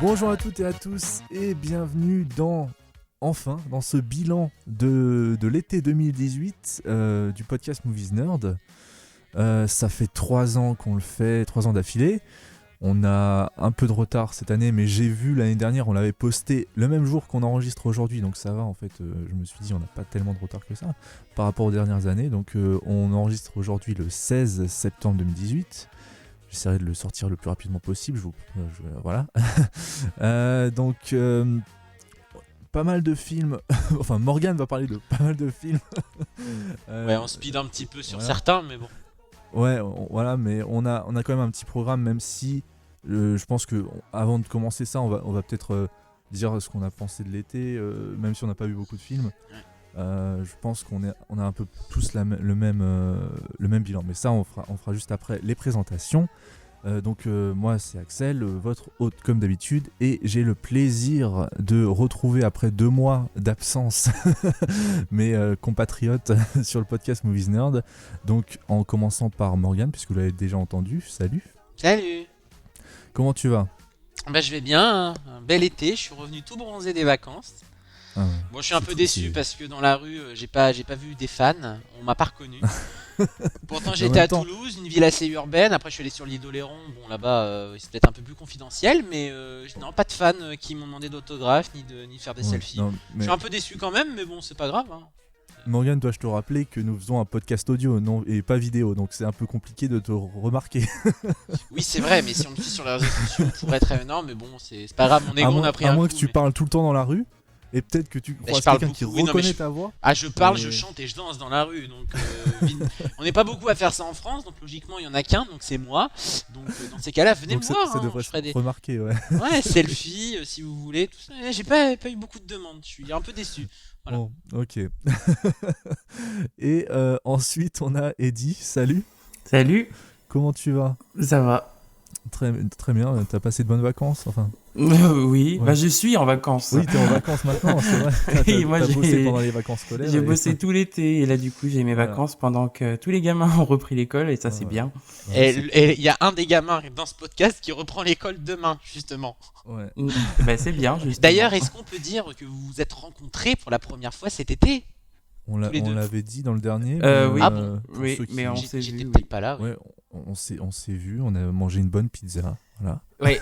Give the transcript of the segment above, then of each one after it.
Bonjour à toutes et à tous et bienvenue dans ce bilan de l'été 2018 du podcast Movies Nerd. Ça fait 3 ans qu'on le fait, 3 ans d'affilée. On a un peu de retard cette année, mais j'ai vu l'année dernière, on l'avait posté le même jour qu'on enregistre aujourd'hui, donc ça va en fait. Je me suis dit, on n'a pas tellement de retard que ça par rapport aux dernières années. Donc on enregistre aujourd'hui le 16 septembre 2018. J'essaierai de le sortir le plus rapidement possible. Voilà. Donc, pas mal de films. Enfin, Morgane va parler de pas mal de films. Ouais, on speed un petit peu sur voilà. certains, mais bon. Ouais, voilà, mais on a quand même un petit programme, même si je pense que avant de commencer ça, on va peut-être dire ce qu'on a pensé de l'été, même si on n'a pas vu beaucoup de films. Je pense qu'on a un peu tous le même bilan, mais ça on fera juste après les présentations. Donc moi c'est Axel, votre hôte comme d'habitude, et j'ai le plaisir de retrouver après 2 mois d'absence mes compatriotes sur le podcast Movies Nerd. Donc en commençant par Morgane, puisque vous l'avez déjà entendu. Salut. Salut. Comment tu vas ? Bah je vais bien, hein. Un bel été, je suis revenu tout bronzé des vacances. Bon, je suis un peu déçu parce que dans la rue, j'ai pas vu des fans, on m'a pas reconnu. Pourtant j'étais à Toulouse, une ville assez urbaine. Après je suis allé sur l'île d'Oléron, bon là-bas c'est peut-être un peu plus confidentiel, mais non, pas de fans qui m'ont demandé d'autographes ni de faire des selfies. Non, mais... Je suis un peu déçu quand même, mais bon c'est pas grave, hein. Morgane, dois-je te rappeler que nous faisons un podcast audio et pas vidéo, donc c'est un peu compliqué de te remarquer. Oui c'est vrai, mais si on me suit sur les réseaux sociaux on pourrait être non, mais bon c'est pas grave, mon ego on a pris un coup. À moins que tu parles tout le temps dans la rue. Et peut-être que tu croises quelqu'un qui reconnaît ta voix. Ah, je parle, je chante et je danse dans la rue. Donc, on n'est pas beaucoup à faire ça en France, donc logiquement il y en a qu'un, donc c'est moi. Donc dans ces cas-là, venez me voir. Ça devrait se remarquer, ouais. Ouais, selfie, si vous voulez, tout ça. J'ai pas eu beaucoup de demandes, je suis un peu déçu. Voilà. Bon, ok. Et ensuite, on a Eddie. Salut. Salut. Comment tu vas ? Ça va. Très bien, t'as passé de bonnes vacances, enfin. Oui, ouais. Bah je suis en vacances. Oui, t'es en vacances maintenant, c'est vrai. T'as bossé pendant les vacances scolaires. J'ai bossé tout l'été et là du coup j'ai mes vacances pendant que tous les gamins ont repris l'école et ça c'est bien. Et il y a un des gamins dans ce podcast qui reprend l'école demain, justement. Ouais. Bah c'est bien, justement. D'ailleurs, est-ce qu'on peut dire que vous vous êtes rencontrés pour la première fois cet été ? On l'avait dit dans le dernier. Oui, ah bon ? Oui, mais on s'est vu. J'étais peut-être pas là. Ouais, on s'est vu, on a mangé une bonne pizza. Voilà. Oui.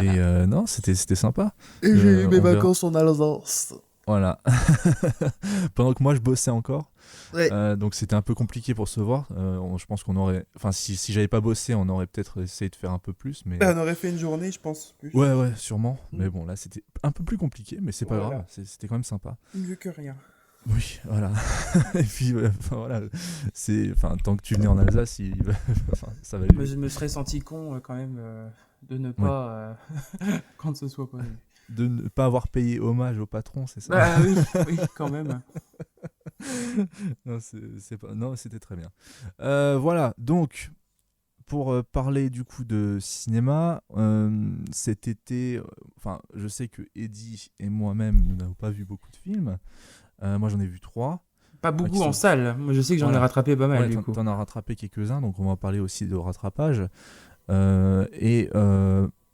Et non, c'était sympa. Et j'ai eu mes vacances en Alsace. Voilà. Pendant que moi je bossais encore. Ouais. Donc c'était un peu compliqué pour se voir. Je pense qu'on aurait. Enfin, si j'avais pas bossé, on aurait peut-être essayé de faire un peu plus. Mais... On aurait fait une journée, je pense. Plus. Ouais, sûrement. Mais bon, là c'était un peu plus compliqué, mais c'est pas grave. C'était quand même sympa. Mieux que rien. Oui, voilà. Et puis, voilà. Tant que tu venais en Alsace, ça va aller. Mais je me serais senti con quand même de ne pas. Quand ce soit pas. De ne pas avoir payé hommage au patron, c'est ça ? Bah oui, quand même. Non, c'était très bien. Voilà, donc, pour parler du coup de cinéma, cet été, je sais que Eddie et moi-même, nous n'avons pas vu beaucoup de films. Moi, j'en ai vu 3. Pas beaucoup en salle. Moi, je sais que j'en ai rattrapé pas mal, du coup. T'en as rattrapé quelques-uns, donc on va parler aussi de rattrapage.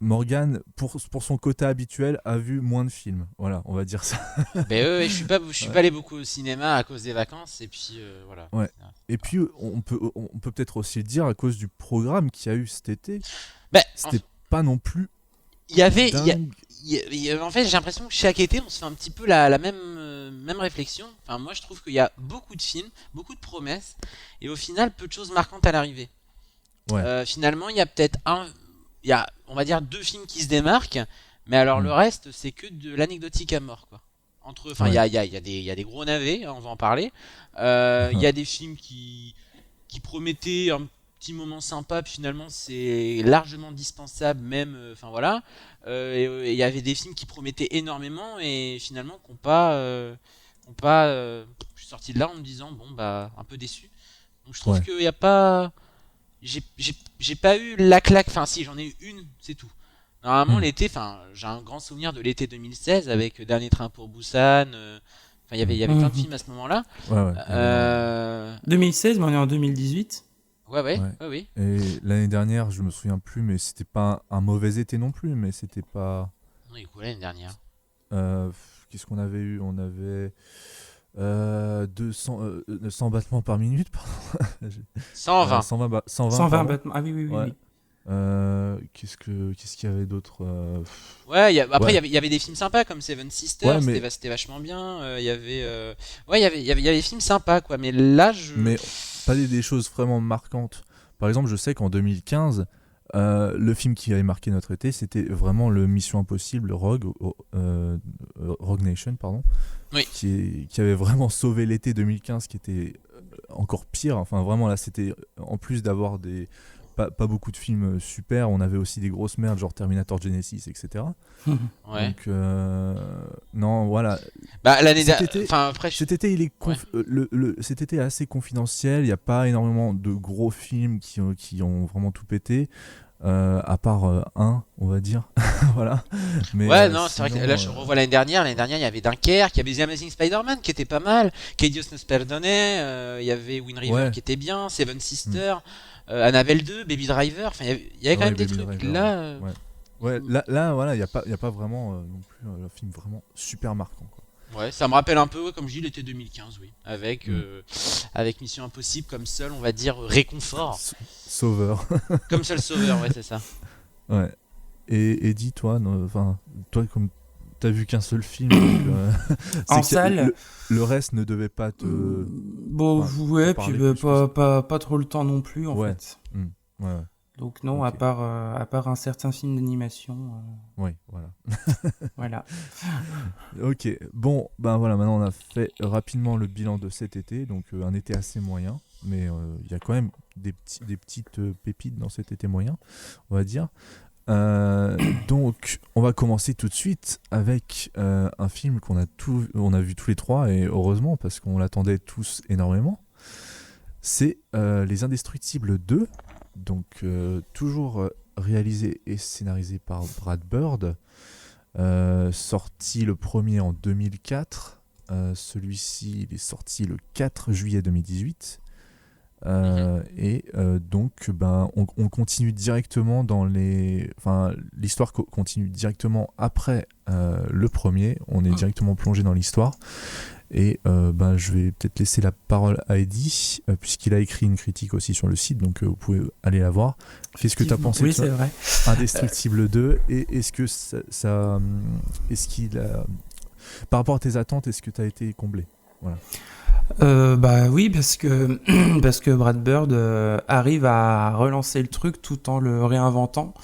Morgane, pour son quota habituel, a vu moins de films. Voilà, on va dire ça. Je suis pas allé beaucoup au cinéma à cause des vacances, et puis voilà. Ouais. Et puis, on peut peut-être aussi le dire à cause du programme qu'il y a eu cet été. C'était pas non plus. En fait, j'ai l'impression que chaque été, on se fait un petit peu la même réflexion. Enfin, moi, je trouve qu'il y a beaucoup de films, beaucoup de promesses, et au final, peu de choses marquantes à l'arrivée. Ouais. Finalement, il y a peut-être on va dire 2 films qui se démarquent, mais alors le reste, c'est que de l'anecdotique à mort, quoi. Il y a des gros navets, hein, on va en parler. Il y a des films qui promettaient un petit moment sympa, puis finalement c'est largement dispensable, même. Voilà. Et il y avait des films qui promettaient énormément et finalement qui n'ont pas. Je suis sorti de là en me disant un peu déçu. Donc je trouve qu'il n'y a pas. J'ai pas eu la claque. Enfin si, j'en ai eu une, c'est tout. Normalement l'été, j'ai un grand souvenir de l'été 2016 avec Dernier Train pour Busan. Il y avait plein de films à ce moment-là. 2016, mais on est en 2018. Ouais. Ouais. Oui. Et l'année dernière, je me souviens plus, mais c'était pas un mauvais été non plus, mais c'était pas. Oui, quoi, l'année dernière. Qu'est-ce qu'on avait eu? On avait 200 battements par minute, pardon. 120. 120, 120 pardon. battements. Ah oui, oui, oui. Ouais. oui. Qu'est-ce qu'il y avait d'autre? Ouais, après Ouais. il y avait des films sympas comme Seven Ouais, Sisters, mais c'était vachement bien. Il y avait, ouais, il y avait des films sympas quoi. Mais là, mais pas des choses vraiment marquantes. Par exemple, je sais qu'en 2015, le film qui avait marqué notre été, c'était vraiment le Mission Impossible Rogue Nation, pardon, Oui. qui avait vraiment sauvé l'été 2015, qui était encore pire. Enfin, vraiment là, c'était en plus d'avoir pas beaucoup de films super, on avait aussi des grosses merdes genre Terminator Genesis, etc. Ouais. Donc non, voilà. Bah l'année Cet dernière, été, enfin après, Cet été, cet été est assez confidentiel. Il n'y a pas énormément de gros films qui ont vraiment tout pété, à part un, on va dire. Voilà. Mais ouais, non, c'est vrai que sinon, là je revois l'année dernière. L'année dernière, il y avait Dunkerque, il y avait The Amazing Spider-Man qui était pas mal, Que Dios nos perdone, il y avait Wind River ouais. qui était bien, Seven Sisters, Annabelle 2, Baby Driver. Enfin, il y avait quand Ouais, même des Baby trucs. Driver, Là, ouais. Ouais, là, voilà, il y a pas vraiment non plus un film vraiment super marquant, quoi. ouais, ça me rappelle un peu, comme je dis, l'été 2015, oui, avec Mm. avec Mission Impossible comme seul, on va dire, réconfort, Sauveur. comme seul sauveur, ouais, c'est ça. Ouais. Et dis-toi, enfin, toi, comme t'as vu qu'un seul film, donc, En c'est que salle, le reste ne devait pas bon, enfin, te ouais, puis parler bah, plus que ça. pas trop le temps non plus, en Ouais. fait. Hmm. Ouais, Donc non, ok. à part un certain film d'animation, Ouais, voilà. voilà. Ok, bon, ben voilà, maintenant on a fait rapidement le bilan de cet été, donc un été assez moyen, mais il y a quand même des petites pépites dans cet été moyen, on va dire. Donc, on va commencer tout de suite avec un film on a vu tous les trois, et heureusement, parce qu'on l'attendait tous énormément. C'est Les Indestructibles 2, donc toujours réalisé et scénarisé par Brad Bird, sorti le premier en 2004. Celui-ci il est sorti le 4 juillet 2018. Et donc on continue directement l'histoire continue directement après le premier, on est directement plongé dans l'histoire, et je vais peut-être laisser la parole à Eddie, puisqu'il a écrit une critique aussi sur le site, donc vous pouvez aller la voir. Qu'est-ce que tu as pensé Oui, de c'est vrai. Indestructible 2, et est-ce que est-ce qu'il a, par rapport à tes attentes, est-ce que tu as été comblé? Voilà. Bah oui, parce que parce que Brad Bird arrive à relancer le truc tout en le réinventant.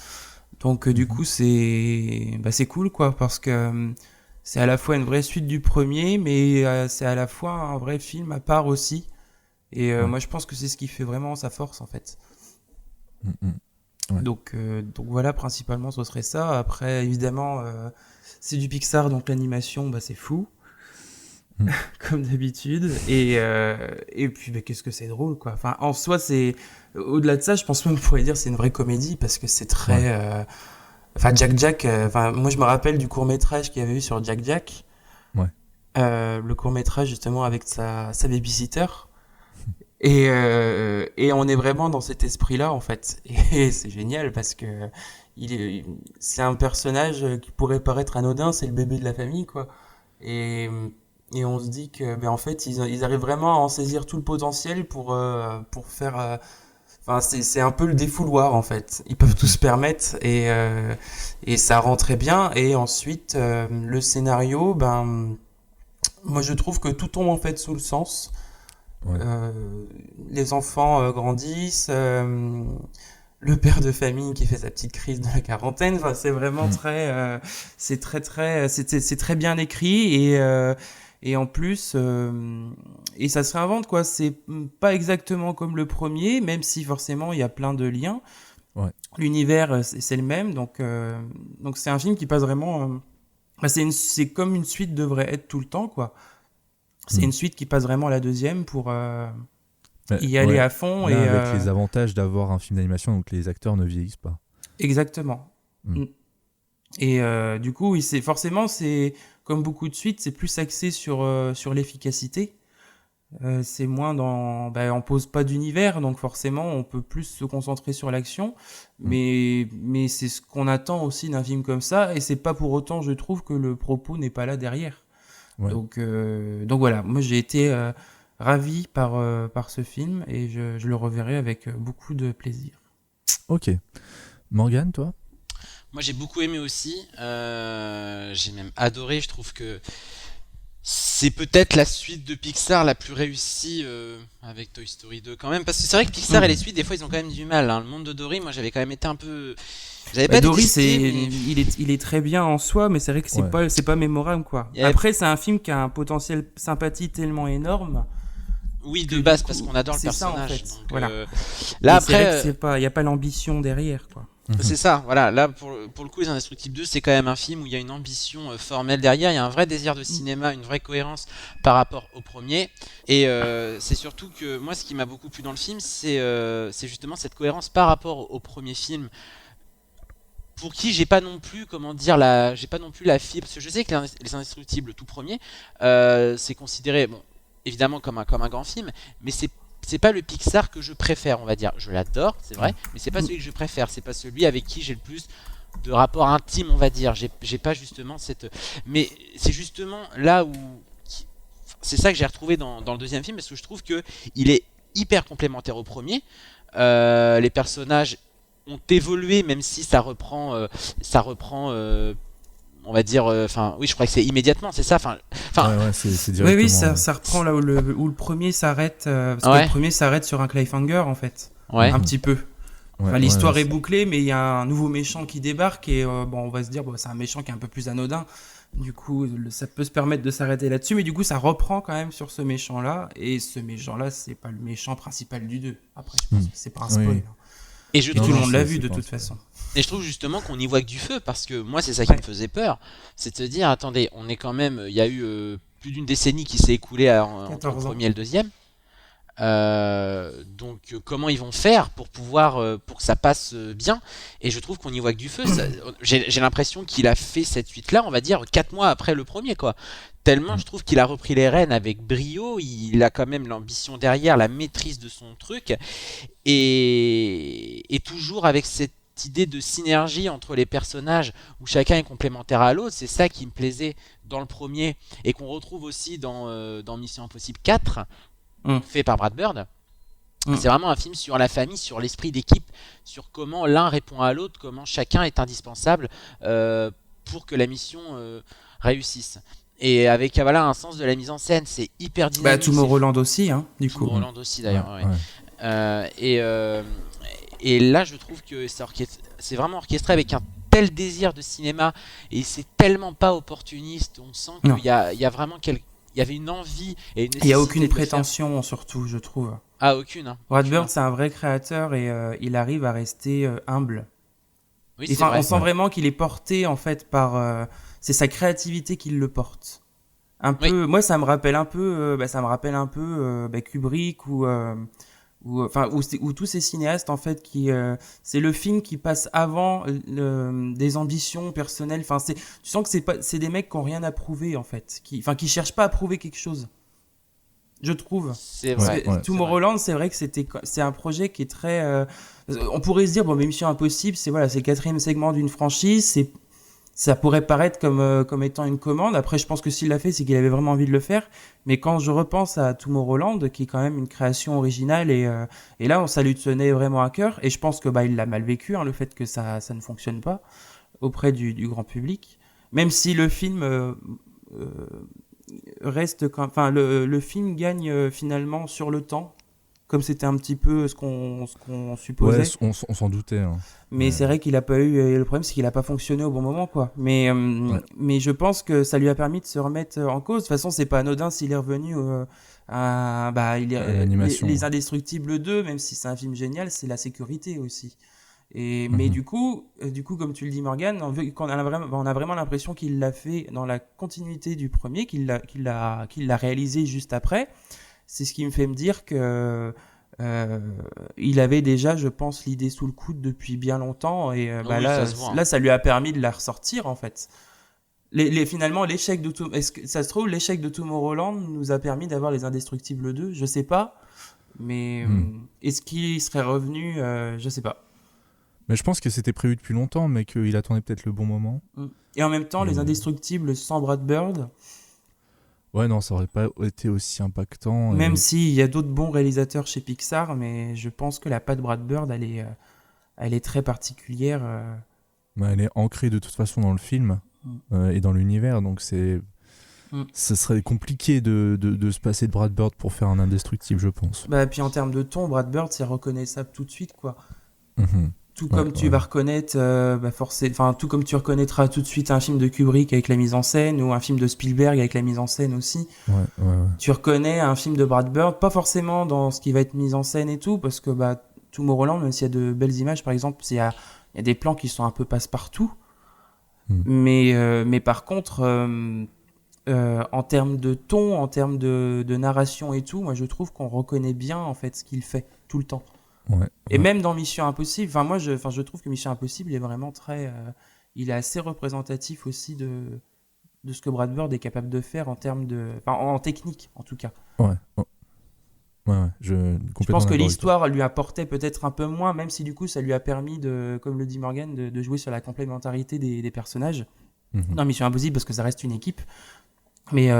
Donc du coup c'est cool quoi, parce que c'est à la fois une vraie suite du premier, mais c'est à la fois un vrai film à part aussi. Et Ouais. moi je pense que c'est ce qui fait vraiment sa force en fait. Mhm. Ouais. Donc voilà, principalement ce serait ça. Après évidemment c'est du Pixar, donc l'animation bah c'est fou. Comme d'habitude, et puis bah, qu'est-ce que c'est drôle quoi. Enfin en soi c'est au-delà de ça, je pense même qu'on pourrait dire c'est une vraie comédie parce que c'est très enfin Jack enfin moi je me rappelle du court-métrage qu'il y avait eu sur Jack. Ouais. Le court-métrage justement avec sa babysitter, et on est vraiment dans cet esprit-là en fait, et c'est génial parce que c'est un personnage qui pourrait paraître anodin, c'est le bébé de la famille quoi, et on se dit que ben en fait ils arrivent vraiment à en saisir tout le potentiel pour faire enfin c'est un peu le défouloir en fait, ils peuvent tout se permettre, et ça rend très bien. Et ensuite le scénario, ben moi je trouve que tout tombe en fait sous le sens. Ouais. Les enfants grandissent, le père de famille qui fait sa petite crise de la quarantaine, enfin, c'est vraiment c'est très bien écrit, et en plus et ça se réinvente quoi, c'est pas exactement comme le premier, même si forcément il y a plein de liens. Ouais. L'univers c'est le même, donc c'est un film qui passe vraiment c'est comme une suite devrait être tout le temps quoi. C'est une suite qui passe vraiment à la deuxième pour y aller à fond. Là, et avec les avantages d'avoir un film d'animation, donc les acteurs ne vieillissent pas. Exactement. Et du coup, oui, c'est comme beaucoup de suites, c'est plus axé sur l'efficacité. C'est moins on pose pas d'univers, donc forcément on peut plus se concentrer sur l'action, mais c'est ce qu'on attend aussi d'un film comme ça, et c'est pas pour autant, je trouve, que le propos n'est pas là derrière. Ouais. Donc voilà, moi j'ai été ravi par ce film, et je le reverrai avec beaucoup de plaisir. Ok. Morgane, toi? Moi j'ai beaucoup aimé aussi, j'ai même adoré, je trouve que c'est peut-être la suite de Pixar la plus réussie avec Toy Story 2 quand même, parce que c'est vrai que Pixar et les suites des fois ils ont quand même du mal, hein. Le monde de Dory, moi j'avais quand même été un peu... J'avais pas Dory, détesté, mais... il est très bien en soi, mais c'est vrai que c'est pas mémorable, quoi. Yeah. Après, c'est un film qui a un potentiel sympathie tellement énorme. Oui, de base, parce qu'on adore le c'est personnage. Ça, en fait. Donc, voilà. Là, c'est après, vrai que il y a pas l'ambition derrière, quoi. C'est ça, voilà. Là, pour le coup, Les Indestructibles 2, c'est quand même un film où il y a une ambition formelle derrière, il y a un vrai désir de cinéma, une vraie cohérence par rapport au premier. Et c'est surtout que moi, ce qui m'a beaucoup plu dans le film, c'est justement cette cohérence par rapport au premier film. Pour qui j'ai pas non plus, j'ai pas non plus la fibre, parce que je sais que Les Indestructibles, le tout premier, c'est considéré, bon, évidemment comme un grand film, mais c'est pas le Pixar que je préfère, on va dire. Je l'adore, c'est vrai, mais c'est pas celui que je préfère, c'est pas celui avec qui j'ai le plus de rapport intime, on va dire. J'ai pas justement cette... Mais c'est justement là où... C'est ça que j'ai retrouvé dans le deuxième film, parce que je trouve que il est hyper complémentaire au premier. Les personnages ont évolué, même si ça reprend on va dire, oui, je crois que c'est immédiatement, c'est ça, ouais, c'est directement. Oui, ça reprend là où le premier s'arrête, parce que le premier s'arrête sur un cliffhanger, en fait, un petit peu. L'histoire est bouclée, mais il y a un nouveau méchant qui débarque, et on va se dire, c'est un méchant qui est un peu plus anodin. Du coup, ça peut se permettre de s'arrêter là-dessus, mais du coup, ça reprend quand même sur ce méchant-là, et ce méchant-là, c'est pas le méchant principal du 2. Après, je pense que c'est pas un spoil. Oui. Et tout le monde l'a vu de toute façon. Et je trouve justement qu'on y voit que du feu, parce que moi c'est ça qui me faisait peur, c'est de se dire, attendez, on est quand même, il y a eu plus d'une décennie qui s'est écoulée entre le premier et le deuxième. Donc comment ils vont faire pour pouvoir pour que ça passe bien, et je trouve qu'on y voit que du feu. J'ai l'impression qu'il a fait cette suite là, on va dire 4 mois après le premier, quoi, tellement je trouve qu'il a repris les rênes avec brio. Il a quand même l'ambition derrière, la maîtrise de son truc, et toujours avec cette idée de synergie entre les personnages où chacun est complémentaire à l'autre. C'est ça qui me plaisait dans le premier, et qu'on retrouve aussi dans Mission Impossible 4 fait par Brad Bird. C'est vraiment un film sur la famille, sur l'esprit d'équipe, sur comment l'un répond à l'autre, comment chacun est indispensable pour que la mission réussisse. Et avec un sens de la mise en scène, c'est hyper dynamique. Tomorrowland aussi, du coup. Tomorrowland aussi d'ailleurs. Et là, je trouve que c'est vraiment orchestré avec un tel désir de cinéma, et c'est tellement pas opportuniste. On sent qu'il y a vraiment il y avait une envie et une nécessité. Il n'y a aucune prétention, surtout, je trouve. Ah, aucune. Brad Bird, c'est un vrai créateur, et il arrive à rester humble. Oui, c'est vrai. On sent vraiment qu'il est porté, en fait, par... c'est sa créativité qui le porte. Un peu... Moi, ça me rappelle un peu, Kubrick ou tous ces cinéastes, en fait, c'est le film qui passe avant des ambitions personnelles. Tu sens que c'est des mecs qui ont rien à prouver, en fait, qui cherchent pas à prouver quelque chose, je trouve. C'est vrai. Tomorrowland, c'est vrai que c'est un projet qui est très on pourrait se dire, mais Mission Impossible, c'est le 4e segment d'une franchise, ça pourrait paraître comme étant une commande. Après, je pense que s'il l'a fait, c'est qu'il avait vraiment envie de le faire. Mais quand je repense à Tomorrowland, qui est quand même une création originale, et là, ça lui tenait vraiment à cœur. Et je pense que il l'a mal vécu, le fait que ça ne fonctionne pas auprès du grand public. Même si le film reste... le film gagne finalement sur le temps, comme c'était un petit peu ce qu'on supposait. Ouais, on s'en doutait. Mais c'est vrai qu'il a pas eu... Le problème, c'est qu'il a pas fonctionné au bon moment, quoi. Mais je pense que ça lui a permis de se remettre en cause. De toute façon, c'est pas anodin s'il est revenu à l'animation. Les Indestructibles 2, même si c'est un film génial, c'est la sécurité aussi. Mais du coup, comme tu le dis, Morgane, on a vraiment l'impression qu'il l'a fait dans la continuité du premier, qu'il l'a réalisé juste après. C'est ce qui me fait me dire que il avait déjà, je pense, l'idée sous le coude depuis bien longtemps, et là, ça lui a permis de la ressortir, en fait. Finalement, l'échec de est-ce que ça se trouve, l'échec de Tomorrowland nous a permis d'avoir les Indestructibles 2, je sais pas, mais est-ce qu'il serait revenu, je sais pas. Mais je pense que c'était prévu depuis longtemps, mais qu'il attendait peut-être le bon moment. Et en même temps, les Indestructibles sans Brad Bird. Ouais, non, ça aurait pas été aussi impactant. Même s'il y a d'autres bons réalisateurs chez Pixar, mais je pense que la patte Brad Bird, elle est très particulière. Elle est ancrée de toute façon dans le film et dans l'univers, donc ce serait compliqué de se passer de Brad Bird pour faire un Indestructible, je pense. Bah, puis en termes de ton, Brad Bird, c'est reconnaissable tout de suite, quoi. Tout Ouais, comme tu vas reconnaître, tout comme tu reconnaîtras tout de suite un film de Kubrick avec la mise en scène ou un film de Spielberg avec la mise en scène aussi. Ouais. Tu reconnais un film de Brad Bird, pas forcément dans ce qui va être mis en scène et tout, parce que Tomorrowland, même s'il y a de belles images, par exemple, il y a des plans qui sont un peu passe-partout. Mais par contre, en termes de ton, en termes de narration et tout, moi je trouve qu'on reconnaît bien en fait ce qu'il fait tout le temps. Et même dans Mission Impossible, moi je trouve que Mission Impossible est vraiment il est assez représentatif aussi de ce que Brad Bird est capable de faire en termes en technique en tout cas. Je pense que l'histoire lui apportait peut-être un peu moins, même si du coup ça lui a permis comme le dit Morgan, de jouer sur la complémentarité des personnages dans Mission Impossible, parce que ça reste une équipe. Mais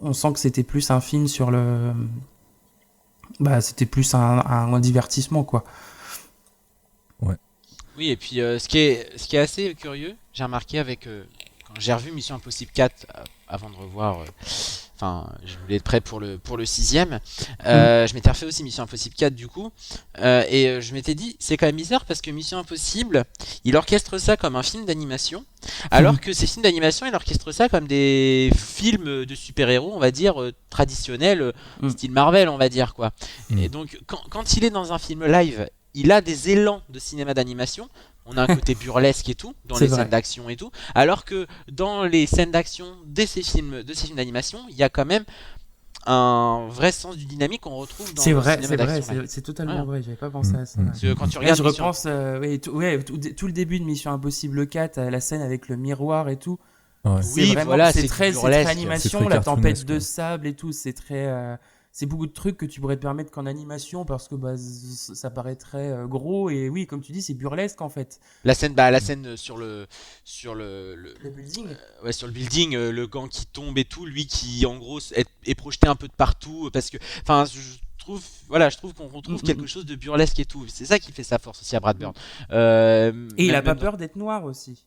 on sent que c'était plus un film sur c'était plus un divertissement, quoi. Ouais. Oui, et puis ce qui est assez curieux, j'ai remarqué quand j'ai revu Mission Impossible 4 avant de revoir... je voulais être prêt pour le 6ème. Je m'étais refait aussi Mission Impossible 4 du coup. Et je m'étais dit, c'est quand même bizarre parce que Mission Impossible, il orchestre ça comme un film d'animation. Alors que ces films d'animation, il orchestre ça comme des films de super-héros, on va dire, traditionnels, style Marvel, on va dire, quoi. Et donc, quand il est dans un film live, il a des élans de cinéma d'animation. On a un côté burlesque et tout, dans les scènes d'action et tout. Alors que dans les scènes d'action de ces films d'animation, il y a quand même un vrai sens du dynamique qu'on retrouve dans le cinéma d'action. C'est totalement vrai, j'avais pas pensé à ça. Parce que quand tu regardes je repense tout le début de Mission Impossible 4, la scène avec le miroir et tout. C'est très animation, la tempête de sable et tout, c'est très... c'est beaucoup de trucs que tu pourrais te permettre qu'en animation parce que ça paraîtrait gros, et oui, comme tu dis, c'est burlesque en fait. La scène sur le building. Sur le building, le gant qui tombe et tout, lui qui en gros est projeté un peu de partout parce que je trouve qu'on retrouve quelque chose de burlesque et tout. C'est ça qui fait sa force aussi à Brad Bird. Et il a pas peur d'être noir aussi.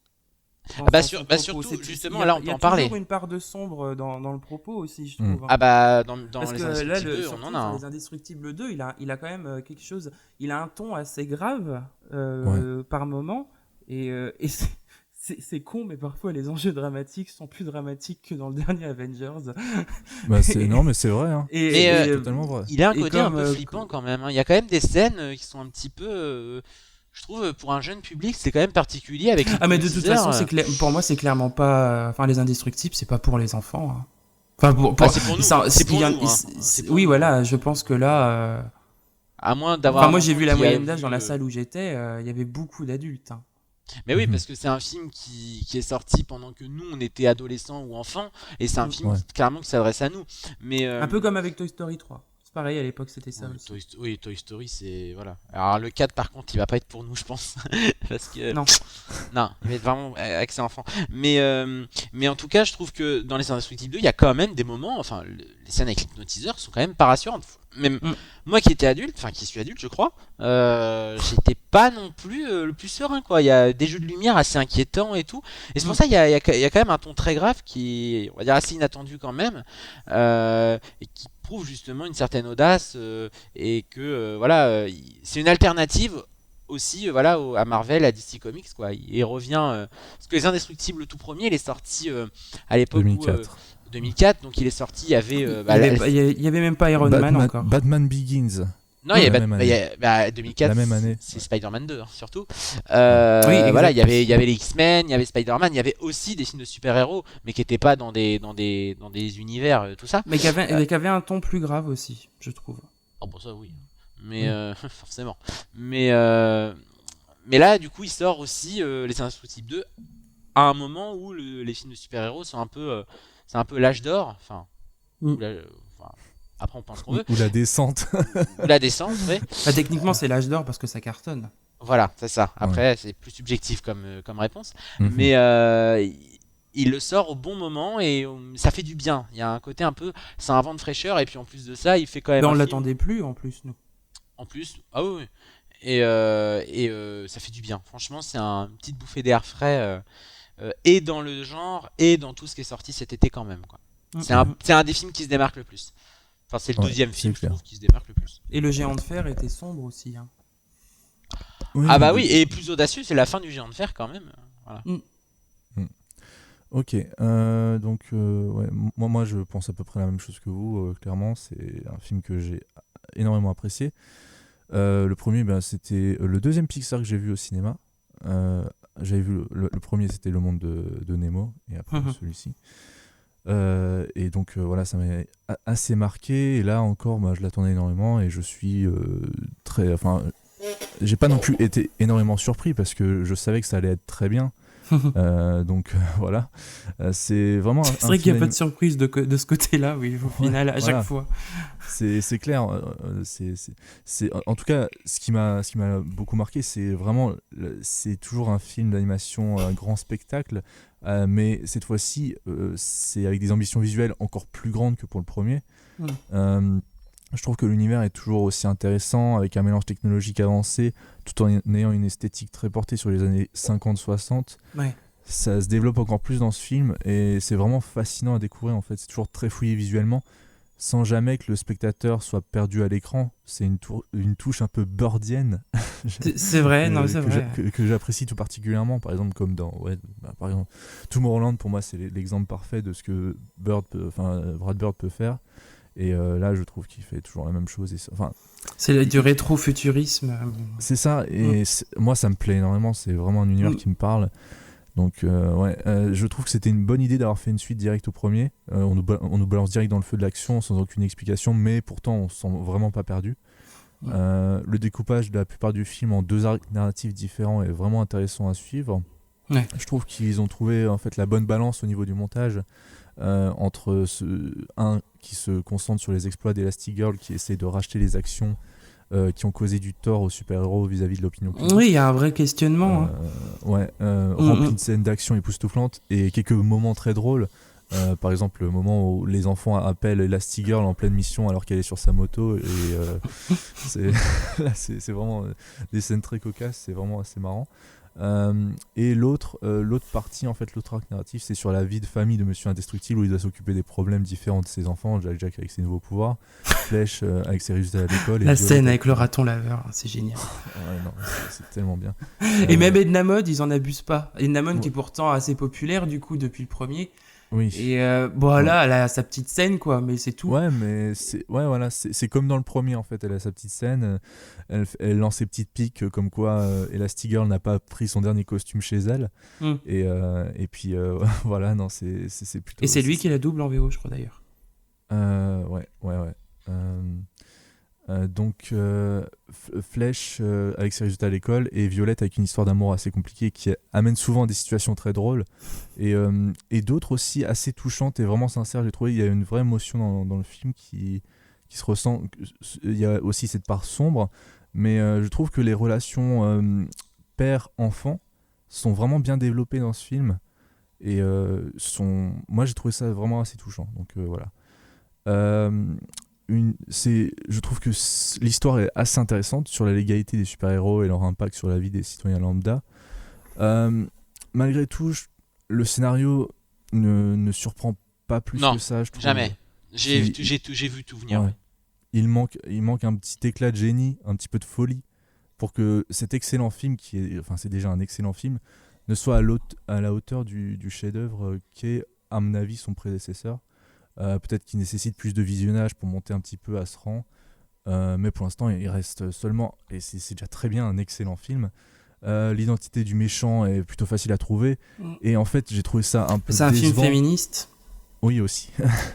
Surtout, justement, là on peut en parler. Il y a toujours une part de sombre dans le propos aussi, je trouve. Dans parce les que Indestructibles 2, surtout on en a. Les Indestructibles 2, il a quand même quelque chose. Il a un ton assez grave par moment, et c'est con, mais parfois les enjeux dramatiques sont plus dramatiques que dans le dernier Avengers. Non, mais c'est vrai. Hein. C'est totalement vrai. Il a un côté un peu flippant quand même. Il y a quand même des scènes qui sont un petit peu. Je trouve pour un jeune public c'est quand même particulier avec mais de toute façon pour moi c'est clairement pas les Indestructibles, c'est pas pour les enfants. C'est pour nous, c'est pour nous. Oui, voilà, je pense que là à moins d'avoir moi j'ai vu la moyenne d'âge dans la salle où j'étais, il y avait beaucoup d'adultes. Mais oui, parce que c'est un film qui est sorti pendant que nous on était adolescents ou enfants, et c'est un film clairement qui s'adresse à nous. Mais un peu comme avec Toy Story 3. Pareil, à l'époque, c'était ça aussi. Toy Story, c'est... Voilà. Alors, le 4, par contre, il va pas être pour nous, je pense. Parce que... Non, il va être vraiment axé enfant. Mais en tout cas, je trouve que dans les Indestructibles 2, il y a quand même des moments... les scènes avec l'hypnotiseur sont quand même pas rassurantes. Même moi qui étais adulte, qui suis adulte, je crois, j'étais pas non plus le plus serein, quoi. Il y a des jeux de lumière assez inquiétants et tout. Et c'est pour ça qu'il y a quand même un ton très grave qui est, on va dire, assez inattendu quand même. Et qui prouve justement une certaine audace et que c'est une alternative aussi à Marvel, à DC Comics, quoi. Il revient parce que les Indestructibles tout premier, il est sorti à l'époque 2004, donc il est sorti, il y avait il y avait même pas Iron Man encore. Batman Begins. Non, il y a 2004, la même année. c'est Spider-Man 2, surtout. Il y avait les X-Men, il y avait Spider-Man, il y avait aussi des films de super-héros, mais qui n'étaient pas dans des univers, tout ça. Mais qui avait un ton plus grave aussi, je trouve. Oh bon, ça oui. Mais forcément. Mais là, du coup, il sort aussi les Indestructibles 2 à un moment où les films de super-héros sont un peu, c'est un peu l'âge d'or. Enfin, enfin, après on pense qu'on veut. Ou la descente. Ou la descente, oui. Bah, techniquement, c'est l'âge d'or parce que ça cartonne. Voilà, c'est ça. Après, c'est plus subjectif comme réponse. Mhm. Mais il le sort au bon moment et ça fait du bien. Il y a un côté un peu, c'est un vent de fraîcheur et puis en plus de ça, il fait quand même Mais on un film. l'attendait plus en plus, nous. En plus, ah oui, oui. Et, ça fait du bien. Franchement, c'est une petite bouffée d'air frais et dans le genre et dans tout ce qui est sorti cet été quand même, quoi. C'est un des films qui se démarque le plus. Enfin, c'est le Ouais, deuxième c'est film, je clair. trouve, qui se démarque le plus. Et le géant de fer était sombre aussi. Hein. Ah bah oui, et plus audacieux, c'est la fin du géant de fer quand même. Voilà. Ok, donc ouais, moi je pense à peu près la même chose que vous, clairement, c'est un film que j'ai énormément apprécié. Le premier, c'était le deuxième Pixar que j'ai vu au cinéma. J'avais vu le premier, c'était Le Monde de Nemo, et après celui-ci. Et donc voilà, ça m'a assez marqué, et là encore, je l'attendais énormément, et je suis j'ai pas non plus été énormément surpris, parce que je savais que ça allait être très bien. Donc voilà, c'est vraiment c'est vrai qu'il n'y a pas de surprise de ce côté-là, oui, au final, à chaque fois. C'est clair. En tout cas, ce qui m'a beaucoup marqué, c'est vraiment, c'est toujours un film d'animation, un grand spectacle, mais cette fois-ci, c'est avec des ambitions visuelles encore plus grandes que pour le premier. Je trouve que l'univers est toujours aussi intéressant, avec un mélange technologique avancé, tout en ayant une esthétique très portée sur les années 50-60. Ouais. Ça se développe encore plus dans ce film, et c'est vraiment fascinant à découvrir, en fait. C'est toujours très fouillé visuellement, sans jamais que le spectateur soit perdu à l'écran. C'est une touche un peu birdienne. C'est vrai, non, c'est vrai. Que j'apprécie tout particulièrement, par exemple, comme dans par exemple, Tomorrowland, pour moi, c'est l'exemple parfait de ce que Brad Bird peut faire. Et là, je trouve qu'il fait toujours la même chose. C'est du rétro-futurisme. C'est ça, et moi, ça me plaît énormément. C'est vraiment un univers qui me parle. Donc, je trouve que c'était une bonne idée d'avoir fait une suite directe au premier. On nous balance direct dans le feu de l'action sans aucune explication, mais pourtant, on se sent vraiment pas perdu. Le découpage de la plupart du film en 2 arcs narratifs différents est vraiment intéressant à suivre. Ouais. Je trouve qu'ils ont trouvé en fait la bonne balance au niveau du montage. Entre un qui se concentre sur les exploits d'Elastigirl, qui essaie de racheter les actions qui ont causé du tort aux super-héros vis-à-vis de l'opinion publique. Oui, il y a un vrai questionnement. Rempli de scènes d'action époustouflantes et quelques moments très drôles. Par exemple, le moment où les enfants appellent Elastigirl en pleine mission alors qu'elle est sur sa moto, et c'est vraiment des scènes très cocasses, c'est vraiment assez marrant. Et l'autre partie, en fait, l'autre arc narratif, c'est sur la vie de famille de Monsieur Indestructible, où il doit s'occuper des problèmes différents de ses enfants. Jack avec ses nouveaux pouvoirs, Flèche avec ses résultats à l'école. La scène avec le raton laveur, c'est génial. Ouais, non, c'est tellement bien. Et même Edna Mode, ils en abusent pas. Edna Mode qui est pourtant assez populaire du coup depuis le premier. Oui. Et là, elle a sa petite scène, quoi, mais c'est tout. Ouais, mais c'est comme dans le premier, en fait. Elle a sa petite scène, elle lance ses petites piques comme quoi Elastigirl n'a pas pris son dernier costume chez elle. Et puis voilà, non, c'est plutôt. Et c'est lui qui la double en VO, je crois d'ailleurs. Ouais. Donc Flèche avec ses résultats à l'école, et Violette avec une histoire d'amour assez compliquée qui amène souvent à des situations très drôles, et d'autres aussi assez touchantes et vraiment sincères. J'ai trouvé il y a une vraie émotion dans le film qui se ressent. Il y a aussi cette part sombre, mais je trouve que les relations père-enfant sont vraiment bien développées dans ce film, et moi j'ai trouvé ça vraiment assez touchant. Donc voilà. Je trouve que l'histoire est assez intéressante sur la légalité des super-héros et leur impact sur la vie des citoyens lambda. Malgré tout, le scénario ne surprend pas plus que ça, je trouve. Jamais. J'ai vu tout venir. Ouais. Il manque un petit éclat de génie, un petit peu de folie, pour que cet excellent film, c'est déjà un excellent film, ne soit à la hauteur du chef-d'œuvre qu'est, à mon avis, son prédécesseur. Peut-être qu'il nécessite plus de visionnage pour monter un petit peu à ce rang, mais pour l'instant il reste seulement, et c'est déjà très bien, un excellent film. L'identité du méchant est plutôt facile à trouver, et en fait j'ai trouvé ça un peu décevant. C'est un film féministe. Oui, aussi.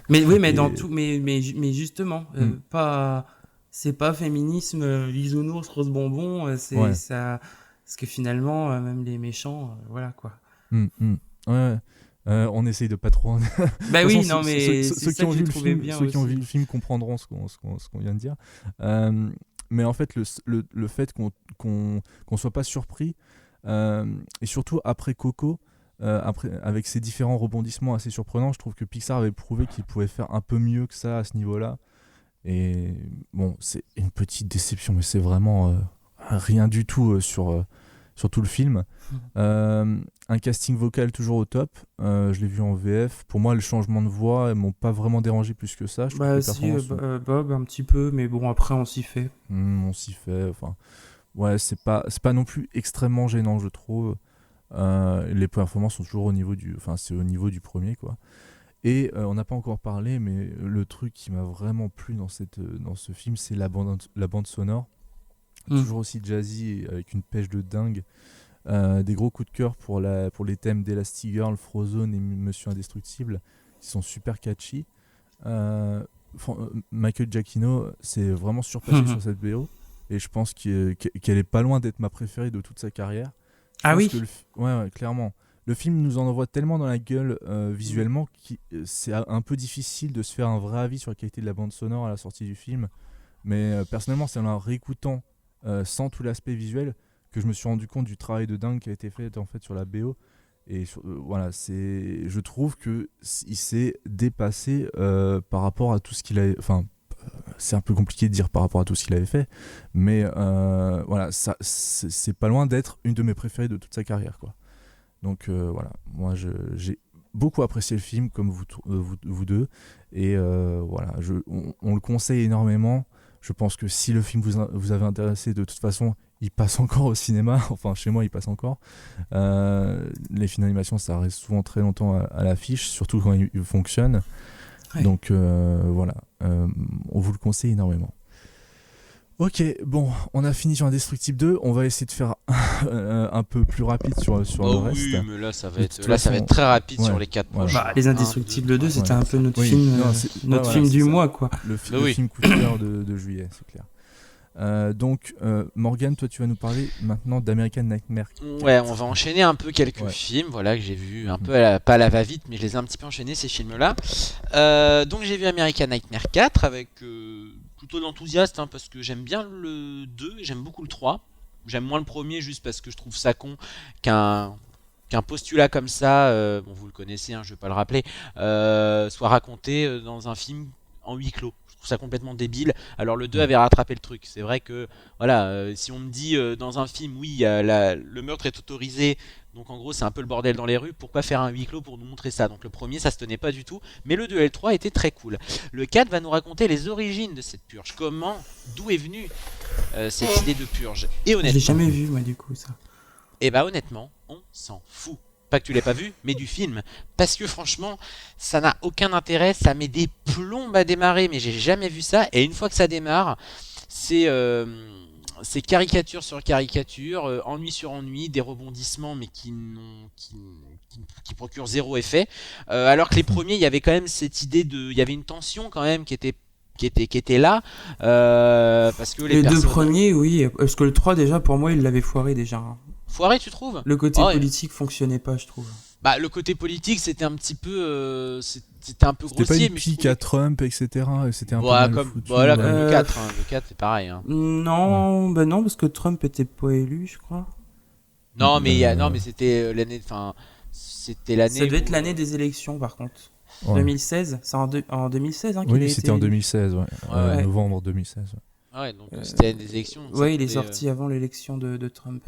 mais dans tout, mais justement, c'est pas féminisme bisounours rose bonbon, c'est ça, parce que finalement même les méchants, voilà quoi. Ouais. On essaye de pas trop. Bah De toute oui, façon, non, mais c'est ceux ça qui ont que vu j'ai le trouvé film, bien ceux qui ont vu aussi. le film comprendront ce qu'on vient de dire. Mais en fait, le fait qu'on soit pas surpris, et surtout après Coco, avec ses différents rebondissements assez surprenants, je trouve que Pixar avait prouvé qu'il pouvait faire un peu mieux que ça à ce niveau-là. Et bon, c'est une petite déception, mais c'est vraiment rien du tout sur tout le film. Un casting vocal toujours au top. Je l'ai vu en VF. Pour moi, le changement de voix ils m'ont pas vraiment dérangé plus que ça. Je trouve que Bah les si, performances Bob un petit peu, mais bon, après on s'y fait. on s'y fait. Enfin, ouais, c'est pas non plus extrêmement gênant, je trouve. Les performances sont toujours c'est au niveau du premier, quoi. Et on n'a pas encore parlé, mais le truc qui m'a vraiment plu dans ce film, c'est la bande sonore. Toujours aussi jazzy et avec une pêche de dingue. Des gros coups de cœur pour les thèmes d'Elastigirl, Frozen et Monsieur Indestructible, qui sont super catchy. Michael Giacchino s'est vraiment surpassé sur cette BO, et je pense qu'elle est pas loin d'être ma préférée de toute sa carrière. Ah oui. Ouais, clairement. Le film nous en envoie tellement dans la gueule visuellement que c'est un peu difficile de se faire un vrai avis sur la qualité de la bande sonore à la sortie du film. Mais personnellement, c'est en réécoutant sans tout l'aspect visuel que je me suis rendu compte du travail de dingue qui a été fait en fait sur la BO. Et voilà, je trouve que il s'est dépassé par rapport à tout ce qu'il a. Enfin, c'est un peu compliqué de dire par rapport à tout ce qu'il avait fait, mais voilà, ça, c'est pas loin d'être une de mes préférées de toute sa carrière, quoi. Donc voilà, moi j'ai beaucoup apprécié le film comme vous deux, et voilà, on le conseille énormément. Je pense que si le film vous avait intéressé, de toute façon, il passe encore au cinéma. Enfin, chez moi, il passe encore. Les films d'animation, ça reste souvent très longtemps à l'affiche, surtout quand ils fonctionnent. Ouais. Donc voilà, on vous le conseille énormément. Ok, bon, on a fini sur Indestructible 2. On va essayer de faire un peu plus rapide sur le reste. Oui, mais là, ça va être très rapide sur les 4 prochains. Bah, les Indestructibles 2, c'était un peu notre film du mois, quoi. Le film coup de cœur de juillet, c'est clair. Donc, Morgane, toi, tu vas nous parler maintenant d'American Nightmare 4. Ouais, on va enchaîner un peu quelques films, voilà, que j'ai vu un peu pas à la va-vite, mais je les ai un petit peu enchaînés, ces films-là. Donc, j'ai vu American Nightmare 4 avec plutôt de l'enthousiasme, parce que j'aime bien le 2 et j'aime beaucoup le 3. J'aime moins le premier juste parce que je trouve ça con qu'un postulat comme ça, bon, vous le connaissez, je vais pas le rappeler, soit raconté dans un film en huis clos. Je trouve ça complètement débile. Alors le 2 avait rattrapé le truc. C'est vrai que voilà, si on me dit dans un film, oui, le meurtre est autorisé, donc en gros c'est un peu le bordel dans les rues, pourquoi faire un huis clos pour nous montrer ça? Donc le premier, ça se tenait pas du tout, mais le 2 et le 3 étaient très cool. Le 4 va nous raconter les origines de cette purge, d'où est venue cette idée de purge. Et honnêtement, je l'ai jamais vu, moi, du coup, ça. Et bah honnêtement, on s'en fout. Pas que tu l'aies pas vu, mais du film. Parce que franchement, ça n'a aucun intérêt, ça met des plombes à démarrer, mais j'ai jamais vu ça. Et une fois que ça démarre, c'est caricature sur caricature, ennui sur ennui, des rebondissements, mais qui procurent zéro effet. Alors que les premiers, il y avait quand même cette idée il y avait une tension quand même qui était là, parce que les deux premiers, oui, parce que le 3 déjà, pour moi, il l'avait foiré déjà. Foiré, tu trouves? Le côté politique fonctionnait pas, je trouve. Bah, le côté politique, c'était un petit peu, c'était un peu grossier. C'était pas une pique à Trump, etc. C'était un peu mal foutu. Voilà, comme le 4, le 4 c'est pareil. Non, bah non, parce que Trump était pas élu, je crois. Non, mais mais c'était l'année, c'était l'année. Ça devait être l'année des élections, par contre. Ouais. 2016, c'est en 2016 qu'il a été. Oui, c'était en 2016, novembre 2016. Ouais, donc c'était des élections. Ouais, il est sorti avant l'élection de Trump.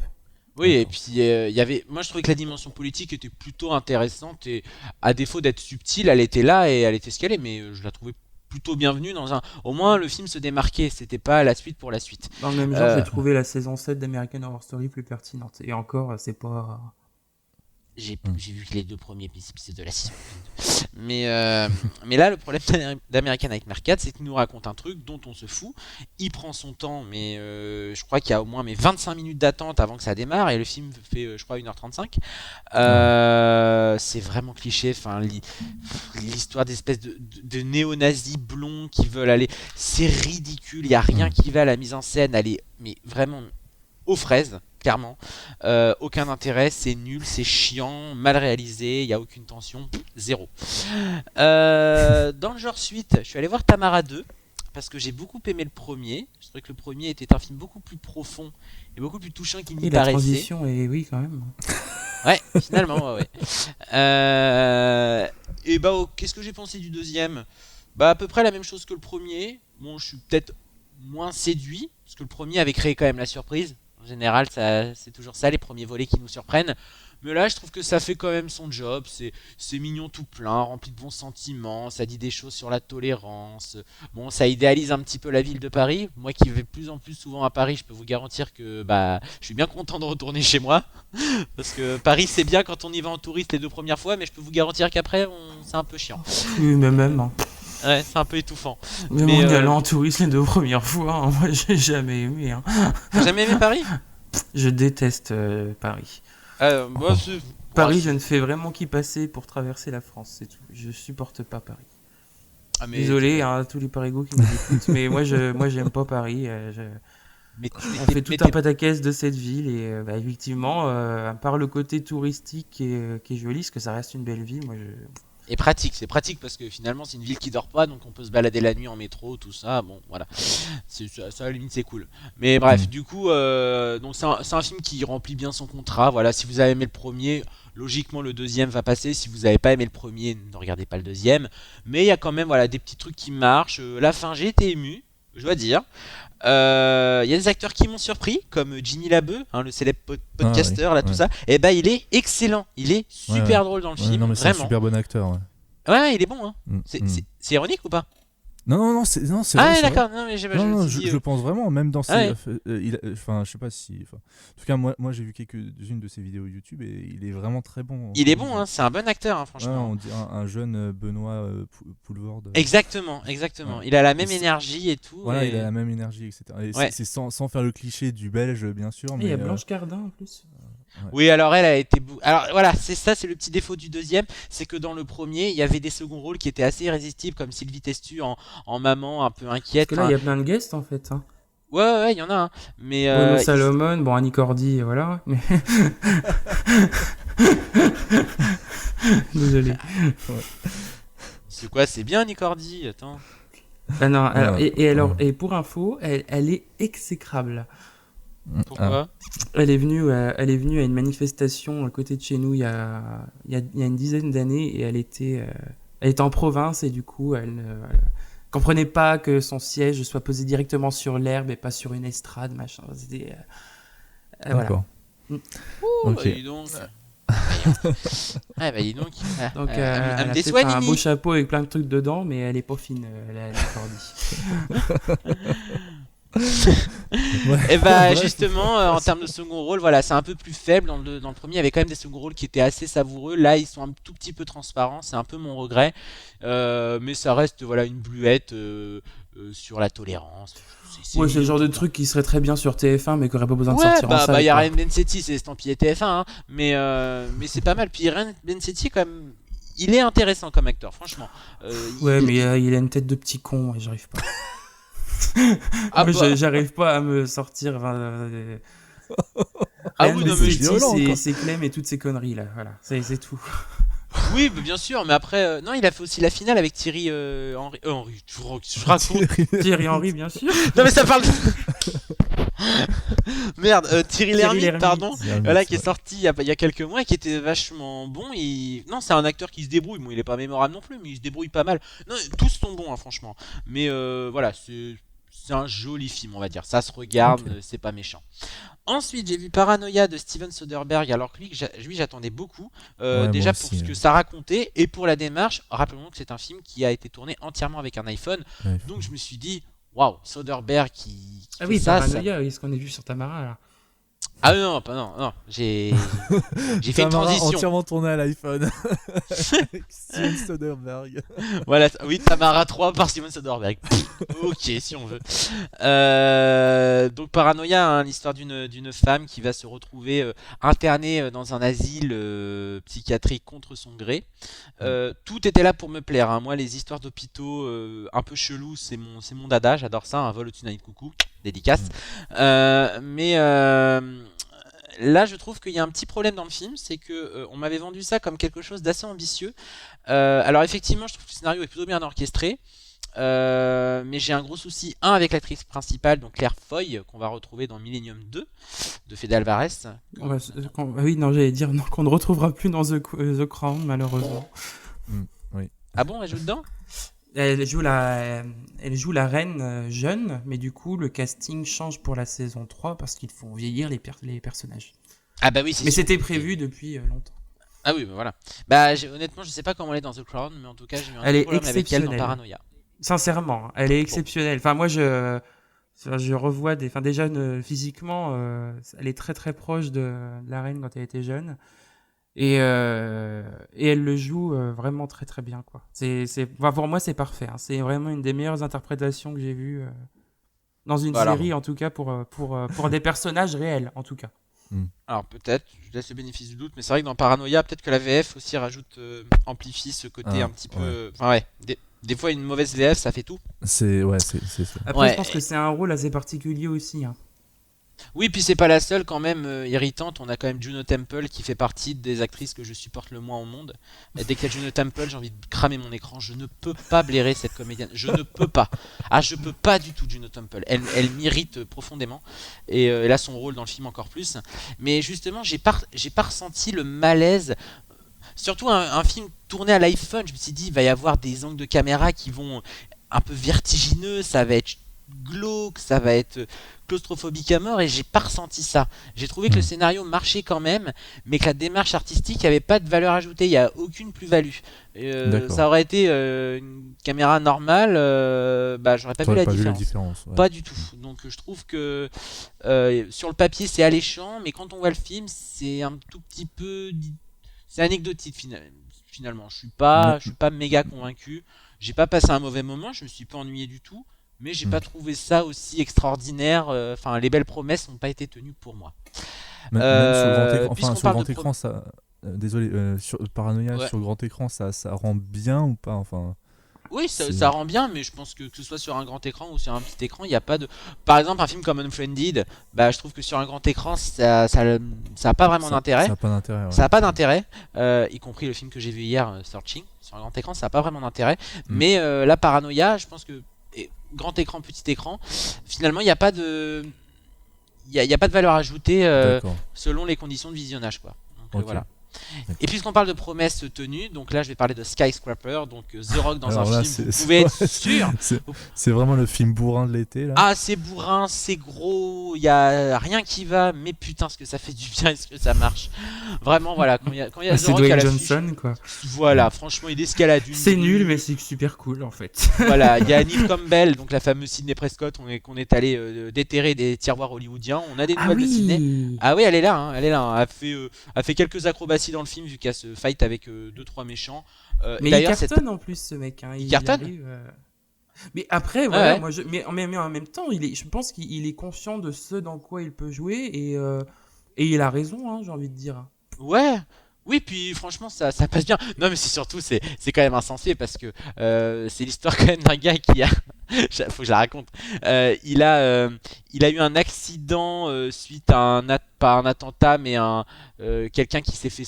Oui, et puis il y avait. Moi, je trouvais que la dimension politique était plutôt intéressante, et à défaut d'être subtile, elle était là et elle était ce qu'elle est, mais je la trouvais plutôt bienvenue dans un. Au moins, le film se démarquait, c'était pas la suite pour la suite. Dans le même genre, j'ai trouvé la saison 7 d'American Horror Story plus pertinente. Et encore, c'est pas. J'ai vu que les deux premiers épisodes de la saison 2. Mais là, le problème d'American Nightmare 4, c'est qu'il nous raconte un truc dont on se fout. Il prend son temps, mais je crois qu'il y a au moins 25 minutes d'attente avant que ça démarre, et le film fait, je crois, 1h35. C'est vraiment cliché. Enfin, l'histoire d'espèces de néo-nazis blonds qui veulent aller. C'est ridicule, il n'y a rien qui va à la mise en scène. Elle est mais vraiment aux fraises, clairement. Aucun intérêt, c'est nul, c'est chiant, mal réalisé, il n'y a aucune tension, zéro. Dans le genre suite, je suis allé voir Tamara 2 parce que j'ai beaucoup aimé le premier. Je trouvais que le premier était un film beaucoup plus profond et beaucoup plus touchant qu'il n'y Et la paraissait. transition, et oui, quand même. Ouais, finalement, ouais. Et bah, qu'est-ce que j'ai pensé du deuxième? Bah, à peu près la même chose que le premier. Bon, je suis peut-être moins séduit, parce que le premier avait créé quand même la surprise. En général, c'est toujours ça, les premiers volets qui nous surprennent. Mais là, je trouve que ça fait quand même son job. C'est mignon tout plein, rempli de bons sentiments. Ça dit des choses sur la tolérance. Bon, ça idéalise un petit peu la ville de Paris. Moi qui vais de plus en plus souvent à Paris, je peux vous garantir que bah, je suis bien content de retourner chez moi. Parce que Paris, c'est bien quand on y va en touriste les 2 premières fois, mais je peux vous garantir qu'après, c'est un peu chiant. Oui, mais même, hein. Ouais, c'est un peu étouffant. Même Mais, en y allant en touriste les 2 premières fois, hein, moi j'ai jamais aimé. Hein. T'as jamais aimé Paris? Je déteste Paris. Moi, c'est... Paris, Ouais, je ne fais vraiment qu'y passer pour traverser la France, c'est tout. Je supporte pas Paris. Ah, mais... Désolé hein, à tous les Parigots qui nous écoutent, mais moi j'aime pas Paris. Mais, On fait tout un pataquès de cette ville et bah, effectivement, à part le côté touristique qui est joli, parce que ça reste une belle ville, moi je... Et pratique, c'est pratique parce que finalement c'est une ville qui dort pas, donc on peut se balader la nuit en métro, tout ça, bon voilà, ça à la limite c'est cool. Mais bref, du coup, donc c'est un film qui remplit bien son contrat, voilà, si vous avez aimé le premier, logiquement le deuxième va passer, si vous n'avez pas aimé le premier, ne regardez pas le deuxième, mais il y a quand même voilà, des petits trucs qui marchent, la fin j'ai été ému, je dois dire. Il y a des acteurs qui m'ont surpris, comme Jimmy Labeu, hein, le célèbre podcaster, là, tout ça. Et bah, il est excellent, il est super drôle dans le film, non, mais c'est vraiment. un super bon acteur. Ouais, il est bon, hein. C'est ironique ou pas? Non, c'est vrai. Ah, c'est d'accord, vrai. non, mais Je le pense vraiment, même dans ses. Enfin, je sais pas si. En tout cas, moi j'ai vu quelques-unes de ses vidéos YouTube et il est vraiment très bon. Il est bon, hein, c'est un bon acteur, hein, franchement. Ouais, on dirait un jeune Benoît Poulvord. Exactement. Ouais. Il a la même énergie et tout. Voilà, et... il a la même énergie, etc. Et Ouais. c'est sans faire le cliché du belge, bien sûr. Il y a Blanche Cardin en plus. Ouais. Oui, alors elle a été. Alors voilà, c'est le petit défaut du deuxième, c'est que dans le premier, il y avait des seconds rôles qui étaient assez irrésistibles, comme Sylvie Testu en maman un peu inquiète. Parce que là, il y a plein de guests en fait. Hein. Ouais, il y en a un. Mais Bruno Salomon, bon, Annie Cordy, voilà. Mais... Désolé. Ouais. C'est quoi? C'est bien Annie Cordy, attends. Ah non, alors, et pour info, elle est exécrable. Pourquoi? Elle est venue à une manifestation à côté de chez nous il y a une dizaine d'années et elle était en province et du coup elle comprenait pas que son siège soit posé directement sur l'herbe et pas sur une estrade, machin. C'était D'accord. Voilà. Ok. Dis donc. Dis donc. Donc elle elle me a déçoit, peut-être un Nini. beau chapeau avec plein de trucs dedans, mais elle est pas fine, la Cordy. Et bah Bref. justement en termes de second rôle, voilà, c'est un peu plus faible. Dans le premier, il y avait quand même des second rôles qui étaient assez savoureux. Là, ils sont un tout petit peu transparents, c'est un peu mon regret. Mais ça reste voilà une bluette sur la tolérance. Ouais, c'est le genre de truc qui serait très bien sur TF1 mais qui aurait pas besoin de Ouais, sortir en salle. il y a quoi. Ryan Bensetti, c'est estampillé TF1, hein, mais c'est pas mal. Puis Ryan Bensetti, quand même, il est intéressant comme acteur, franchement. Ouais, mais il a une tête de petit con et j'arrive pas. Ah, Moi, bah. j'arrive pas à me sortir. Ah Ryan oui, non, mais Bensetti, violent, quoi. c'est Clem et toutes ces conneries là. Voilà, c'est tout. Oui, mais bien sûr, mais après, non, il a fait aussi la finale avec Thierry Henry. Henry, je raconte. Thierry Henry, bien sûr. Non, mais ça parle. Merde, Thierry Lhermitte, Lhermitte. pardon. Lhermitte, Voilà, qui est ouais. sorti il y a quelques mois et qui était vachement bon. Non, c'est un acteur qui se débrouille. Bon, il est pas mémorable non plus, mais il se débrouille pas mal. Non, tous sont bons, hein, franchement. Mais voilà, c'est un joli film, on va dire. Ça se regarde, Ok. c'est pas méchant. Ensuite, j'ai vu Paranoia de Steven Soderbergh, alors que lui, j'attendais beaucoup. Ouais, Déjà moi pour aussi, ce que ça racontait et pour la démarche. Rappelons que c'est un film qui a été tourné entièrement avec un iPhone. Ouais. Donc je me suis dit, waouh, Soderbergh qui Ah fait oui, ça. Paranoia, oui, ce qu'on a vu sur Tamara là. Ah non, pas non. J'ai fait une Tamara transition. entièrement tourné à l'iPhone. Avec Steven Soderbergh. Voilà, oui, Tamara 3 par Steven Soderbergh. Ok, si on veut. Donc Paranoia, hein, l'histoire d'une femme qui va se retrouver internée dans un asile psychiatrique contre son gré. Tout était là pour me plaire, hein. Moi, les histoires d'hôpitaux un peu chelous, c'est mon dada. J'adore ça. Un vol au-dessus d'un nid de coucou, dédicace. là, je trouve qu'il y a un petit problème dans le film, c'est que on m'avait vendu ça comme quelque chose d'assez ambitieux. Alors effectivement, je trouve que le scénario est plutôt bien orchestré. Mais j'ai un gros souci, avec l'actrice principale, donc Claire Foy, qu'on va retrouver dans Millennium 2 de Fede Alvarez. Oui, non, j'allais dire non, qu'on ne retrouvera plus dans The Crown, malheureusement. Oui. Ah bon, elle joue dedans? Elle joue la reine jeune, mais du coup, le casting change pour la saison 3 parce qu'ils font vieillir les personnages. Ah bah oui, c'est Mais sûr. c'était prévu depuis longtemps. Ah oui, bah voilà. Bah honnêtement, je sais pas comment elle est dans The Crown, mais en tout cas, j'ai eu un Elle est problème avec elle dans exceptionnelle. Paranoia. Sincèrement, elle est exceptionnelle. Enfin, moi, je revois des. Enfin, déjà, physiquement, elle est très très proche de la reine quand elle était jeune. Et elle le joue vraiment très très bien, quoi. Enfin, pour moi, c'est parfait. Hein. C'est vraiment une des meilleures interprétations que j'ai vues dans une Bah, série, en tout cas, pour des personnages réels, en tout cas. Alors peut-être, je laisse le bénéfice du doute, mais c'est vrai que dans Paranoia, peut-être que la VF aussi amplifie ce côté un petit peu. Enfin ouais, des fois une mauvaise VF, ça fait tout. C'est ça. Après, je pense que c'est un rôle assez particulier aussi. Hein. Oui, puis c'est pas la seule quand même irritante. On a quand même Juno Temple qui fait partie des actrices que je supporte le moins au monde. Et dès qu'il y a Juno Temple, j'ai envie de cramer mon écran. Je ne peux pas blairer cette comédienne. Je ne peux pas. Ah, je peux pas du tout, Juno Temple. Elle m'irrite profondément. Et elle a son rôle dans le film encore plus. Mais justement, j'ai pas ressenti le malaise. Surtout un film tourné à l'iPhone. Je me suis dit, il va y avoir des angles de caméra qui vont un peu vertigineux. Ça va être glauque, ça va être claustrophobique à mort, et j'ai pas ressenti ça. J'ai trouvé que le scénario marchait quand même, mais que la démarche artistique avait pas de valeur ajoutée, il y a aucune plus-value. Ça aurait été une caméra normale, j'aurais pas vu la différence. Ouais. Pas du tout. Donc je trouve que sur le papier c'est alléchant, mais quand on voit le film, c'est un tout petit peu, c'est anecdotique finalement. Je suis pas méga convaincu. J'ai pas passé un mauvais moment, je me suis pas ennuyé du tout. Mais j'ai pas trouvé ça aussi extraordinaire. Enfin, les belles promesses n'ont pas été tenues pour moi. Même sur le grand écran, ça. Désolé, sur Paranoia, sur le grand écran, ça rend bien ou pas, enfin. Oui, ça rend bien, mais je pense que ce soit sur un grand écran ou sur un petit écran, il n'y a pas de. Par exemple, un film comme Unfriended, je trouve que sur un grand écran, ça a pas vraiment d'intérêt. Ça n'a pas d'intérêt. Ouais. Ça n'a pas d'intérêt, y compris le film que j'ai vu hier, Searching. Sur un grand écran, ça n'a pas vraiment d'intérêt. Mais la Paranoia, je pense que grand écran, petit écran, finalement, il n'y a pas de. Il y a pas de valeur ajoutée selon les conditions de visionnage, quoi. Donc, voilà. Et puisqu'on parle de promesses tenues, donc là je vais parler de Skyscraper, donc The Rock dans un film, vous pouvez être sûr. C'est vraiment le film bourrin de l'été là. Ah, c'est bourrin, c'est gros, il y a rien qui va, mais putain ce que ça fait du bien, est-ce que ça marche. Vraiment voilà, quand il y a The Rock Dwayne Johnson quoi. Voilà, franchement il escalade une c'est nul mais c'est super cool en fait. Voilà, il y a Neve Campbell, donc la fameuse Sidney Prescott, qu'on est allé déterrer des tiroirs hollywoodiens. On a des nouvelles de Sidney. Ah oui, elle est là, hein. Elle a fait quelques acrobaties dans le film vu qu'il y a ce fight avec 2-3 méchants. Mais il cartonne en plus ce mec. Hein. Il cartonne. Mais après, voilà, moi, mais en même temps, je pense qu'il est conscient de ce dans quoi il peut jouer et il a raison, hein, j'ai envie de dire. Ouais. Oui, puis franchement, ça passe bien. Non, mais c'est surtout, c'est quand même insensé parce que c'est l'histoire quand même d'un gars qui a. Faut que je la raconte. Il a eu un accident suite à pas un attentat, mais quelqu'un qui s'est fait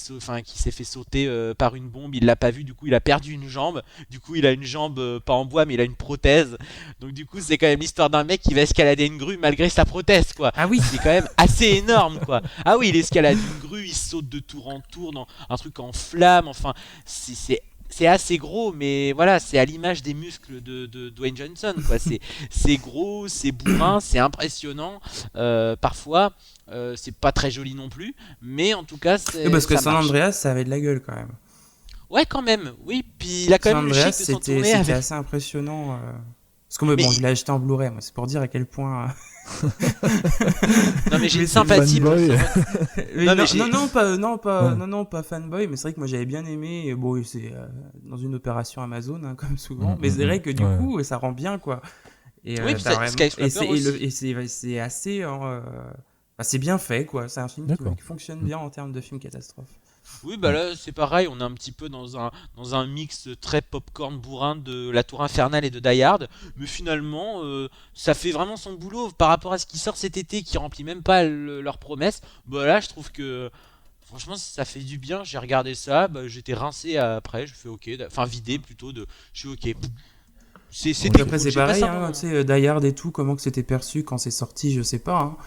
sauter par une bombe. Il l'a pas vu, du coup il a perdu une jambe. Du coup il a une jambe pas en bois, mais il a une prothèse. Donc du coup c'est quand même l'histoire d'un mec qui va escalader une grue malgré sa prothèse, quoi. Ah oui, c'est quand même assez énorme, quoi. Ah oui, il escalade une grue, il saute de tour en tour dans un truc en flamme. Enfin, c'est assez gros, mais voilà, c'est à l'image des muscles de Dwayne Johnson, quoi. C'est gros, c'est bourrin, c'est impressionnant. Parfois, c'est pas très joli non plus, mais en tout cas, parce que ça San marche. Andreas, ça avait de la gueule quand même. Ouais, quand même. Oui, puis il a quand San même Andreas, le chic de s'en tourner c'était avec. assez impressionnant. Parce que bon, je l'ai acheté en Blu-ray, moi, c'est pour dire à quel point. Non mais j'ai une sympathie pour non, pas fanboy, mais c'est vrai que moi j'avais bien aimé. Et bon, c'est dans une opération Amazon, hein, comme souvent. Mais c'est vrai que du coup, ça rend bien, quoi. Et, oui, c'est assez. C'est bien fait, quoi. C'est un film qui fonctionne bien en termes de film catastrophe. Oui, bah là c'est pareil, on est un petit peu dans un mix très popcorn bourrin de La Tour Infernale et de Die Hard, mais finalement ça fait vraiment son boulot par rapport à ce qui sort cet été qui remplit même pas leurs promesses. Bah là je trouve que franchement ça fait du bien, j'ai regardé ça, bah, j'étais rincé après, je fais ok, enfin vidé plutôt je suis ok. C'était Après, cool, c'est j'ai passé pareil, un bon hein, moment. tu sais, Die Hard et tout, comment que c'était perçu quand c'est sorti, je sais pas. Hein.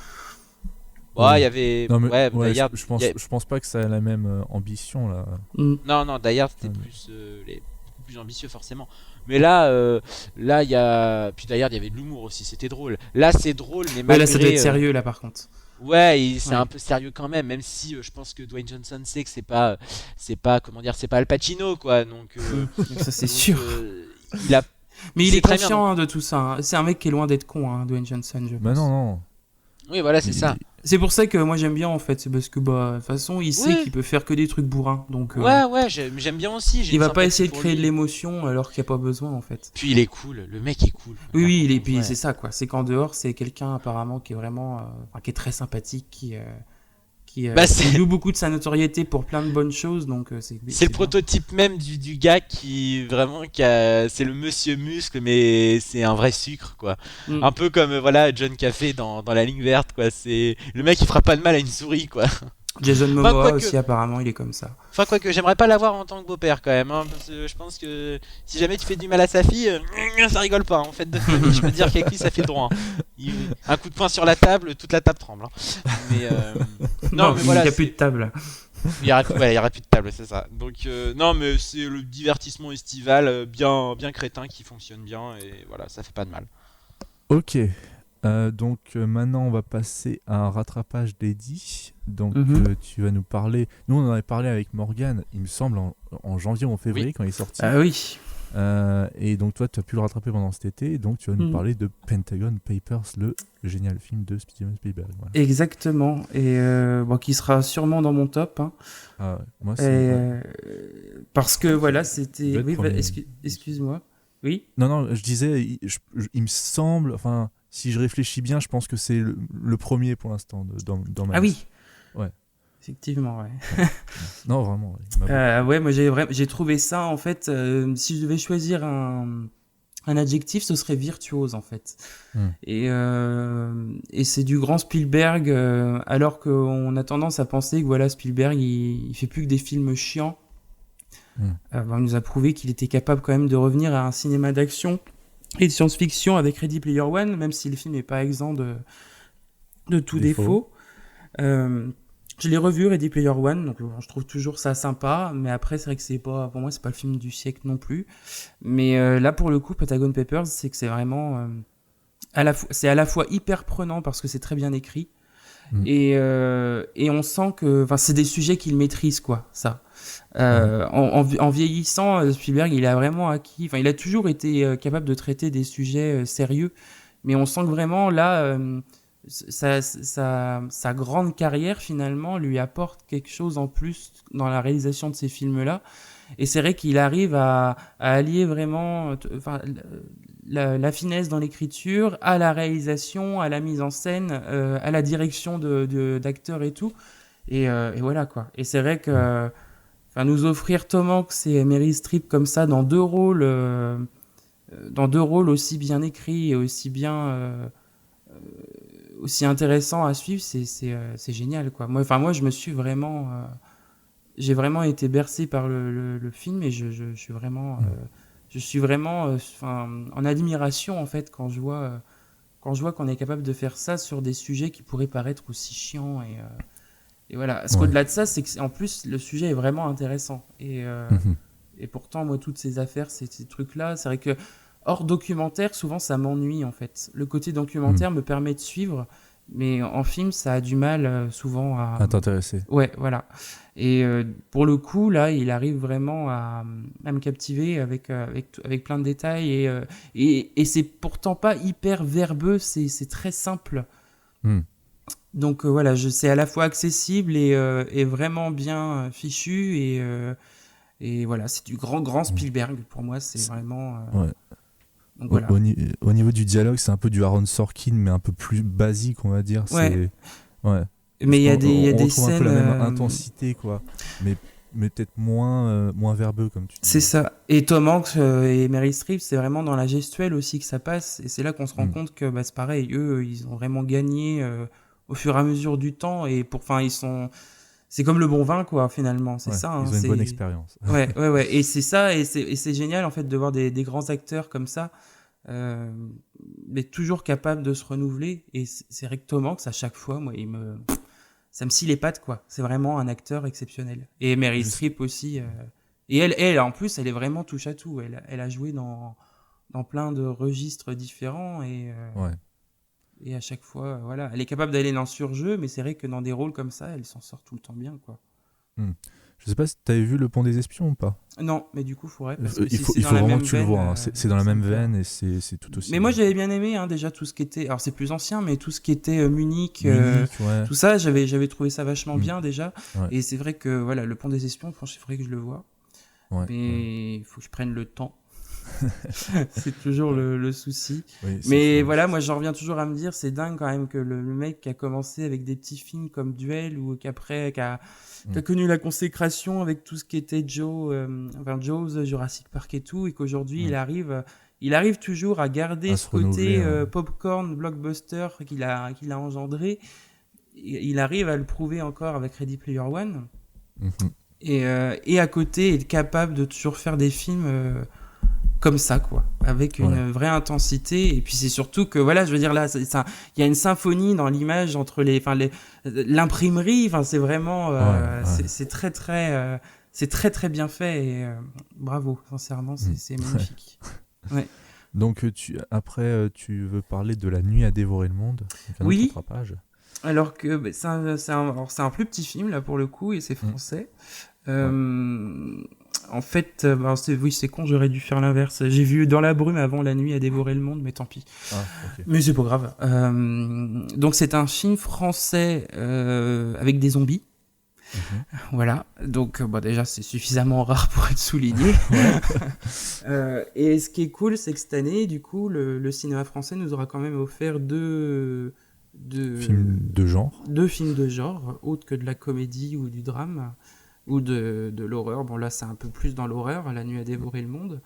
Ouais, il Ouais. y avait Non mais ouais, ouais, Die Hard, je pense pas que ça a la même ambition là. Mm. non, Die Hard c'était Ouais, plus beaucoup plus ambitieux forcément. Mais là il y a puis d'ailleurs il y avait de l'humour aussi, c'était drôle. Là c'est drôle mais Ouais, là, ça doit être malgré sérieux, là, par contre. ouais, c'est Ouais. un peu sérieux quand même si je pense que Dwayne Johnson sait que c'est pas comment dire, c'est pas Al Pacino quoi. Donc Ça, c'est donc sûr. il a Mais il il sait est très bien conscient hein, de tout ça. Hein. C'est un mec qui est loin d'être con, hein, Dwayne Johnson, je Bah non pense. non. oui, voilà, c'est ça. Il- C'est pour ça que moi j'aime bien en fait, c'est parce que bah de toute façon il sait Ouais. qu'il peut faire que des trucs bourrins, donc Ouais, j'aime bien aussi, j'ai il une va pas sympathie essayer de pour créer de lui. l'émotion alors qu'il n'y a pas besoin en fait. Puis il est cool, le mec est cool. Oui, oui, Par et contre, puis ouais. c'est ça quoi, c'est qu'en dehors c'est quelqu'un apparemment qui est vraiment, enfin, qui est très sympathique, Bah qui joue beaucoup de sa notoriété pour plein de bonnes choses, donc c'est le bien. prototype même du gars qui vraiment c'est le monsieur muscle mais c'est un vrai sucre quoi. Mm. Un peu comme voilà John Café dans la ligne verte quoi, c'est le mec qui fera pas de mal à une souris quoi. Jason Enfin Momoa quoique, aussi apparemment il est comme ça. j'aimerais pas l'avoir en tant que beau-père quand même hein, parce que je pense que si jamais tu fais du mal à sa fille, ça rigole pas en fait de famille, je peux te dire qu'avec lui ça fait le droit. Hein. Un coup de poing sur la table, toute la table tremble. Hein. Mais non mais il voilà, n'y a plus de table. il y aura plus de table, c'est ça. Donc non, mais c'est le divertissement estival bien crétin qui fonctionne bien et voilà, ça fait pas de mal. Ok. Donc maintenant on va passer à un rattrapage d'Eddie. Donc Mhm. tu vas nous parler. Nous on en avait parlé avec Morgan, il me semble en janvier ou en février Oui. quand il est sorti. Ah oui. Et donc toi tu as pu le rattraper pendant cet été. Et donc tu vas nous Mhm. parler de Pentagon Papers, le génial film de Steven Spielberg. Voilà. Exactement, et bon, qui sera sûrement dans mon top, hein. Ah ouais, moi Et, c'est. Ouais. parce que voilà, Ça c'était. doit être Oui, premier. excuse-moi. Oui. Non, je disais, il me semble, enfin, si je réfléchis bien, je pense que c'est le premier pour l'instant dans ma Ah liste. oui. Ouais. Effectivement, ouais. Non, vraiment, ouais, il m'a Ouais, moi j'ai trouvé ça en fait. Si je devais choisir un adjectif, ce serait virtuose en fait. Hmm. Et c'est du grand Spielberg, alors qu'on a tendance à penser que voilà Spielberg il fait plus que des films chiants. On nous a prouvé qu'il était capable quand même de revenir à un cinéma d'action et de science-fiction avec Ready Player One, même si le film n'est pas exempt de tout défaut. Je l'ai revu Ready Player One, donc je trouve toujours ça sympa, mais après c'est vrai que c'est pas, pour moi c'est pas le film du siècle non plus. Mais là pour le coup, Pentagon Papers, c'est que c'est vraiment c'est à la fois hyper prenant parce que c'est très bien écrit. Et on sent que c'est des sujets qu'il maîtrise quoi, ça. En vieillissant, Spielberg il a vraiment acquis, il a toujours été capable de traiter des sujets sérieux, mais on sent que vraiment là sa grande carrière finalement lui apporte quelque chose en plus dans la réalisation de ces films là, et c'est vrai qu'il arrive à allier vraiment la finesse dans l'écriture, à la réalisation, à la mise en scène, à la direction d'acteurs et tout. Et voilà quoi. Et c'est vrai que nous offrir Tom Hanks et Meryl Streep comme ça dans deux rôles aussi bien écrits et aussi bien aussi intéressants à suivre, c'est génial quoi. Moi je me suis vraiment j'ai vraiment été bercé par le film, et je suis vraiment en admiration en fait quand je vois qu'on est capable de faire ça sur des sujets qui pourraient paraître aussi chiants, et voilà. Parce qu'au-delà de ça, c'est que en plus le sujet est vraiment intéressant, et pourtant moi toutes ces affaires, ces trucs là, c'est vrai que hors documentaire souvent ça m'ennuie en fait. Le côté documentaire me permet de suivre, mais en film ça a du mal souvent à t'intéresser. Ouais, voilà. Et pour le coup, là, il arrive vraiment à me captiver avec plein de détails. Et c'est pourtant pas hyper verbeux, c'est très simple. Donc voilà, c'est à la fois accessible et vraiment bien fichu. Et voilà, c'est du grand Spielberg. Pour moi, c'est vraiment... Ouais. Donc, voilà. Au niveau du dialogue, c'est un peu du Aaron Sorkin, mais un peu plus basique, on va dire. Ouais. Ouais. Mais il y a On des retrouve un peu la scènes. même intensité, quoi. Mais peut-être moins verbeux, comme tu dis. C'est ça. Et Tom Hanks et Meryl Streep, c'est vraiment dans la gestuelle aussi que ça passe. Et c'est là qu'on se rend compte que c'est pareil, eux, ils ont vraiment gagné au fur et à mesure du temps. Et ils sont. C'est comme le bon vin, quoi, finalement. C'est ça. Ils ont une bonne expérience. Ouais. Et c'est ça. Et c'est génial, en fait, de voir des grands acteurs comme ça. Mais toujours capables de se renouveler. Et c'est vrai que Tom Hanks, à chaque fois, moi, ça me scie les pattes, quoi. C'est vraiment un acteur exceptionnel. Et Meryl Streep aussi. Et elle, en plus, elle est vraiment touche à tout. Elle a joué dans plein de registres différents et à chaque fois, voilà, elle est capable d'aller dans le surjeu, mais c'est vrai que dans des rôles comme ça, elle s'en sort tout le temps bien, quoi. Je sais pas si t'avais vu Le Pont des Espions ou pas. Non, mais du coup, faudrait. Il faut vraiment que tu le vois. Hein. C'est dans la même veine et c'est tout aussi. Mais moi, j'avais bien aimé déjà tout ce qui était. Alors, c'est plus ancien, mais tout ce qui était Munich, ouais. tout ça, j'avais trouvé ça vachement bien déjà. Ouais. Et c'est vrai que voilà, Le Pont des Espions, franchement, il faudrait que je le voie. Ouais, mais il faut que je prenne le temps. C'est toujours le souci. Oui, mais voilà, moi j'en reviens toujours à me dire, c'est dingue quand même que le mec qui a commencé avec des petits films comme Duel ou qui a connu la consécration avec tout ce qui était Jaws, Jurassic Park et tout, et qu'aujourd'hui il arrive toujours à garder ce côté popcorn, blockbuster qu'il a engendré. Il arrive à le prouver encore avec Ready Player One. Et à côté, être capable de toujours faire des films comme ça, quoi, avec une vraie intensité. Et puis c'est surtout que, voilà, je veux dire, là, il y a une symphonie dans l'image entre l'imprimerie, enfin, c'est vraiment, c'est très, très, c'est très, très bien fait. Et bravo, sincèrement, c'est magnifique. Ouais. Donc, après, tu veux parler de La Nuit à dévorer le monde, donc un autre rattrapage. Alors que c'est un plus petit film, là, pour le coup, et c'est français. En fait, c'est con, j'aurais dû faire l'inverse. J'ai vu Dans la brume avant La Nuit à dévorer le monde, mais tant pis. Okay. Mais c'est pas grave. Donc c'est un film français avec des zombies. Voilà. Donc déjà c'est suffisamment rare pour être souligné. Et ce qui est cool, c'est que cette année, du coup, le cinéma français nous aura quand même offert deux films de genre. Deux films de genre, autres que de la comédie ou du drame. Ou de l'horreur. Bon, là, c'est un peu plus dans l'horreur, La Nuit à dévorer le monde.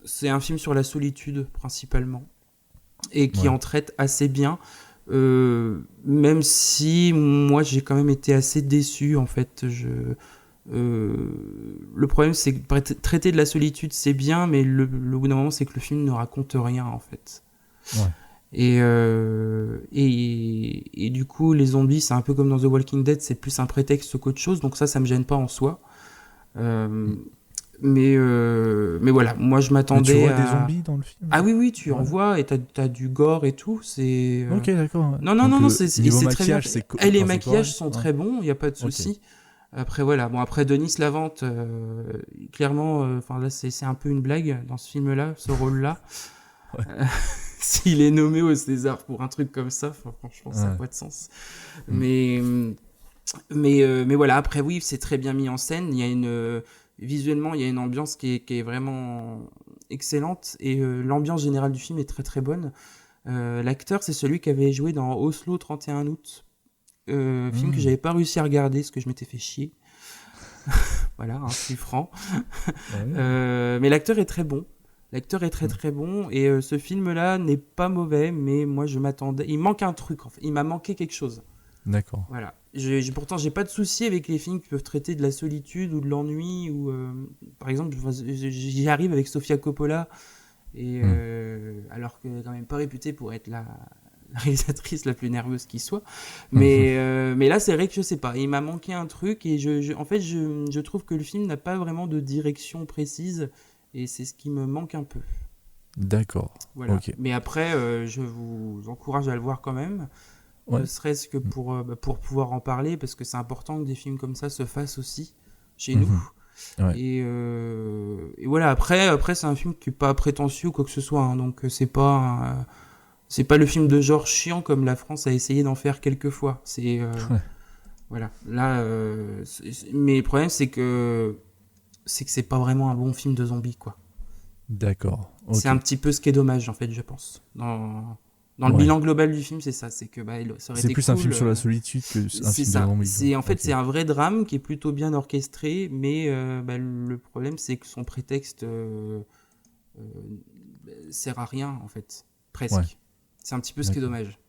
C'est un film sur la solitude, principalement, et qui en traite assez bien, même si, moi, j'ai quand même été assez déçu, en fait. Le problème, c'est que traiter de la solitude, c'est bien, mais le bout d'un moment, c'est que le film ne raconte rien, en fait. Et du coup, les zombies, c'est un peu comme dans The Walking Dead, c'est plus un prétexte qu'autre chose, donc ça me gêne pas en soi. Mais voilà, moi je m'attendais tu vois des zombies dans le film? Ah oui, tu en vois, et t'as du gore et tout, c'est... Ok, d'accord. Non, c'est très bien. Et les maquillages sont correct. très bons, il n'y a pas de souci. Après, voilà. Bon, après, Denis Lavante, clairement, là, c'est un peu une blague dans ce film-là, ce rôle-là. S'il est nommé au César pour un truc comme ça, franchement, ça n'a pas de sens. Mais voilà, après, oui, c'est très bien mis en scène. Visuellement, il y a une ambiance qui est vraiment excellente. Et l'ambiance générale du film est très, très bonne. L'acteur, c'est celui qui avait joué dans Oslo 31 août. Film que j'avais pas réussi à regarder, parce que je m'étais fait chier. Voilà, je suis franc. Mais l'acteur est très bon. L'acteur est très très bon, et ce film-là n'est pas mauvais, mais moi je m'attendais... Il manque un truc, en fait. Il m'a manqué quelque chose. D'accord. Voilà. Pourtant, j'ai pas de souci avec les films qui peuvent traiter de la solitude ou de l'ennui, ou par exemple, j'y arrive avec Sofia Coppola, et alors qu'elle est quand même pas réputée pour être la réalisatrice la plus nerveuse qui soit. Mais là, c'est vrai que je sais pas. Il m'a manqué un truc, et en fait, je trouve que le film n'a pas vraiment de direction précise. Et c'est ce qui me manque un peu. D'accord. Voilà. Okay. Mais après, je vous encourage à le voir quand même. Ne serait-ce que pour pouvoir en parler, parce que c'est important que des films comme ça se fassent aussi chez nous. Ouais. Et voilà, après c'est un film qui n'est pas prétentieux ou quoi que ce soit. Hein, donc c'est pas le film de genre chiant comme la France a essayé d'en faire quelques fois. Voilà. Là, mais le problème, c'est que c'est pas vraiment un bon film de zombies, quoi. D'accord. Okay. C'est un petit peu ce qui est dommage, en fait, je pense, dans Dans le Ouais. bilan global du film, c'est ça. C'est que ça aurait C'est été plus un cool, film sur la solitude que un c'est film de ça. zombie. C'est en fait Ok. c'est un vrai drame qui est plutôt bien orchestré, mais le problème c'est que son prétexte sert à rien en fait, presque. Ouais. C'est un petit peu ce qui est D'accord. dommage.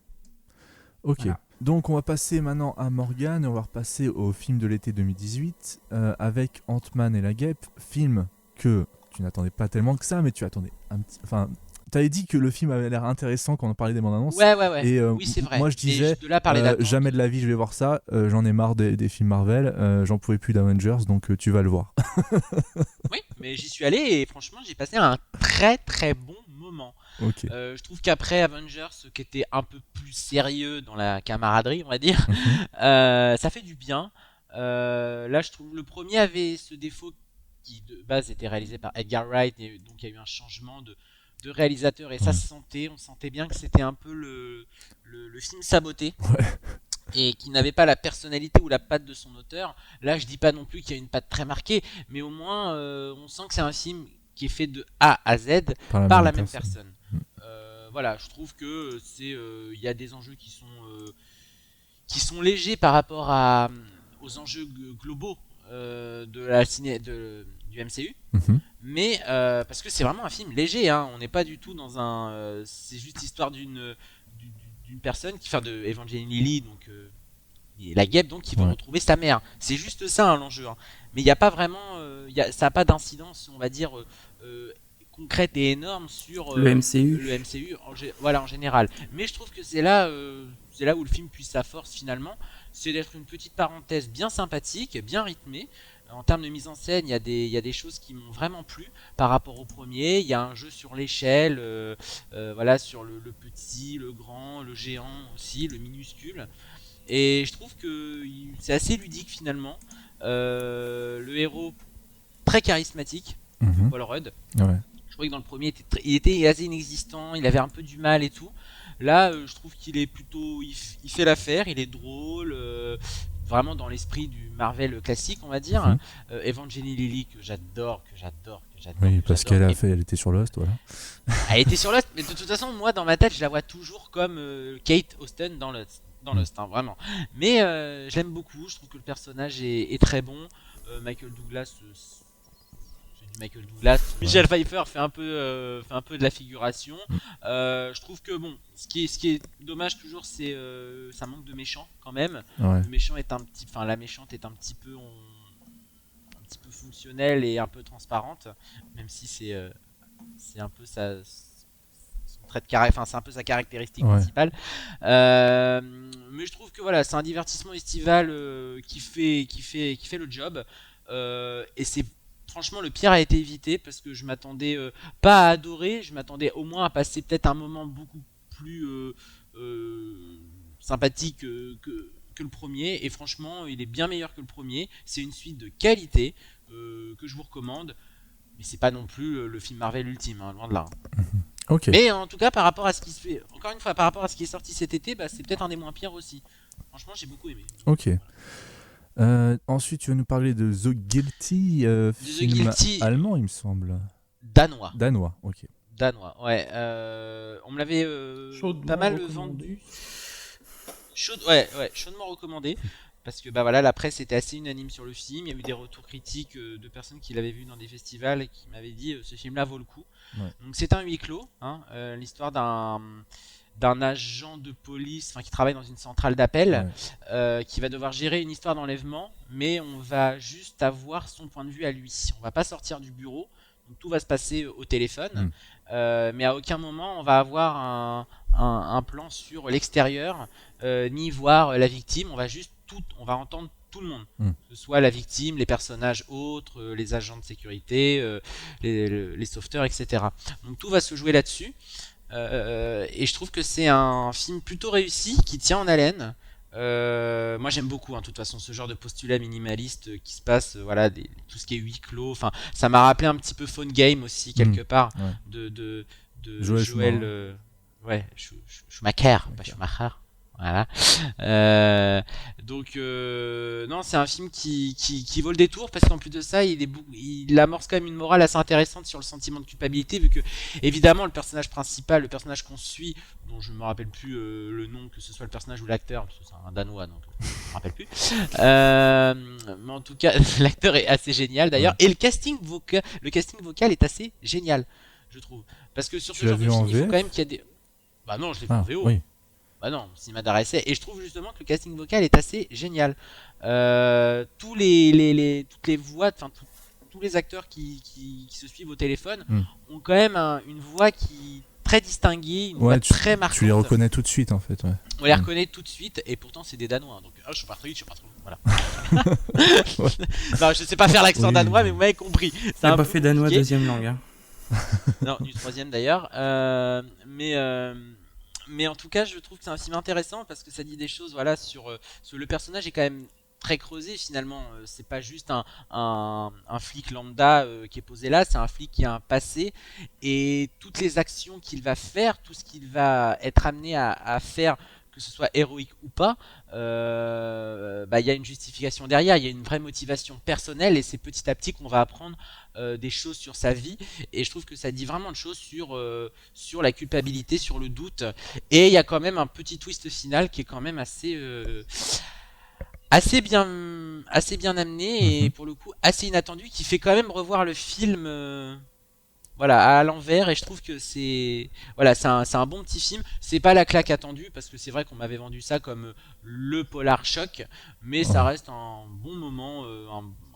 Ok. Voilà. Donc on va passer maintenant à Morgane et on va repasser au film de l'été 2018 avec Ant-Man et la Guêpe, film que tu n'attendais pas tellement que ça, mais tu attendais un petit. Enfin, t'avais dit que le film avait l'air intéressant quand on parlait des bandes annonces. Ouais. Et Oui, c'est vrai. moi je Mais disais de là parler d'attente. jamais de la vie je vais voir ça. J'en ai marre des films Marvel. J'en pouvais plus d'Avengers, donc tu vas le voir. Oui, mais j'y suis allé et franchement, j'ai passé un très très bon moment. Ok. Je trouve qu'après Avengers, qui était un peu plus sérieux dans la camaraderie, on va dire, Mhm. ça fait du bien. Là, je trouve le premier avait ce défaut qui de base était réalisé par Edgar Wright, et donc il y a eu un changement de réalisateur et ça se sentait, on sentait bien que c'était un peu le film saboté. Ouais. Et qui n'avait pas la personnalité ou la patte de son auteur. Là, je dis pas non plus qu'il y a une patte très marquée, mais au moins, on sent que c'est un film qui est fait de A à Z par la même personne. Voilà, je trouve que il y a des enjeux qui sont légers par rapport aux enjeux globaux du MCU. Mhm. Mais parce que c'est vraiment un film léger, hein. On n'est pas du tout dans un. C'est juste l'histoire d'une personne qui fait de Evangeline Lilly, donc la guêpe, donc qui va retrouver sa mère. C'est juste ça, hein, l'enjeu. Hein. Mais il n'y a pas vraiment, ça n'a pas d'incidence, on va dire concrète et énorme sur Le MCU. Le MCU, voilà, en général. Mais je trouve que c'est là où le film puise sa force finalement, c'est d'être une petite parenthèse bien sympathique, bien rythmée. En termes de mise en scène, il y a des choses qui m'ont vraiment plu par rapport au premier. Il y a un jeu sur l'échelle, voilà, sur le petit, le grand, le géant aussi, le minuscule. Et je trouve que c'est assez ludique finalement. Le héros très charismatique, Paul Rudd. Ouais. Je trouvais que dans le premier, il était assez inexistant, il avait un peu du mal et tout. Là, je trouve qu'il est plutôt, il fait l'affaire, il est drôle, vraiment dans l'esprit du Marvel classique, on va dire. Evangeline Lilly que j'adore. Oui, parce qu'elle était sur Lost, voilà. Elle était sur Lost, mais de toute façon, moi, dans ma tête, je la vois toujours comme Kate Austen dans Lost, hein, vraiment. Mais je l'aime beaucoup, je trouve que le personnage est très bon. Michael Douglas, c'est du Michael Douglas. Michelle Pfeiffer fait un peu de la figuration. Je trouve que bon, ce qui est dommage toujours, c'est ça manque de méchant quand même. Ouais. Le méchant est la méchante est un petit peu fonctionnelle et un peu transparente, même si c'est un peu son trait de caractère, c'est un peu sa caractéristique principale. Mais je trouve que voilà, c'est un divertissement estival qui fait le job. Et c'est franchement, le pire a été évité parce que je m'attendais pas à adorer, je m'attendais au moins à passer peut-être un moment beaucoup plus sympathique que le premier. Et franchement, il est bien meilleur que le premier. C'est une suite de qualité que je vous recommande. Mais c'est pas non plus le film Marvel ultime, hein, loin de là. Ok. Mais en tout cas, par rapport à ce qui se fait, encore une fois, par rapport à ce qui est sorti cet été, c'est peut-être un des moins pires aussi. Franchement, j'ai beaucoup aimé. Ok. Ensuite, tu vas nous parler de The Guilty, film Guilty, allemand, il me semble. Danois, ok. Danois, ouais. On me l'avait pas mal vendu. Chaudement recommandé. Parce que voilà, la presse était assez unanime sur le film. Il y a eu des retours critiques de personnes qui l'avaient vu dans des festivals et qui m'avaient dit ce film-là vaut le coup. Ouais. Donc c'est un huis clos, hein, l'histoire d'un agent de police qui travaille dans une centrale d'appel, qui va devoir gérer une histoire d'enlèvement, mais on va juste avoir son point de vue à lui. On va pas sortir du bureau, donc tout va se passer au téléphone, mais à aucun moment on va avoir un plan sur l'extérieur, ni voir la victime. On va entendre tout le monde, que ce soit la victime, les personnages autres, les agents de sécurité, les sauveteurs, etc. Donc tout va se jouer là-dessus. Et je trouve que c'est un film plutôt réussi, qui tient en haleine. Moi j'aime beaucoup, de toute façon, ce genre de postulat minimaliste qui se passe, tout ce qui est huis clos. Enfin, ça m'a rappelé un petit peu Phone Game aussi, quelque part, de Joël Schumacher, pas Schumacher. Voilà. Donc non, c'est un film qui vaut le détour parce qu'en plus de ça, il amorce quand même une morale assez intéressante sur le sentiment de culpabilité, vu que évidemment le personnage principal, le personnage qu'on suit, dont je me rappelle plus le nom, que ce soit le personnage ou l'acteur, parce que c'est un Danois, donc je me rappelle plus. Mais en tout cas, l'acteur est assez génial d'ailleurs, et le casting vocal est assez génial, je trouve, parce que sur ce Tu l'as genre de vu en film, il faut VF? quand même qu'il y ait des. Bah non, je l'ai vu en VO. Oui. Bah non, cinéma d'art essai. Et je trouve justement que le casting vocal est assez génial. Toutes les voix, enfin tous les acteurs qui se suivent au téléphone ont quand même une voix qui très distinguée, une voix très marquante. Tu les reconnais tout de suite en fait. Ouais. On les reconnaît tout de suite et pourtant c'est des Danois. Donc je suis pas très vite, je suis pas trop. Voilà. Non, je sais pas faire l'accent danois, mais vous m'avez compris. C'est pas fait danois deuxième langue. Hein. Non, du troisième d'ailleurs. Mais en tout cas, je trouve que c'est un film intéressant parce que ça dit des choses, voilà, sur le personnage est quand même très creusé finalement. C'est pas juste un flic lambda qui est posé là, c'est un flic qui a un passé et toutes les actions qu'il va faire, tout ce qu'il va être amené à faire, que ce soit héroïque ou pas, y a une justification derrière, il y a une vraie motivation personnelle et c'est petit à petit qu'on va apprendre des choses sur sa vie et je trouve que ça dit vraiment de choses sur la culpabilité, sur le doute et il y a quand même un petit twist final qui est quand même assez bien amené et pour le coup assez inattendu qui fait quand même revoir le film voilà, à l'envers et je trouve que c'est un bon petit film. C'est pas la claque attendue parce que c'est vrai qu'on m'avait vendu ça comme le polar choc, mais ça reste un bon moment,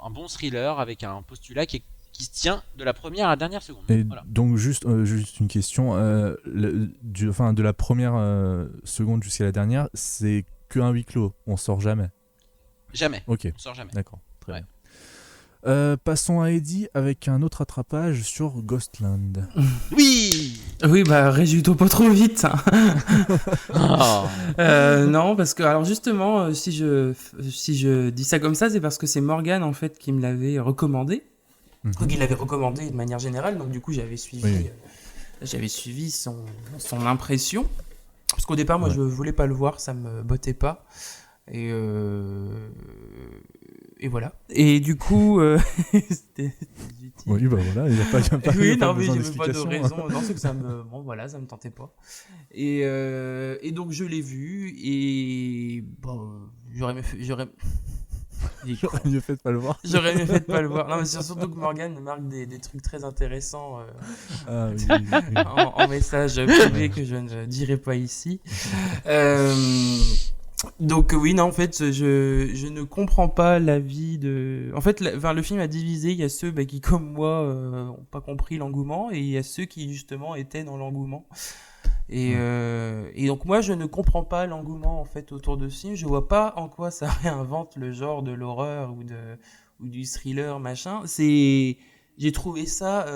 un bon thriller avec un postulat qui se tient de la première à la dernière seconde. Et voilà. donc juste une question, de la première seconde jusqu'à la dernière, c'est qu'un huis clos, on sort jamais. Jamais. Ok. On sort jamais. D'accord. Très bien. Passons à Eddie avec un autre attrapage sur Ghostland. Oui, résulte pas trop vite. Oh. Non, parce que alors justement, si je dis ça comme ça, c'est parce que c'est Morgane en fait qui me l'avait recommandé. Donc il l'avait recommandé de manière générale, donc du coup j'avais suivi son impression. Parce qu'au départ, moi je voulais pas le voir, ça me bottait pas. Et voilà. Et du coup, c'était utile. Oui, bah voilà, il n'y a pas oui, pas non, mais besoin j'ai même pas de d'explication. raison. Non, c'est que ça me tentait pas. Et donc je l'ai vu et bon, j'aurais mieux fait de pas le voir. J'aurais mieux fait de pas le voir. Non, mais c'est surtout que Morgane marque des trucs très intéressants en message privé que je ne dirai pas ici. Donc oui, non, en fait, je ne comprends pas l'avis de... En fait, le film a divisé, il y a ceux qui, comme moi, n'ont pas compris l'engouement, et il y a ceux qui, justement, étaient dans l'engouement. Et donc moi, je ne comprends pas l'engouement, en fait, autour de ce film. Je vois pas en quoi ça réinvente le genre de l'horreur ou du thriller, machin. J'ai trouvé ça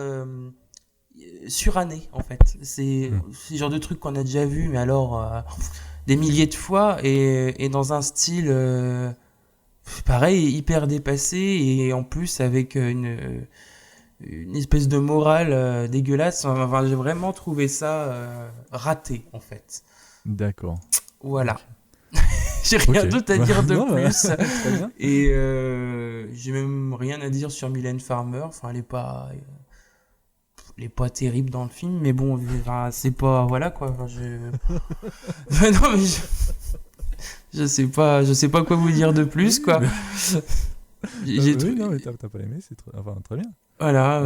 suranné, en fait. C'est le genre de truc qu'on a déjà vu, mais alors... des milliers de fois et dans un style pareil, hyper dépassé et en plus avec une espèce de morale dégueulasse. Enfin, j'ai vraiment trouvé ça raté en fait. D'accord. Voilà. J'ai rien d'autre à dire de plus. Très bien. Et j'ai même rien à dire sur Mylène Farmer. Enfin, elle est pas terrible dans le film, mais bon, c'est pas, voilà quoi. Non, mais je sais pas quoi vous dire de plus quoi. Non, mais t'as pas aimé, c'est très bien. Voilà.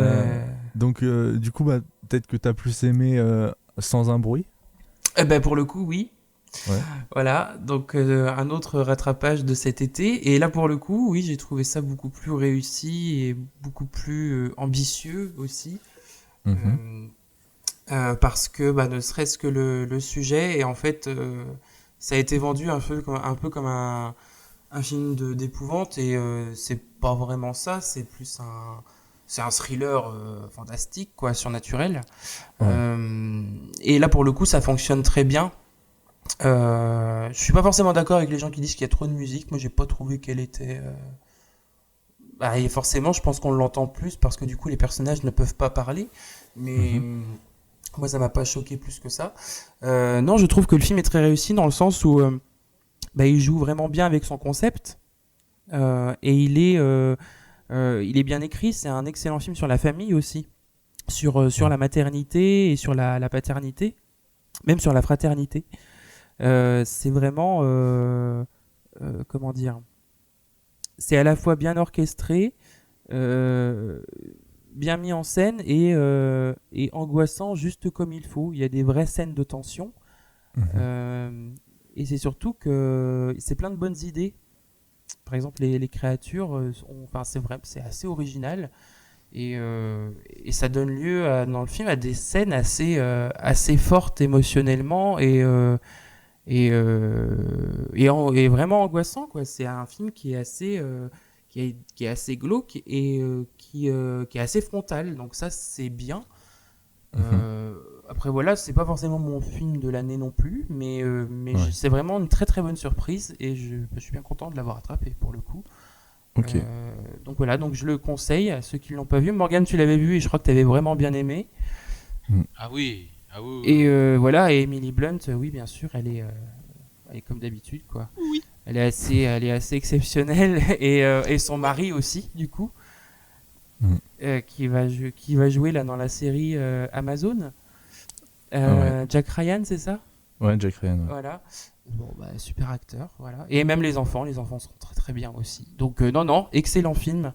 Donc du coup, peut-être que t'as plus aimé Sans un bruit. Pour le coup, oui. Ouais. Voilà, donc un autre rattrapage de cet été. Et là, pour le coup, oui, j'ai trouvé ça beaucoup plus réussi et beaucoup plus ambitieux aussi. Parce que ne serait-ce que le sujet et en fait ça a été vendu un peu comme un film d'épouvante et c'est pas vraiment ça, c'est plus un thriller fantastique quoi, surnaturel. Et là pour le coup ça fonctionne très bien. Je suis pas forcément d'accord avec les gens qui disent qu'il y a trop de musique. Moi j'ai pas trouvé qu'elle était et forcément je pense qu'on l'entend plus parce que du coup les personnages ne peuvent pas parler. Mais moi ça m'a pas choqué plus que ça. Non, je trouve que le film est très réussi dans le sens où il joue vraiment bien avec son concept. Et il est bien écrit. C'est un excellent film sur la famille aussi, sur la maternité et sur la paternité, même sur la fraternité. C'est vraiment, comment dire, c'est à la fois bien orchestré, bien mis en scène et angoissant juste comme il faut. Il y a des vraies scènes de tension. Et c'est surtout que c'est plein de bonnes idées. Par exemple, les créatures, c'est assez original et ça donne lieu dans le film à des scènes assez fortes émotionnellement et vraiment angoissant, quoi. C'est un film qui est assez glauque et qui est assez frontal, donc ça c'est bien. Après voilà, c'est pas forcément mon film de l'année non plus, mais c'est vraiment une très très bonne surprise et je suis bien content de l'avoir attrapé pour le coup. Ok. Donc voilà, donc je le conseille à ceux qui l'ont pas vu. Morgane, tu l'avais vu et je crois que tu avais vraiment bien aimé. Ah oui. Et voilà, et Emily Blunt, oui bien sûr, elle est comme d'habitude, quoi. Oui. Elle est assez exceptionnelle et son mari aussi du coup. Qui va jouer là dans la série Amazon. Jack Ryan, c'est ça? Ouais, Jack Ryan. Ouais. Voilà. Bon, super acteur, voilà. Et même les enfants sont très très bien aussi. Donc non, excellent film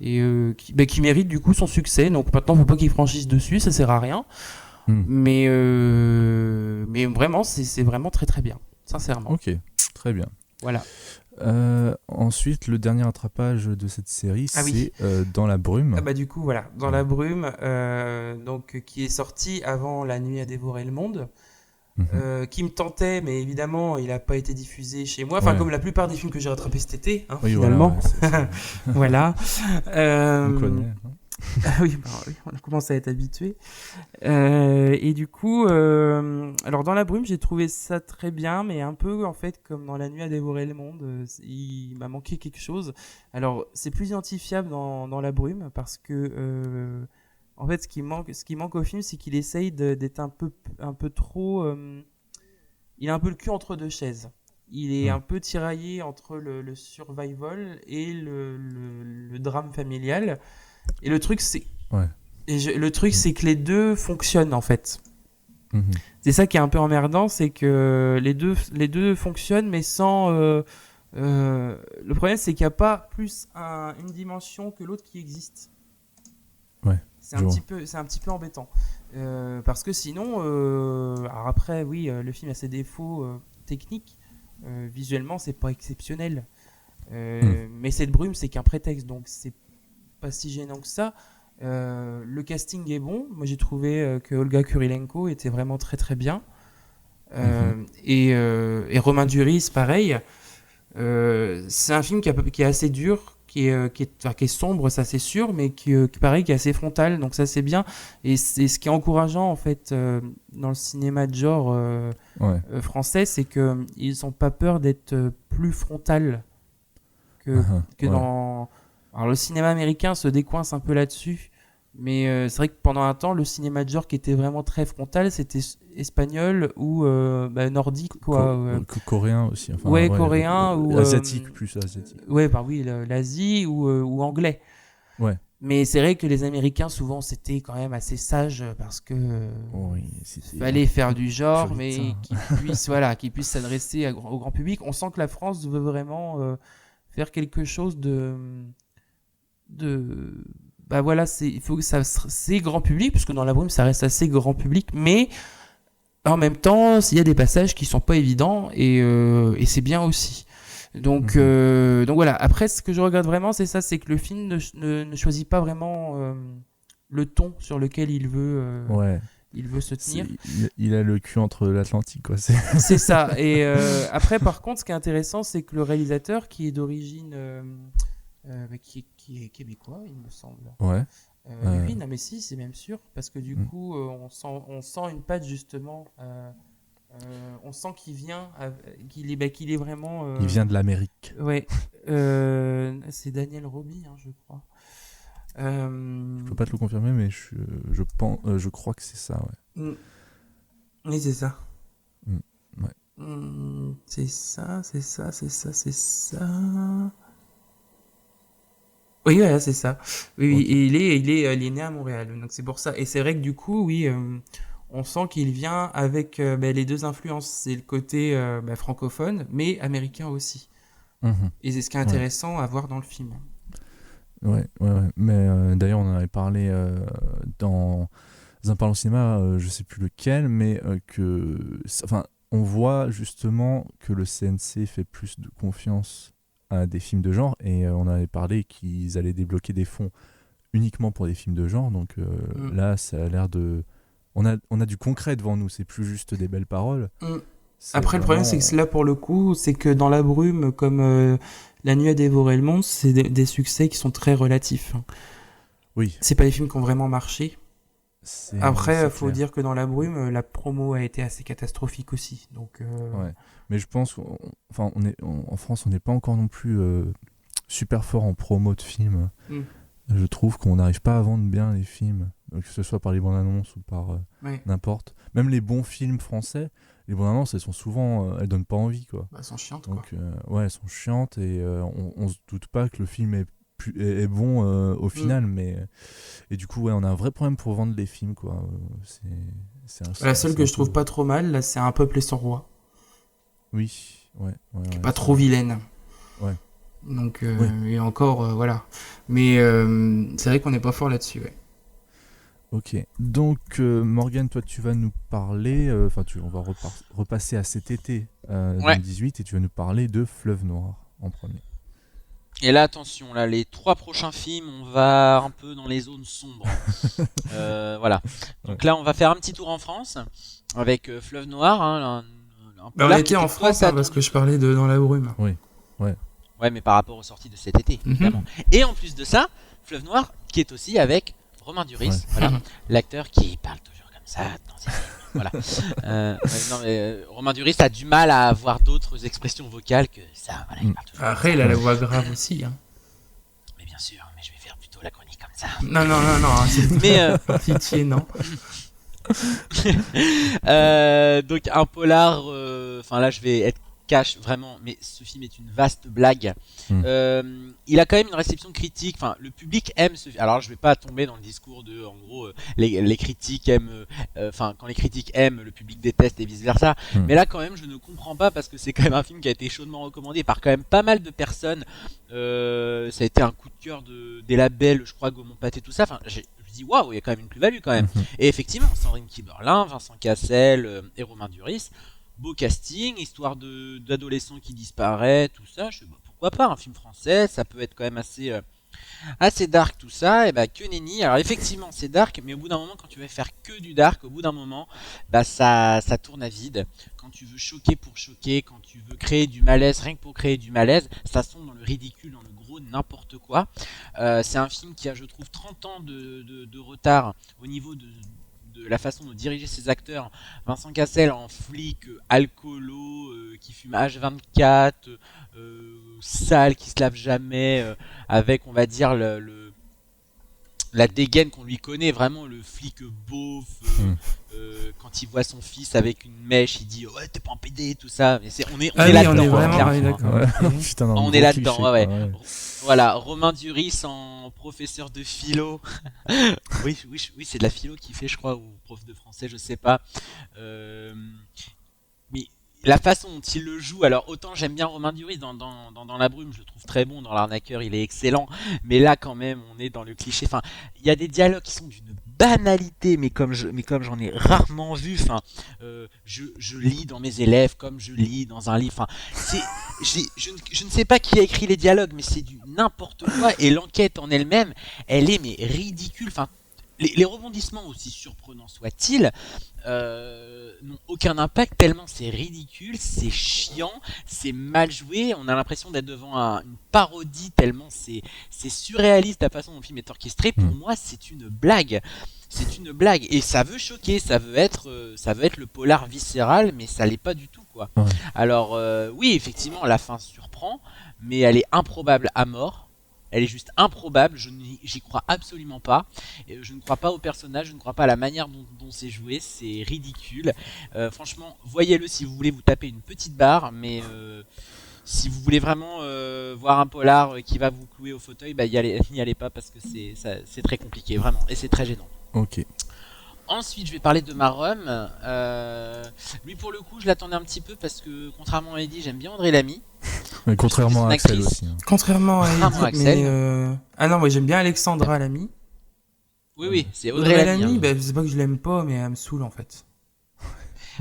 et qui mérite du coup son succès. Donc maintenant, faut pas qu'il franchisse dessus, ça sert à rien. Mais vraiment, c'est vraiment très très bien, sincèrement. Ok, très bien. Voilà. Ensuite, le dernier attrapage de cette série, c'est Dans la brume. Du coup, voilà, Dans la brume, donc qui est sorti avant La nuit a dévoré le monde, qui me tentait, mais évidemment, il n'a pas été diffusé chez moi. Enfin, comme la plupart des films que j'ai rattrapés cet été, finalement. Voilà. On connaît. Oui, on a commencé à être habitué. Et du coup, alors Dans la brume, j'ai trouvé ça très bien, mais un peu en fait comme dans La nuit a dévoré le monde, il m'a manqué quelque chose. Alors c'est plus identifiable dans La brume parce que en fait ce qui manque au film, c'est qu'il essaye d'être un peu trop. Il a un peu le cul entre deux chaises. Il est un peu tiraillé entre le survival et le drame familial. Et le truc, c'est que les deux fonctionnent en fait. C'est ça qui est un peu emmerdant, c'est que les deux fonctionnent, mais sans. Le problème, c'est qu'il n'y a pas plus une dimension que l'autre qui existe. Ouais. C'est un petit peu embêtant, parce que sinon, alors après, oui, le film a ses défauts techniques. Visuellement, c'est pas exceptionnel. Mais cette brume, c'est qu'un prétexte, donc c'est pas si gênant que ça. Le casting est bon. Moi, j'ai trouvé que Olga Kurilenko était vraiment très très bien. Et Romain Duris, pareil. C'est un film qui est assez dur, qui est sombre, ça c'est sûr, mais qui pareil, qui est assez frontal, donc ça c'est bien. Et c'est ce qui est encourageant en fait dans le cinéma de genre français, c'est que ils n'ont pas peur d'être plus frontal que dans. Alors le cinéma américain se décoince un peu là-dessus, mais c'est vrai que pendant un temps, le cinéma de genre qui était vraiment très frontal, c'était espagnol ou nordique, quoi. Coréen aussi. Enfin, coréen ou asiatique, plus asiatique. Ouais, l'Asie ou anglais. Ouais. Mais c'est vrai que les Américains, souvent, c'était quand même assez sage parce que fallait faire du genre, mais qu'ils puissent s'adresser au grand public. On sent que la France veut vraiment faire quelque chose il faut que c'est grand public, parce que Dans la brume ça reste assez grand public, mais en même temps il y a des passages qui sont pas évidents et c'est bien aussi, donc voilà. Après, ce que je regrette vraiment, c'est ça, c'est que le film ne choisit pas vraiment le ton sur lequel il veut se tenir. Il a le cul entre l'Atlantique, quoi. C'est ça. Et après, par contre, ce qui est intéressant, c'est que le réalisateur, qui est d'origine qui est québécois, il me semble. Ouais. Oui, non mais si, c'est même sûr, parce que du coup, on sent une patte justement. On sent qu'il est vraiment. Il vient de l'Amérique. Ouais. C'est Daniel Roby, je crois. Je peux pas te le confirmer, mais je crois que c'est ça, ouais. Oui, c'est ça. Ouais. C'est ça. Oui, voilà, c'est ça. Oui, Ok. et il est né à Montréal, donc c'est pour ça. Et c'est vrai que du coup, oui, on sent qu'il vient avec les deux influences. C'est le côté francophone, mais américain aussi. Mhm. Et c'est ce qui est Ouais. intéressant à voir dans le film. Ouais. Mais d'ailleurs, on en avait parlé dans un parlant cinéma, je sais plus lequel, mais enfin, on voit justement que le CNC fait plus de confiance à des films de genre, et on avait parlé qu'ils allaient débloquer des fonds uniquement pour des films de genre, donc Mm. là, ça a l'air de... on a du concret devant nous, c'est plus juste des belles paroles, Mm. c'est Après, le problème, c'est vraiment... que là, pour le coup, c'est que dans la brume, comme La nuit a dévoré le monde, c'est des succès qui sont très relatifs. Oui, C'est pas des films qui ont vraiment marché. Après, c'est faut clair. dire que dans la brume, la promo a été assez catastrophique aussi. Donc, Ouais. Mais je pense enfin, en France, on n'est pas encore non plus super fort en promo de films. Mm. Je trouve qu'on n'arrive pas à vendre bien les films, que ce soit par les bandes annonces ou par Ouais, n'importe. Même les bons films français, les bandes annonces, elles sont souvent, elles donnent pas envie, quoi. elles sont chiantes, quoi. Donc ouais, elles sont chiantes et on se doute pas que le film est bon au Mm. final, mais et du coup ouais, on a un vrai problème pour vendre les films, quoi. La seule c'est que un je peu... trouve pas trop mal, là, c'est Un peuple et son roi, Oui, qui est ouais, pas c'est trop vrai. vilaine. Ouais. Donc, Oui. et encore, voilà. Mais c'est vrai qu'on n'est pas fort là-dessus, ouais. Ok, donc Morgane, toi tu vas nous parler, on va repasser à cet été Ouais. 2018 et tu vas nous parler de Fleuve Noir en premier. Et là, attention, là, les 3 prochains films, on va un peu dans les zones sombres. Voilà. Ouais. Donc là, on va faire un petit tour en France avec Fleuve Noir, hein, un Bah, on polar qui était était en plutôt France, assez parce que attendu. je parlais de Dans la brume. Oui, ouais, Ouais, mais par rapport aux sorties de cet été, évidemment. Et en plus de ça, Fleuve Noir qui est aussi avec Romain Duris, Ouais. voilà, l'acteur qui parle toujours comme ça dans ses films. Voilà. Non, mais, Romain Duris a du mal à avoir d'autres expressions vocales que ça. Voilà, il parle toujours Après, comme il ça. a la voix grave aussi. Hein. Mais bien sûr, mais je vais faire plutôt la chronique comme ça. Non, hein, c'est Mais pitié, non. donc un polar, enfin là je vais être cash vraiment, mais ce film est une vaste blague. Il a quand même une réception critique, enfin le public aime ce film. Alors je vais pas tomber dans le discours de en gros les critiques aiment, enfin quand les critiques aiment, le public déteste et vice versa. Mais là quand même je ne comprends pas parce que c'est quand même un film qui a été chaudement recommandé par quand même pas mal de personnes. Ça a été un coup de cœur des labels, je crois Gaumont Pâté, tout ça. Enfin je dis waouh, il y a quand même une plus-value quand même. Et effectivement, Sandrine Kiberlin, Vincent Cassel et Romain Duris, beau casting, histoire d'adolescents qui disparaissent, tout ça. Je sais pas, pourquoi pas un film français, ça peut être quand même assez dark tout ça. Et bah que nenni. Alors effectivement c'est dark, mais au bout d'un moment quand tu veux faire que du dark, au bout d'un moment bah ça tourne à vide. Quand tu veux choquer pour choquer, quand tu veux créer du malaise rien que pour créer du malaise, ça sombre dans le ridicule, dans le gros n'importe quoi. C'est un film qui a je trouve 30 ans de retard au niveau de la façon de diriger ses acteurs. Vincent Cassel en flic alcoolo qui fume H24, sale, qui se lave jamais, avec on va dire la dégaine qu'on lui connaît, vraiment le flic beauf, quand il voit son fils avec une mèche, il dit ouais t'es pas en PD tout ça. Mais on est là-dedans, on est vraiment, clairement, ouais, d'accord. Ouais. Putain, non, on gros est là-dedans, cliché, ouais. quoi, Voilà, Romain Duris en professeur de philo. oui, c'est de la philo qu'il fait, je crois, ou prof de français, je sais pas. Mais la façon dont il le joue, alors autant j'aime bien Romain Duris dans La Brume, je le trouve très bon, dans L'Arnaqueur il est excellent, mais là quand même on est dans le cliché. Enfin, il y a des dialogues qui sont d'une banalité, mais comme j'en ai rarement vu. Enfin, je lis dans mes élèves comme je lis dans un livre. Enfin, je ne sais pas qui a écrit les dialogues, mais c'est du n'importe quoi. Et l'enquête en elle-même, elle est mais ridicule. Enfin, les rebondissements, aussi surprenants soient-ils, n'ont aucun impact tellement c'est ridicule, c'est chiant, c'est mal joué. On a l'impression d'être devant une parodie tellement c'est surréaliste la façon dont le film est orchestré. Pour moi, c'est une blague. C'est une blague et ça veut choquer, ça veut être le polar viscéral, mais ça l'est pas du tout quoi. Alors oui, effectivement, la fin surprend, mais elle est improbable à mort. elle est juste improbable, j'y crois absolument pas. Et je ne crois pas au personnage, je ne crois pas à la manière dont c'est joué, c'est ridicule. Franchement, voyez-le si vous voulez vous taper une petite barre, mais si vous voulez vraiment voir un polar qui va vous clouer au fauteuil, n'y allez pas parce que c'est très compliqué, vraiment, et c'est très gênant. Ok. Ensuite, je vais parler de ma rhum. Lui, pour le coup, je l'attendais un petit peu parce que, contrairement à Eddie, j'aime bien Audrey Lamy. Mais contrairement à Axel aussi. Hein. Contrairement à Contrairement à Edith, Axel. mais ah non, moi j'aime bien Alexandra Lamy. Oui, c'est Audrey Audrey Lamy. Lamy, Hein. c'est pas que je l'aime pas, mais elle me saoule en fait.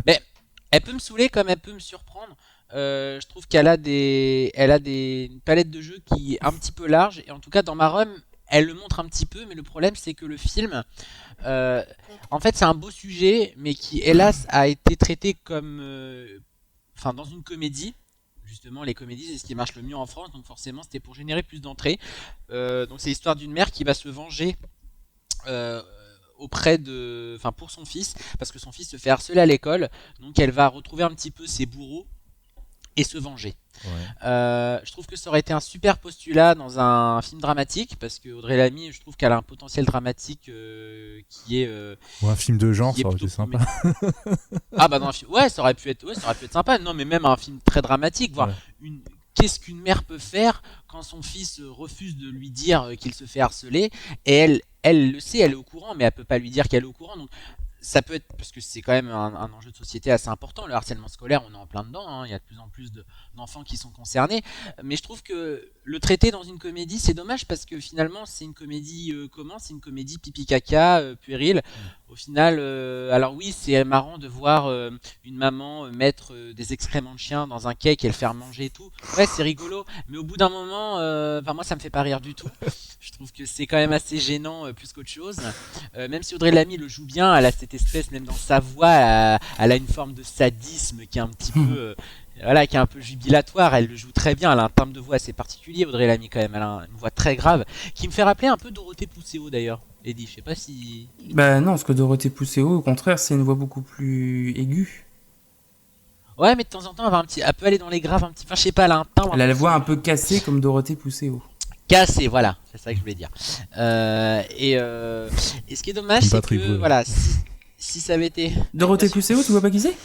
Elle peut me saouler comme elle peut me surprendre. Je trouve qu'elle a une palette de jeux qui est un petit peu large. Et en tout cas, dans ma rhum, elle le montre un petit peu. Mais le problème, c'est que le film, en fait, c'est un beau sujet, mais qui, hélas, a été traité comme, dans une comédie. Justement, les comédies, c'est ce qui marche le mieux en France. Donc forcément, c'était pour générer plus d'entrées. Donc c'est l'histoire d'une mère qui va se venger. Pour son fils, parce que son fils se fait harceler à l'école, donc elle va retrouver un petit peu ses bourreaux et se venger. Ouais. Je trouve que ça aurait été un super postulat dans un film dramatique, parce que Audrey Lamy, je trouve qu'elle a un potentiel dramatique qui est Ou un film de genre, qui est ça aurait été plutôt sympa. ah bah dans un film, ça aurait pu être sympa. Non, mais même un film très dramatique, voir Ouais. qu'est-ce qu'une mère peut faire quand son fils refuse de lui dire qu'il se fait harceler, et elle le sait, elle est au courant, mais elle peut pas lui dire qu'elle est au courant. Donc ça peut être, parce que c'est quand même un enjeu de société assez important, le harcèlement scolaire, on est en plein dedans, hein. Il y a de plus en plus d'enfants qui sont concernés, mais je trouve que le traiter dans une comédie, c'est dommage, parce que finalement c'est une comédie c'est une comédie pipi caca, puérile. Au final, alors oui, c'est marrant de voir une maman mettre des excréments de chien dans un cake et le faire manger et tout. Ouais, c'est rigolo, mais au bout d'un moment, moi ça me fait pas rire du tout. Je trouve que c'est quand même assez gênant plus qu'autre chose. Même si Audrey Lamy le joue bien, elle a cette espèce, même dans sa voix, elle a une forme de sadisme qui est un petit peu, qui est un peu jubilatoire. Elle le joue très bien. Elle a un timbre de voix assez particulier, Audrey Lamy quand même. Elle a une voix très grave, qui me fait rappeler un peu Dorothée Pousseau d'ailleurs. Eddie, je sais pas si. Bah non, parce que Dorothée Pousseau, au contraire, c'est une voix beaucoup plus aiguë. Ouais, mais de temps en temps, elle peut aller dans les graves un petit. Enfin, je sais pas, elle a un timbre. Elle a la voix un peu cassée comme Dorothée Pousseau. Cassé, voilà, c'est ça que je voulais dire. Et ce qui est dommage, Comme c'est Patrick que Bruel. voilà, si ça avait été. Dorothée Pousseau, tu vois pas qui c'est?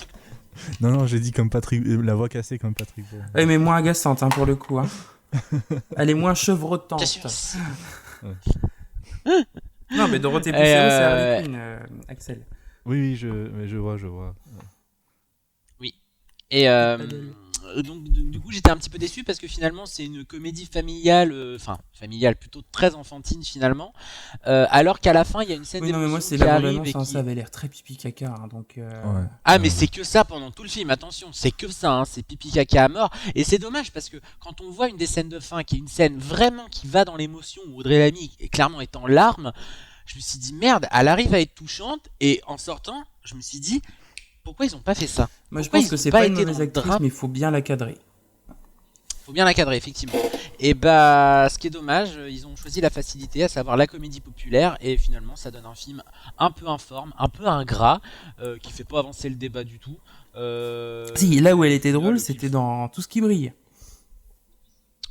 Non, j'ai dit comme Patrick, la voix cassée comme Patrick. Ouais, mais moins agaçante pour le coup. Hein. Elle est moins chevrotante. Bien sûr. Non, mais Dorothée Pousseau, c'est Harley Quinn, Axel. Oui, je vois. Et donc du coup j'étais un petit peu déçu, parce que finalement c'est une comédie familiale, familiale plutôt très enfantine finalement, alors qu'à la fin il y a une scène Oui, non, mais moi, d'émotion c'est qui la arrive bande-annonce, et ça avait l'air très pipi caca. Hein, donc, Ouais. Ah mais c'est que ça pendant tout le film, attention, c'est que ça, hein, c'est pipi caca à mort, et c'est dommage parce que quand on voit une des scènes de fin qui est une scène vraiment qui va dans l'émotion, où Audrey Lamy clairement est en larmes, je me suis dit merde, elle arrive à être touchante, et en sortant je me suis dit pourquoi ils ont pas fait ça. moi, je Pourquoi pense ils que ont c'est pas une été mauvaise dans le actrice, drame. mais il faut bien la cadrer. Faut bien la cadrer, effectivement. Et bah, ce qui est dommage, ils ont choisi la facilité, à savoir la comédie populaire, et finalement, ça donne un film un peu informe, un peu ingrat, qui fait pas avancer le débat du tout. Si, là où elle était Là, drôle, le c'était film. dans Tout ce qui brille.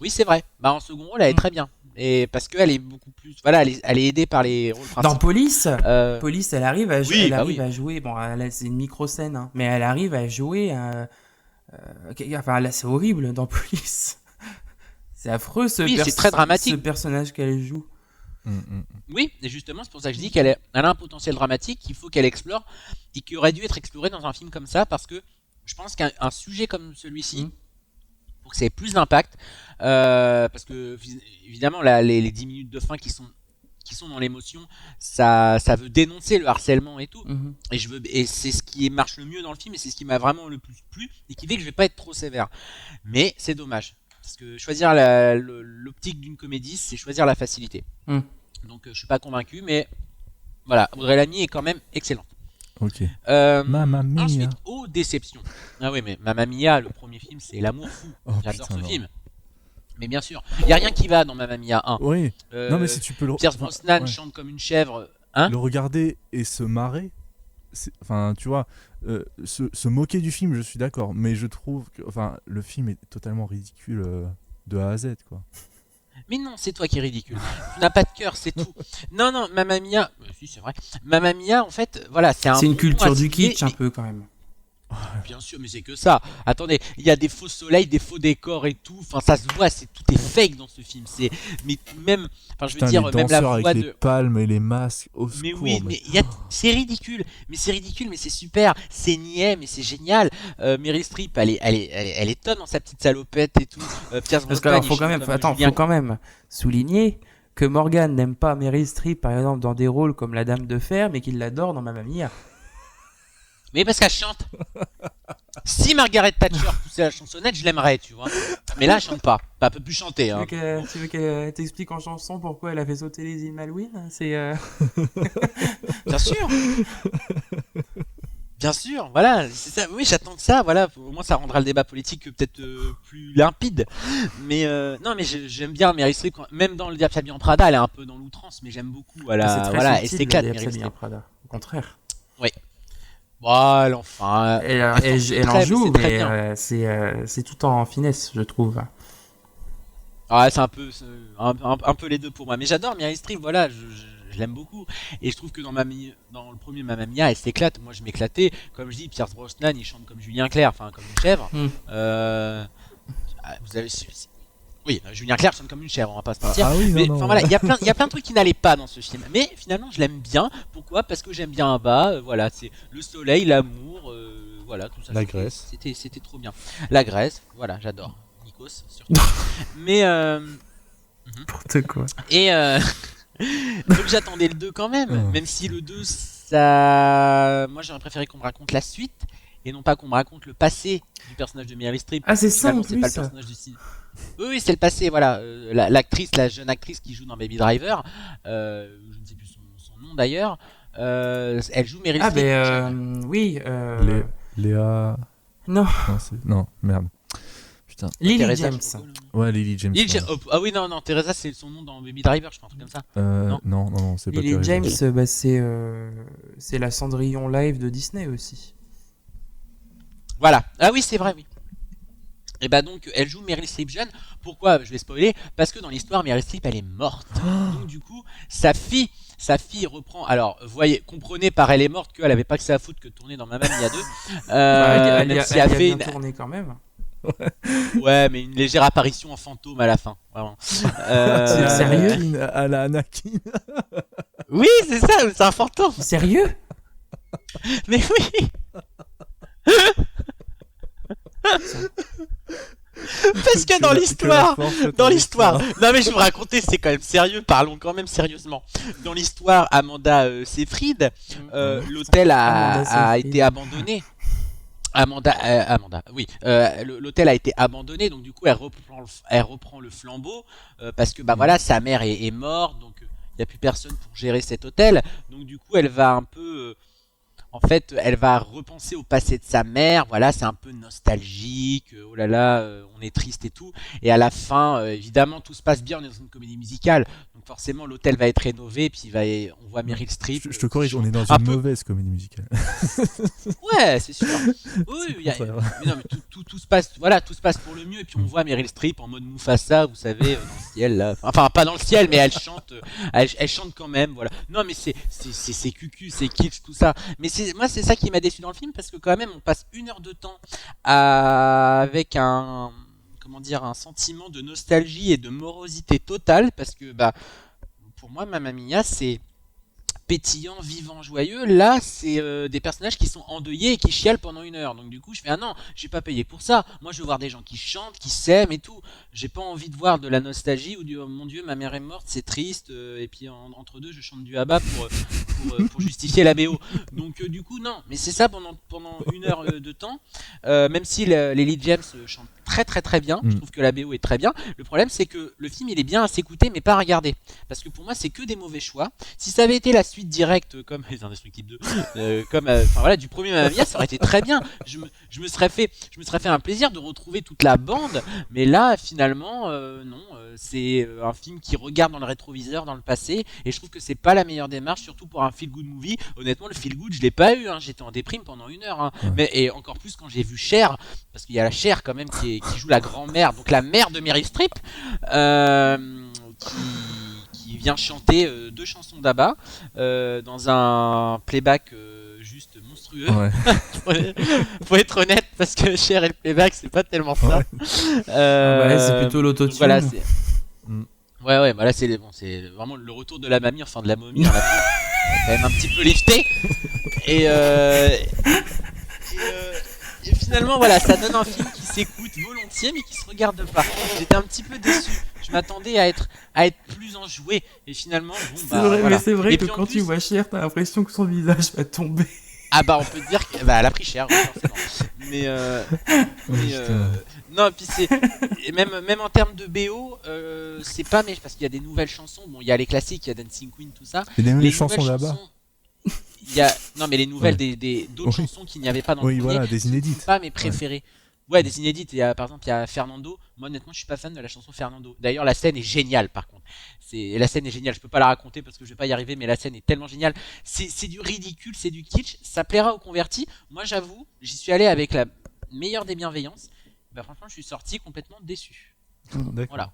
Oui, c'est vrai. Bah, en second rôle, elle est très bien. Et parce qu'elle est beaucoup plus. Voilà, elle est aidée par les rôles Dans principaux. Police, Euh, Police, elle arrive à, oui, elle bah arrive oui. à jouer. Bon, là, c'est une micro-scène, hein, mais elle arrive à jouer. Enfin, là, c'est horrible dans Police. C'est affreux Oui, c'est très dramatique. ce personnage qu'elle joue. Oui, et justement, c'est pour ça que je dis qu'elle a un potentiel dramatique qu'il faut qu'elle explore, et qui aurait dû être exploré dans un film comme ça, parce que je pense qu'un sujet comme celui-ci, pour que ça ait plus d'impact, parce que évidemment les 10 minutes de fin qui sont dans l'émotion, ça veut dénoncer le harcèlement et tout, Mhm. et c'est ce qui marche le mieux dans le film, et c'est ce qui m'a vraiment le plus plu, et qui fait que je vais pas être trop sévère. Mais c'est dommage, parce que choisir l'optique d'une comédie, c'est choisir la facilité. Mm. Donc je suis pas convaincu, mais voilà, Audrey Lamy est quand même excellente. Ok. Euh, Mamma Mia. Ensuite, déceptions. Ah oui, mais Mamma Mia, le premier film, c'est l'amour fou. Oh, J'adore putain, ce non. film. Mais bien sûr, il y a rien qui va dans Mamma Mia 1. Oui. Non, mais si tu peux le. Pierce Brosnan ouais. chante comme une chèvre. Hein? Le regarder et se marrer, enfin, tu vois, se moquer du film, je suis d'accord, mais je trouve que, enfin, le film est totalement ridicule de A à Z, quoi. Mais non, c'est toi qui es ridicule. Tu n'as pas de cœur, c'est tout. Non, Mamma Mia, si c'est vrai. Mamma Mia, en fait, voilà, c'est C'est une bonbon culture du acidulé, kitsch un peu quand même. bien sûr, mais c'est que ça. Attendez, il y a des faux soleils, des faux décors et tout. Enfin, ça se voit, tout est fake dans ce film. Mais même, enfin, je veux Putain, dire, les même la danseurs voix avec de. les palmes et les masques, au Mais secours. oui, mais c'est ridicule. Mais c'est ridicule, mais c'est super. C'est niais, mais c'est génial. Meryl Streep, elle est tonne dans sa petite salopette et tout. Pierce Parce que Brosnan, alors, il faut quand chante même, comme attends, Julien- faut quand même souligner que Morgan n'aime pas Meryl Streep, par exemple, dans des rôles comme la Dame de Fer, mais qu'il l'adore dans Mamma Mia. Mais parce qu'elle chante. Si Margaret Thatcher poussait la chansonnette, je l'aimerais, tu vois. Mais là, elle chante pas. Elle peut plus chanter. Hein. Tu veux qu'elle t'explique en chanson pourquoi elle a fait sauter les îles Malouines? Bien sûr. Bien sûr, voilà, c'est ça. Oui, j'attends que ça, voilà. Au moins, ça rendra le débat politique peut-être plus limpide. Mais non, mais j'aime bien Meryl Streep. Même dans Le Diable s'habille en Prada, elle est un peu dans l'outrance, mais j'aime beaucoup. C'est très Voilà, et subtil, c'est 4 le Meryl Diable Streep. Prada. Au contraire. Voilà, enfin. Elle en joue, c'est très mais bien. c'est tout en finesse, je trouve. Ah, c'est un peu les deux pour moi. Mais j'adore Meryl Streep, voilà, je l'aime beaucoup. Et je trouve que dans le premier Mamma Mia, elle s'éclate. Moi, je m'éclatais. Comme je dis, Pierce Brosnan, il chante comme Julien Clerc, enfin, comme une chèvre. Vous avez. Oui, Julien Clerc chante comme une chèvre, on va pas se mentir. Ah oui, Mais non, enfin non. voilà, il y a plein de trucs qui n'allaient pas dans ce film. Mais finalement, je l'aime bien. Pourquoi? Parce que j'aime bien Abba. Voilà, c'est le soleil, l'amour, voilà, tout ça. La Grèce. C'était trop bien. La Grèce, voilà, j'adore. Nikos, surtout. Mais N'importe quoi. et donc j'attendais le 2 quand même, Ouais. même si le 2 ça, moi j'aurais préféré qu'on me raconte la suite et non pas qu'on me raconte le passé du personnage de Meryl Streep. Ah, c'est ça Finalement, en c'est plus. pas le personnage du film. Oui, c'est le passé, voilà. La jeune actrice qui joue dans Baby Driver, je ne sais plus son nom d'ailleurs, elle joue Meryl Ah, Streep. oui. Léa. Non, Non, merde. Putain. Lily Teresa, James. je sais pas quoi, là. Ouais, Lily James. Lily ouais. James- ah oui, non, Teresa, c'est son nom dans Baby Driver, je crois, un truc comme ça. Non, c'est pas Lily Teresa. James, c'est la Cendrillon live de Disney aussi. Voilà. Ah oui, c'est vrai, oui. Et bah donc, elle joue Meryl Streep jeune. Pourquoi? Je vais spoiler. Parce que dans l'histoire, Meryl Streep, elle est morte. Donc du coup, sa fille reprend. Alors, comprenez par elle est morte qu'elle avait pas que ça à foutre que de tourner dans Mamma Mia 2. Elle Même y a si elle a fait bien tourné quand même. ouais, mais une légère apparition en fantôme à la fin. Vraiment. C'est sérieux À la Anakin. Oui, c'est ça. C'est un fantôme. Sérieux? Mais oui. Parce que dans l'histoire, non mais je vais vous raconter, c'est quand même sérieux, parlons quand même sérieusement. Dans l'histoire, Amanda Seyfried, l'hôtel Amanda a Seyfried. été abandonné. Amanda, oui. L'hôtel a été abandonné, donc du coup elle reprend le flambeau parce que bah voilà, sa mère est morte, donc il n'y a plus personne pour gérer cet hôtel. Donc du coup elle va un peu en fait, elle va repenser au passé de sa mère. Voilà, c'est un peu nostalgique. Oh là là, on est triste et tout. Et à la fin, évidemment, tout se passe bien. On est dans une comédie musicale, donc forcément, l'hôtel va être rénové. Puis on voit Meryl Streep. Je te corrige, on est dans un une peu- mauvaise comédie musicale. Ouais, c'est sûr. Oui, mais non, mais tout se passe. Voilà, tout se passe pour le mieux. Et puis on voit Meryl Streep en mode Mufasa, vous savez, dans le ciel là. Enfin, pas dans le ciel, mais elle chante. Elle chante quand même. Voilà. Non, mais c'est cucu, c'est kitsch, tout ça. Mais moi, c'est ça qui m'a déçu dans le film parce que quand même, on passe 1 heure de temps avec un sentiment de nostalgie et de morosité totale parce que bah pour moi, Mamma Mia, c'est pétillant, vivant, joyeux. Là, c'est des personnages qui sont endeuillés et qui chialent pendant 1 heure. Donc du coup, je fais ah non, j'ai pas payé pour ça. Moi, je veux voir des gens qui chantent, qui s'aiment et tout. J'ai pas envie de voir de la nostalgie ou du oh, mon Dieu, ma mère est morte, c'est triste. Et puis entre deux, je chante du Abba pour justifier la BO. Donc du coup, non. Mais c'est ça pendant 1 heure de temps. Même si Lily James chante très très très bien, je trouve que la BO est très bien. Le problème, c'est que le film, il est bien à s'écouter, mais pas à regarder. Parce que pour moi, c'est que des mauvais choix. Si ça avait été la suite directe comme Les Indestructibles 2, enfin voilà, du premier Mamma Mia, ça aurait été très bien. Je me serais fait un plaisir de retrouver toute la bande, mais là finalement non, c'est un film qui regarde dans le rétroviseur, dans le passé, et je trouve que c'est pas la meilleure démarche, surtout pour un feel good movie. Honnêtement, le feel good, je l'ai pas eu, hein. J'étais en déprime pendant 1 heure, hein. Ouais. Et encore plus quand j'ai vu Cher, parce qu'il y a la Cher quand même qui joue la grand-mère, donc la mère de Meryl Streep, qui vient chanter 2 chansons d'ABBA dans un playback juste monstrueux. Ouais. Faut être honnête, parce que Cher et le playback, c'est pas tellement ça. Ouais, c'est plutôt l'autotune. Donc voilà, c'est... Mm. Ouais, bah là c'est vraiment le retour de la mamie, enfin de la momie, on l'a quand même un petit peu lifté. Et finalement, voilà, ça donne un film qui s'écoute volontiers, mais qui se regarde pas. J'étais un petit peu déçu. Je m'attendais à être plus enjoué, et finalement, bon, C'est bah vrai, voilà. mais c'est vrai Et que puis, en quand plus- tu vois Cher, t'as l'impression que son visage va tomber. Ah bah on peut dire que bah, elle a pris cher, oui, forcément. Mais non, puis c'est et même en termes de BO, c'est pas mais parce qu'il y a des nouvelles chansons. Bon, il y a les classiques, il y a Dancing Queen, tout ça. Et des Les chansons nouvelles là-bas. chansons, il y a non mais les nouvelles Ouais. d'autres Oui. chansons qu'il n'y avait pas dans Oui, le premier. voilà, des sont inédites. pas mes préférées. Ouais, des inédites. Par exemple, il y a Fernando. Moi, honnêtement, je suis pas fan de la chanson Fernando. D'ailleurs, la scène est géniale, par contre. La scène est géniale. Je peux pas la raconter parce que je vais pas y arriver, mais la scène est tellement géniale. C'est du ridicule, c'est du kitsch. Ça plaira aux convertis. Moi, j'avoue, j'y suis allé avec la meilleure des bienveillances. Bah, franchement, je suis sorti complètement déçu. D'accord. Voilà.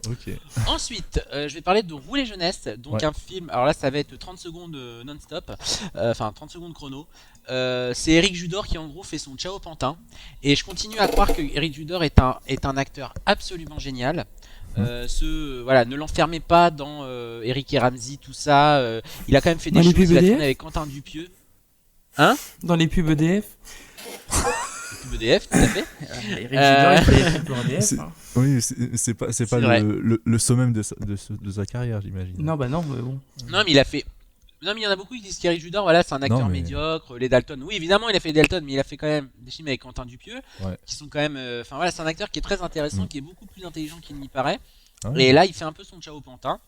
Ok. Ensuite, je vais parler de Rouler Jeunesse, donc Ouais. un film. Alors là, ça va être 30 secondes non-stop, enfin 30 secondes chrono. C'est Eric Judor qui en gros fait son Ciao Pantin, et je continue à croire que Eric Judor est un acteur absolument génial. Voilà, ne l'enfermez pas dans Eric et Ramsey, tout ça. Il a quand même fait des Dans les choses. pubs Il a EDF? tourné avec Quentin Dupieux, Dans les pubs EDF. pub EDF, tout à fait. Eric Judor, il fait des pubs EDF. C'est- hein. Oui, c'est pas vrai. le summum de sa carrière, j'imagine. Non, bah non, mais bon. Non, mais il a fait. Non, mais il y en a beaucoup qui disent qu'Eric Judor, voilà, c'est un acteur Non, mais- médiocre. Les Dalton, oui, évidemment, il a fait Dalton, mais il a fait quand même des films avec Quentin Dupieux, Ouais. qui sont quand même. Enfin voilà, c'est un acteur qui est très intéressant, Mm. qui est beaucoup plus intelligent qu'il n'y paraît. Ah ouais. Et là, il fait un peu son Ciao Pantin,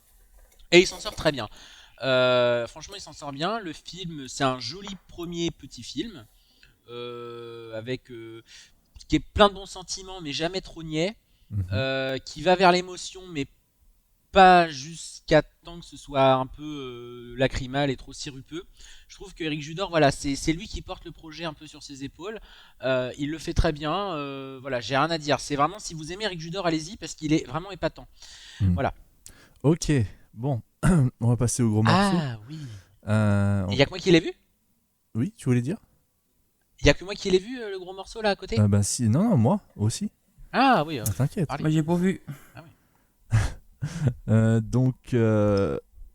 et il s'en sort très bien. Franchement, il s'en sort bien. Le film, c'est un joli premier petit film, avec qui est plein de bons sentiments, mais jamais trop niais. Mhm. Qui va vers l'émotion, mais pas jusqu'à temps que ce soit un peu lacrymal et trop sirupeux. Je trouve que Eric Judor, voilà, c'est lui qui porte le projet un peu sur ses épaules. Il le fait très bien. Voilà, j'ai rien à dire. C'est vraiment, si vous aimez Eric Judor, allez-y, parce qu'il est vraiment épatant. Ok, bon, on va passer au gros morceau. Ah oui. On- Il y a que moi qui l'ai vu. Oui, tu voulais dire Il y a que moi qui l'ai vu, le gros morceau là à côté. Bah si, non, moi aussi. Ah oui. Ah, t'inquiète. Parlez. Moi, j'ai pas vu. Donc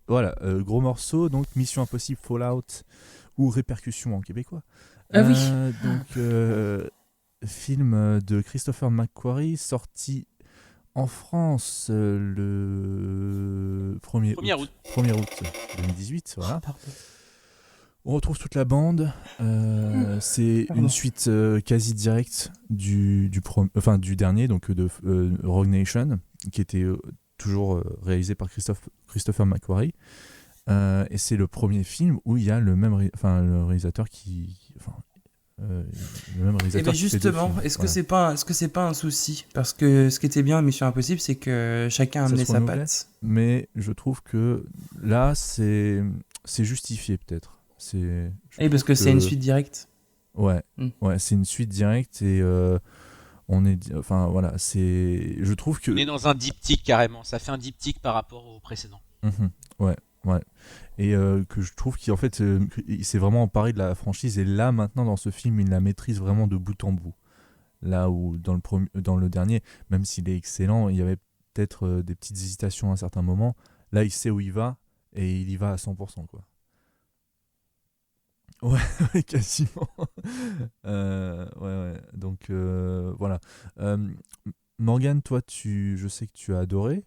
voilà, gros morceau, donc Mission Impossible Fallout ou Répercussions en québécois. Ah oui. Donc film de Christopher McQuarrie sorti en France le 1er 1er août. 1er août 2018, voilà. Pardon. On retrouve toute la bande. C'est Pardon. une suite quasi directe du dernier, donc de Rogue Nation, qui était toujours réalisé par Christopher McQuarrie. Et c'est le premier film où il y a le même le réalisateur le même Et réalisateur bien qui fait deux justement, films. est-ce que Voilà. c'est pas un souci? Parce que ce qui était bien à Mission Impossible, c'est que chacun Ça amenait se sa renouvelait. patte. Mais je trouve que là c'est justifié peut-être. Je Et parce trouve que c'est une suite directe. Ouais, Mm. ouais, c'est une suite directe et on est, enfin voilà, je trouve que. On est dans un diptyque carrément. Ça fait un diptyque par rapport au précédent. Mhm, ouais. Et que je trouve qu'en fait, il s'est vraiment emparé de la franchise et là maintenant dans ce film, il la maîtrise vraiment de bout en bout. Là où dans le dernier, même s'il est excellent, il y avait peut-être des petites hésitations à un certain moment. Là, il sait où il va et il y va à 100%, quoi. Ouais, quasiment. Ouais. Donc voilà. Morgane, toi, je sais que tu as adoré.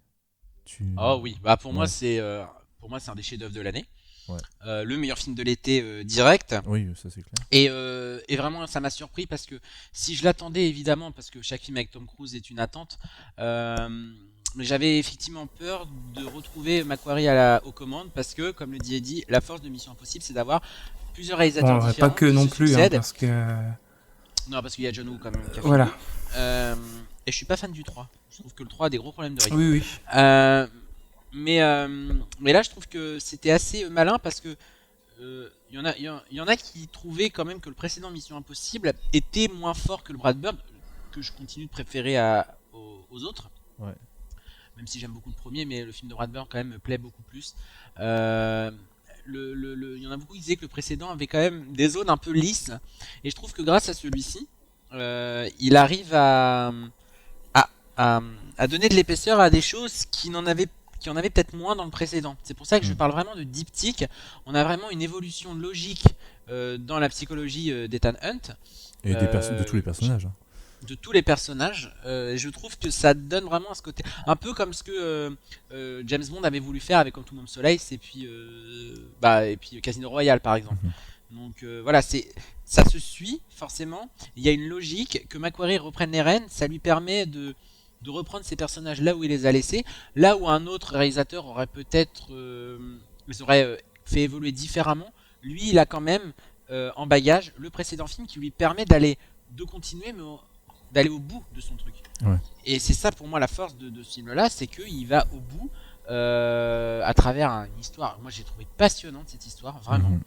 Oh oui, bah pour moi Ouais. c'est un des chefs-d'œuvre de l'année. Ouais. Le meilleur film de l'été direct. Oui, ça c'est clair. Et vraiment ça m'a surpris parce que si je l'attendais évidemment parce que chaque film avec Tom Cruise est une attente, mais j'avais effectivement peur de retrouver Macquarie aux commandes parce que comme le dit Eddie, la force de Mission Impossible c'est d'avoir plusieurs réalisateurs Bon, différents pas que qui non se plus, hein, succèdent. parce que Non parce qu'il y a John Woo quand même qui a fait voilà. mieux. et je suis pas fan du 3. Je trouve que le 3 a des gros problèmes de rythme. Oui, oui. Mais là, je trouve que c'était assez malin parce que y en a qui trouvaient quand même que le précédent Mission Impossible était moins fort que le Brad Bird, que je continue de préférer aux autres. Ouais. Même si j'aime beaucoup le premier, mais le film de Brad Bird quand même me plaît beaucoup plus. Il y en a beaucoup qui disaient que le précédent avait quand même des zones un peu lisses, et je trouve que grâce à celui-ci, il arrive à donner de l'épaisseur à des choses qui en avaient peut-être moins dans le précédent. C'est pour ça que je parle vraiment de diptyque. On a vraiment une évolution logique dans la psychologie d'Ethan Hunt. Et de tous les personnages. Hein. De tous les personnages, je trouve que ça donne vraiment ce côté un peu comme ce que James Bond avait voulu faire avec Quantum of Solace et puis Casino Royale par exemple. Donc voilà, ça se suit forcément, il y a une logique. Que Macquarie reprenne les rênes, ça lui permet de reprendre ces personnages là où il les a laissés, là où un autre réalisateur aurait peut-être les aurait fait évoluer différemment. Lui, il a quand même en bagage le précédent film qui lui permet d'aller au bout de son truc. Ouais. Et c'est ça pour moi la force de ce film là, c'est qu'il va au bout à travers une histoire. Moi j'ai trouvé passionnante cette histoire, vraiment.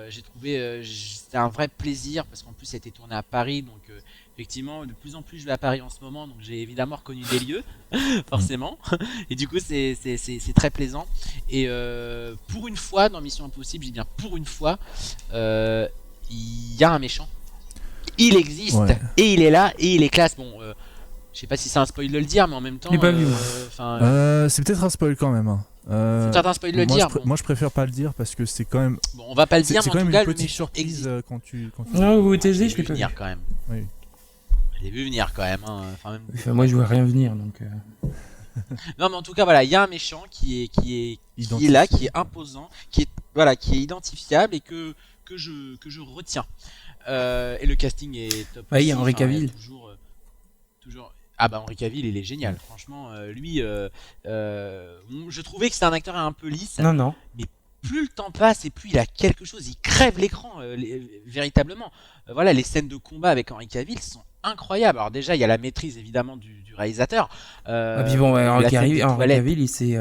J'ai trouvé c'était un vrai plaisir parce qu'en plus ça a été tourné à Paris, donc effectivement de plus en plus je vais à Paris en ce moment, donc j'ai évidemment reconnu des lieux forcément, et du coup c'est très plaisant. Et pour une fois dans Mission Impossible, je dis bien pour une fois, il y a un méchant, il existe, Ouais. et il est là et il est classe. Bon, je sais pas si c'est un spoil de le dire, mais en même temps, Je l'ai pas vu, moi. C'est peut-être un spoil quand même. Hein. C'est peut-être un spoil de le dire. Moi, je préfère pas le dire parce que c'est quand même. Bon, on va pas le dire, C'est mais quand en même tout cas, une le petite méchant surprise existe. quand tu. Non, vous Je TSD, l'ai je l'ai vu pas venir vu. quand même. Oui. Je l'ai vu venir quand même. Hein. Enfin, même... Enfin, moi, je vois rien venir, donc. Non, mais en tout cas, voilà, il y a un méchant qui est là, qui est imposant, qui est identifiable et que je retiens. Et le casting est top. Ouais, il y a aussi. Henry Enfin, Cavill. Toujours. Ah bah Henry Cavill, il est génial. Franchement, lui, je trouvais que c'était un acteur un peu lisse. Non. Plus le temps passe et plus il a quelque chose, il crève l'écran véritablement. Voilà, les scènes de combat avec Henry Cavill sont incroyables. Alors déjà, il y a la maîtrise évidemment du réalisateur. Ah, puis bon, la Henry scène des Cavill, toilettes. il s'est.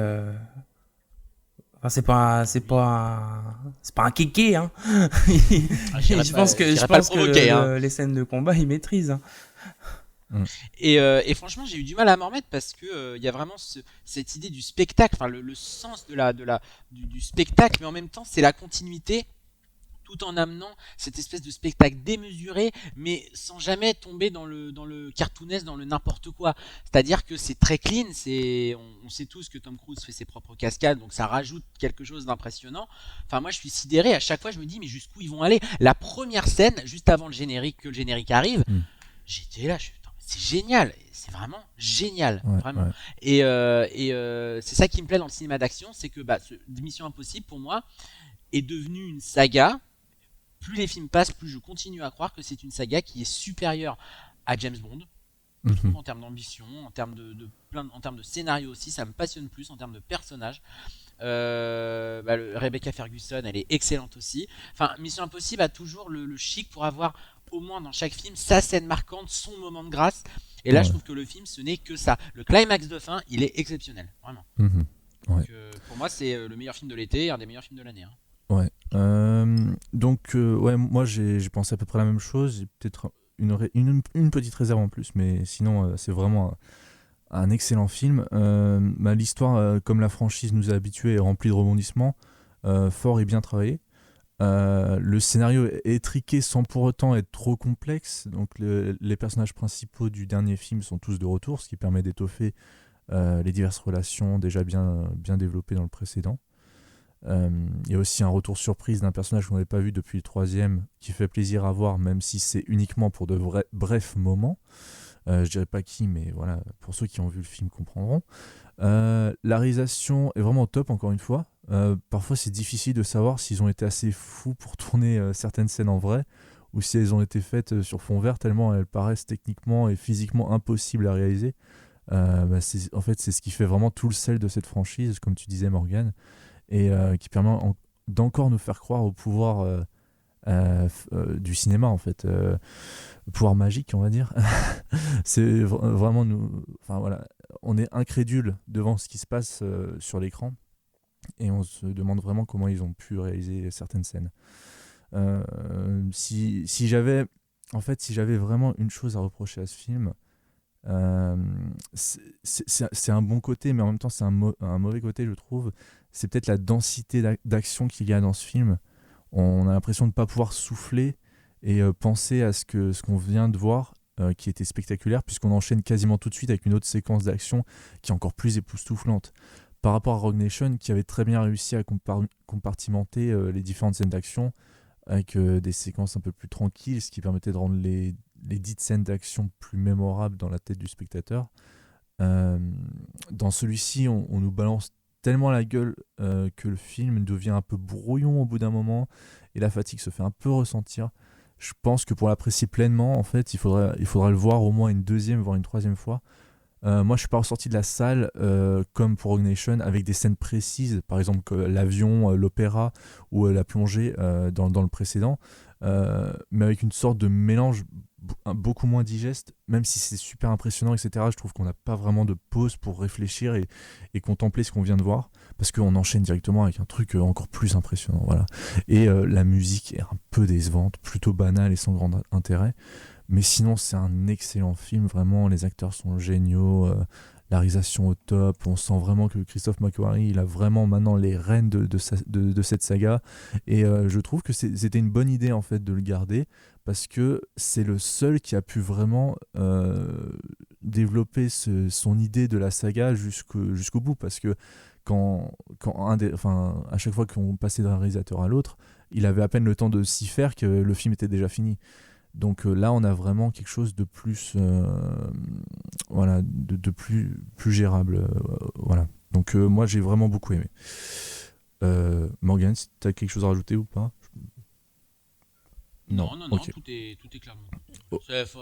Enfin, c'est pas un kéké, hein. Je pense que les scènes de combat, il maîtrise. Hein. Et franchement, j'ai eu du mal à m'en remettre parce que il y a vraiment cette idée du spectacle, enfin le sens du spectacle, mais en même temps, c'est la continuité, tout en amenant cette espèce de spectacle démesuré, mais sans jamais tomber dans le cartoonesque, dans le n'importe quoi. C'est-à-dire que c'est très clean, on sait tous que Tom Cruise fait ses propres cascades, donc ça rajoute quelque chose d'impressionnant. Enfin, moi, je suis sidéré à chaque fois, je me dis, mais jusqu'où ils vont aller? La première scène, juste avant que le générique arrive, j'étais là, c'est génial, c'est vraiment génial, vraiment. Ouais. Et c'est ça qui me plaît dans le cinéma d'action, c'est que Mission Impossible, pour moi, est devenue une saga. Plus les films passent, plus je continue à croire que c'est une saga qui est supérieure à James Bond. Je trouve, en termes d'ambition, en termes en termes de scénario aussi, ça me passionne plus, en termes de personnages. Rebecca Ferguson, elle est excellente aussi. Enfin, Mission Impossible a toujours le chic pour avoir au moins dans chaque film sa scène marquante, son moment de grâce. Et là, je trouve que le film, ce n'est que ça. Le climax de fin, il est exceptionnel, vraiment. Donc, pour moi, c'est le meilleur film de l'été, un des meilleurs films de l'année. Hein. Ouais. Moi j'ai pensé à peu près la même chose. J'ai peut-être une petite réserve en plus, mais sinon c'est vraiment un excellent film. L'histoire, comme la franchise nous a habitués, est remplie de rebondissements, fort et bien travaillé. Le scénario est étriqué sans pour autant être trop complexe. Donc les personnages principaux du dernier film sont tous de retour, ce qui permet d'étoffer les diverses relations déjà bien développées dans le précédent. Il y a aussi un retour surprise d'un personnage qu'on n'avait pas vu depuis le troisième, qui fait plaisir à voir, même si c'est uniquement pour de brefs moments. Je dirais pas qui, mais voilà, pour ceux qui ont vu le film comprendront. La réalisation est vraiment top, encore une fois. Parfois c'est difficile de savoir s'ils ont été assez fous pour tourner certaines scènes en vrai, ou si elles ont été faites sur fond vert, tellement elles paraissent techniquement et physiquement impossibles à réaliser. En fait, c'est ce qui fait vraiment tout le sel de cette franchise, comme tu disais, Morgane, et qui permet d'encore nous faire croire au pouvoir du cinéma en fait. Pouvoir magique, on va dire. C'est vraiment nous. Enfin voilà, on est incrédule devant ce qui se passe sur l'écran et on se demande vraiment comment ils ont pu réaliser certaines scènes. Si j'avais vraiment une chose à reprocher à ce film, c'est un bon côté, mais en même temps c'est un mauvais côté, je trouve. C'est peut-être la densité d'action qu'il y a dans ce film. On a l'impression de ne pas pouvoir souffler et penser à ce qu'on vient de voir, qui était spectaculaire, puisqu'on enchaîne quasiment tout de suite avec une autre séquence d'action qui est encore plus époustouflante. Par rapport à Rogue Nation, qui avait très bien réussi à compartimenter les différentes scènes d'action avec des séquences un peu plus tranquilles, ce qui permettait de rendre les dites scènes d'action plus mémorables dans la tête du spectateur. Dans celui-ci, on nous balance tellement la gueule que le film devient un peu brouillon au bout d'un moment et la fatigue se fait un peu ressentir. Je pense que pour l'apprécier pleinement, en fait, il faudrait le voir au moins une deuxième, voire une troisième fois. Moi, je suis pas ressorti de la salle comme pour Rogue Nation avec des scènes précises, par exemple que l'avion, l'opéra ou la plongée dans le précédent, mais avec une sorte de mélange beaucoup moins digeste, même si c'est super impressionnant, etc. Je trouve qu'on n'a pas vraiment de pause pour réfléchir et contempler ce qu'on vient de voir, parce qu'on enchaîne directement avec un truc encore plus impressionnant. Voilà. Et la musique est un peu décevante, plutôt banale et sans grand intérêt. Mais sinon, c'est un excellent film, vraiment, les acteurs sont géniaux, la réalisation au top, on sent vraiment que Christophe McQuarrie, il a vraiment maintenant les rênes de cette saga, et je trouve que c'était une bonne idée en fait de le garder, parce que c'est le seul qui a pu vraiment développer son idée de la saga jusqu'au bout, parce que à chaque fois qu'on passait d'un réalisateur à l'autre, il avait à peine le temps de s'y faire que le film était déjà fini. Donc là, on a vraiment quelque chose de plus, de plus gérable. Voilà. Donc moi, j'ai vraiment beaucoup aimé. Morgane, si tu as quelque chose à rajouter ou pas? Non, okay. tout est clairement. Oh.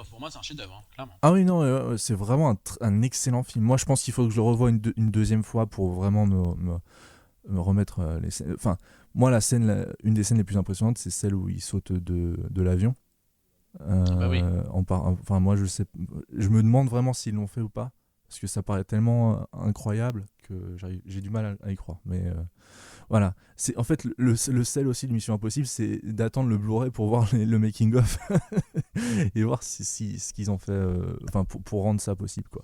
Pour moi, c'est un chef-d'œuvre, clairement. Ah oui, non, c'est vraiment un excellent film. Moi, je pense qu'il faut que je le revoie une deuxième fois pour vraiment me remettre les scènes. Enfin, moi, une des scènes les plus impressionnantes, c'est celle où il saute de l'avion. Bah oui. Enfin, moi, je me demande vraiment s'ils l'ont fait ou pas, parce que ça paraît tellement incroyable que j'ai du mal à y croire. Mais voilà, c'est en fait le sel aussi de Mission Impossible, c'est d'attendre le Blu-ray pour voir le making of et voir si ce qu'ils ont fait, pour rendre ça possible, quoi.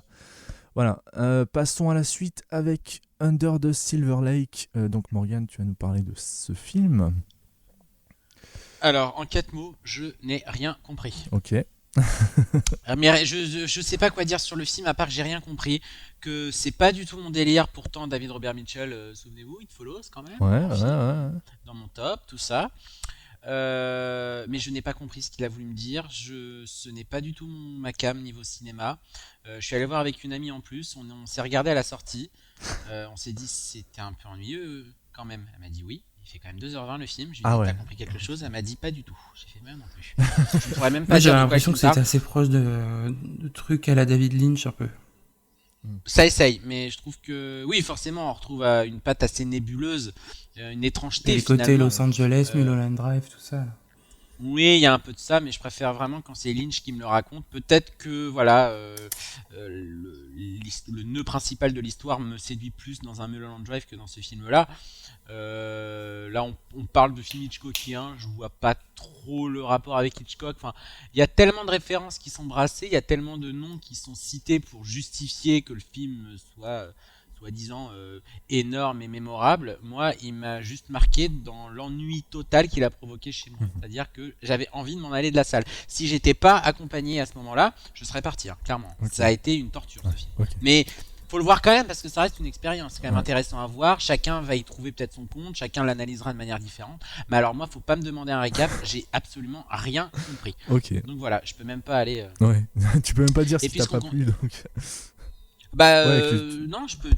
Voilà, passons à la suite avec Under the Silver Lake. Donc Morgane, tu vas nous parler de ce film. Alors, en 4 mots, je n'ai rien compris. Ok. Mais je sais pas quoi dire sur le film, à part que j'ai rien compris, que c'est pas du tout mon délire. Pourtant, David Robert Mitchell, souvenez-vous, It Follows quand même. Ouais. Dans mon top, tout ça. Mais je n'ai pas compris ce qu'il a voulu me dire. Ce n'est pas du tout ma cam niveau cinéma. Je suis allé voir avec une amie en plus. On s'est regardé à la sortie. On s'est dit c'était un peu ennuyeux quand même. Elle m'a dit oui. Il fait quand même 2h20 le film. Je lui ai dit t'as compris quelque chose? Elle m'a dit pas du tout. J'ai fait même non plus. Je ne pourrais même pas dire. J'avais l'impression que c'était assez proche de trucs à la David Lynch un peu. Ça essaye, mais je trouve que oui, forcément, on retrouve une patte assez nébuleuse, une étrangeté. Et les côtés Los Angeles, Mulholland Drive, tout ça. Oui, il y a un peu de ça, mais je préfère vraiment quand c'est Lynch qui me le raconte. Peut-être que voilà, le nœud principal de l'histoire me séduit plus dans un Mulholland Drive que dans ce film-là. Là, on parle de film Hitchcockien, je vois pas trop le rapport avec Hitchcock. Enfin, il y a tellement de références qui sont brassées, il y a tellement de noms qui sont cités pour justifier que le film soit soi-disant énorme et mémorable. Moi, il m'a juste marqué dans l'ennui total qu'il a provoqué chez moi. C'est-à-dire que j'avais envie de m'en aller de la salle. Si j'étais pas accompagné à ce moment-là, je serais parti, clairement. Okay. Ça a été une torture, ce film. Okay. Mais faut le voir quand même parce que ça reste une expérience. C'est quand même intéressant à voir. Chacun va y trouver peut-être son compte. Chacun l'analysera de manière différente. Mais alors moi, faut pas me demander un récap. J'ai absolument rien compris. Ok. Donc voilà, je peux même pas aller. Ouais. Tu peux même pas dire si t'as pas plu. Donc. Bah non, je peux.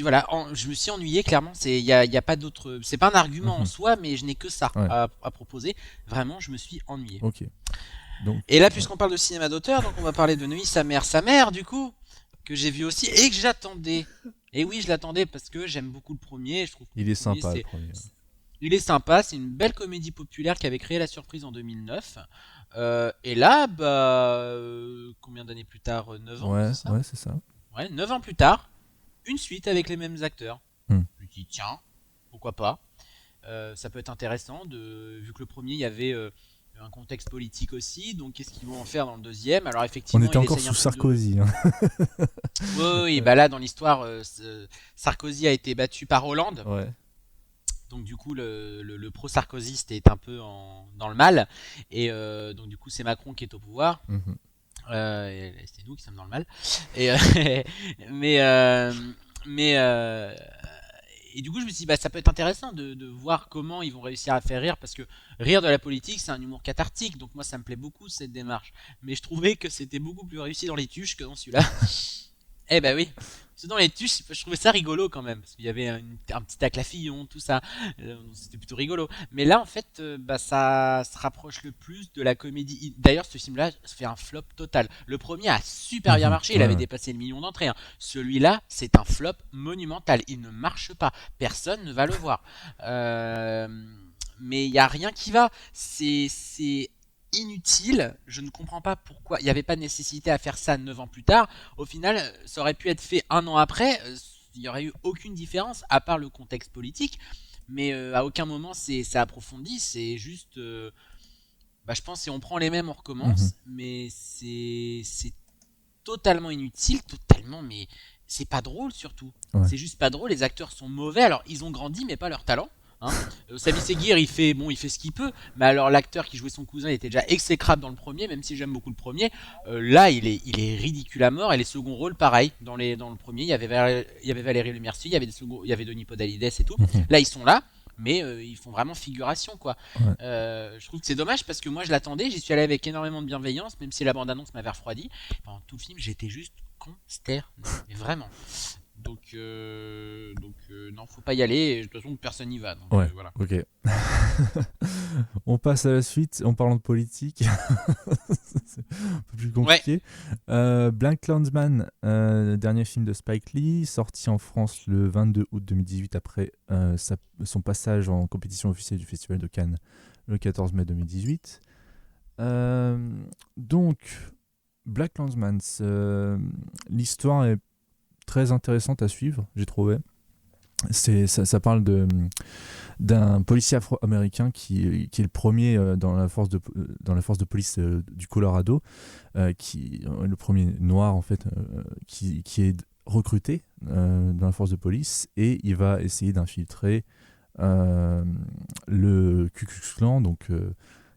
Voilà, je me suis ennuyé clairement. Il y a pas d'autre. C'est pas un argument en soi, mais je n'ai que ça à proposer. Vraiment, je me suis ennuyé. Ok. Donc. Et là, puisqu'on parle de cinéma d'auteur, donc on va parler de Neuilly, sa mère, du coup. Que j'ai vu aussi et que j'attendais. Et oui, je l'attendais parce que j'aime beaucoup le premier. Je trouve il est sympa le premier. Il est sympa, c'est une belle comédie populaire qui avait créé la surprise en 2009. Et là, combien d'années plus tard 9 ans, Ouais, c'est ça? ouais, c'est ça. Ouais, 9 ans plus tard, une suite avec les mêmes acteurs. Hmm. Je me dis, tiens, pourquoi pas? Ça peut être intéressant, vu que le premier, il y avait un contexte politique aussi, donc qu'est-ce qu'ils vont en faire dans le deuxième? Alors On effectivement, était il encore essaye sous un peu Sarkozy. Hein. Oui, bah là, dans l'histoire, Sarkozy a été battu par Hollande. Ouais. Donc du coup le pro-sarkozyste est un peu dans le mal et donc du coup c'est Macron qui est au pouvoir. Mhm. Et c'est nous qui sommes dans le mal et mais euh, mais et du coup je me suis dit bah ça peut être intéressant de voir comment ils vont réussir à faire rire parce que rire de la politique c'est un humour cathartique donc moi ça me plaît beaucoup cette démarche mais je trouvais que c'était beaucoup plus réussi dans les tuches que dans celui-là. Eh ben oui. Parce que dans les tuches, je trouvais ça rigolo quand même, parce qu'il y avait un petit tacle à Fillon, tout ça, c'était plutôt rigolo. Mais là, en fait, ça se rapproche le plus de la comédie. D'ailleurs, ce film-là se fait un flop total. Le premier a super bien marché, il avait dépassé le million d'entrées. Hein. Celui-là, c'est un flop monumental. Il ne marche pas, personne ne va le voir. Mais il y a rien qui va. C'est inutile. Je ne comprends pas pourquoi. Il n'y avait pas de nécessité à faire ça 9 ans plus tard. Au final, ça aurait pu être fait un an après. Il n'y aurait eu aucune différence, à part le contexte politique. Mais à aucun moment c'est approfondi. C'est juste. Je pense que si on prend les mêmes, on recommence. Mais c'est totalement inutile. Totalement. Mais c'est pas drôle surtout. Ouais. C'est juste pas drôle. Les acteurs sont mauvais. Alors, ils ont grandi, mais pas leur talent. Hein. Sami Seguir il fait ce qu'il peut mais alors l'acteur qui jouait son cousin il était déjà exécrable dans le premier même si j'aime beaucoup le premier là il est ridicule à mort et les seconds rôles pareil dans le premier il y avait Valérie Lemercier il y avait Denis Podalides et tout là ils sont là mais ils font vraiment figuration quoi. Ouais. Je trouve que c'est dommage parce que moi je l'attendais j'y suis allé avec énormément de bienveillance même si la bande annonce m'avait refroidi pendant tout le film j'étais juste consterné mais vraiment donc non, faut pas y aller. De toute façon, personne n'y va. Donc, ouais, voilà. Ok. On passe à la suite en parlant de politique. C'est un peu plus compliqué. Ouais. Black Klansman, dernier film de Spike Lee, sorti en France le 22 août 2018 après son passage en compétition officielle du Festival de Cannes le 14 mai 2018. Donc, Black Klansman, l'histoire est très intéressante à suivre, j'ai trouvé. Ça parle d'un policier afro-américain qui est le premier dans la force de police du Colorado, le premier noir en fait, qui est recruté dans la force de police et il va essayer d'infiltrer le Ku Klux Klan, donc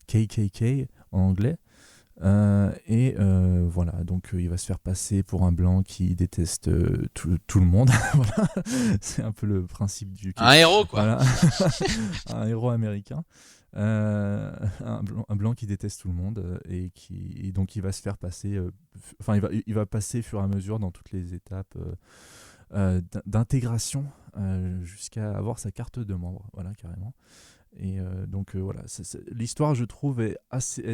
KKK en anglais. Voilà, donc il va se faire passer pour un blanc qui déteste tout le monde. Voilà. C'est un peu le principe du... Un héros, quoi. Voilà. Un héros américain. Un blanc qui déteste tout le monde et donc il va se faire passer... il va passer fur et à mesure dans toutes les étapes d'intégration jusqu'à avoir sa carte de membre. Voilà, carrément. Et donc voilà, l'histoire je trouve est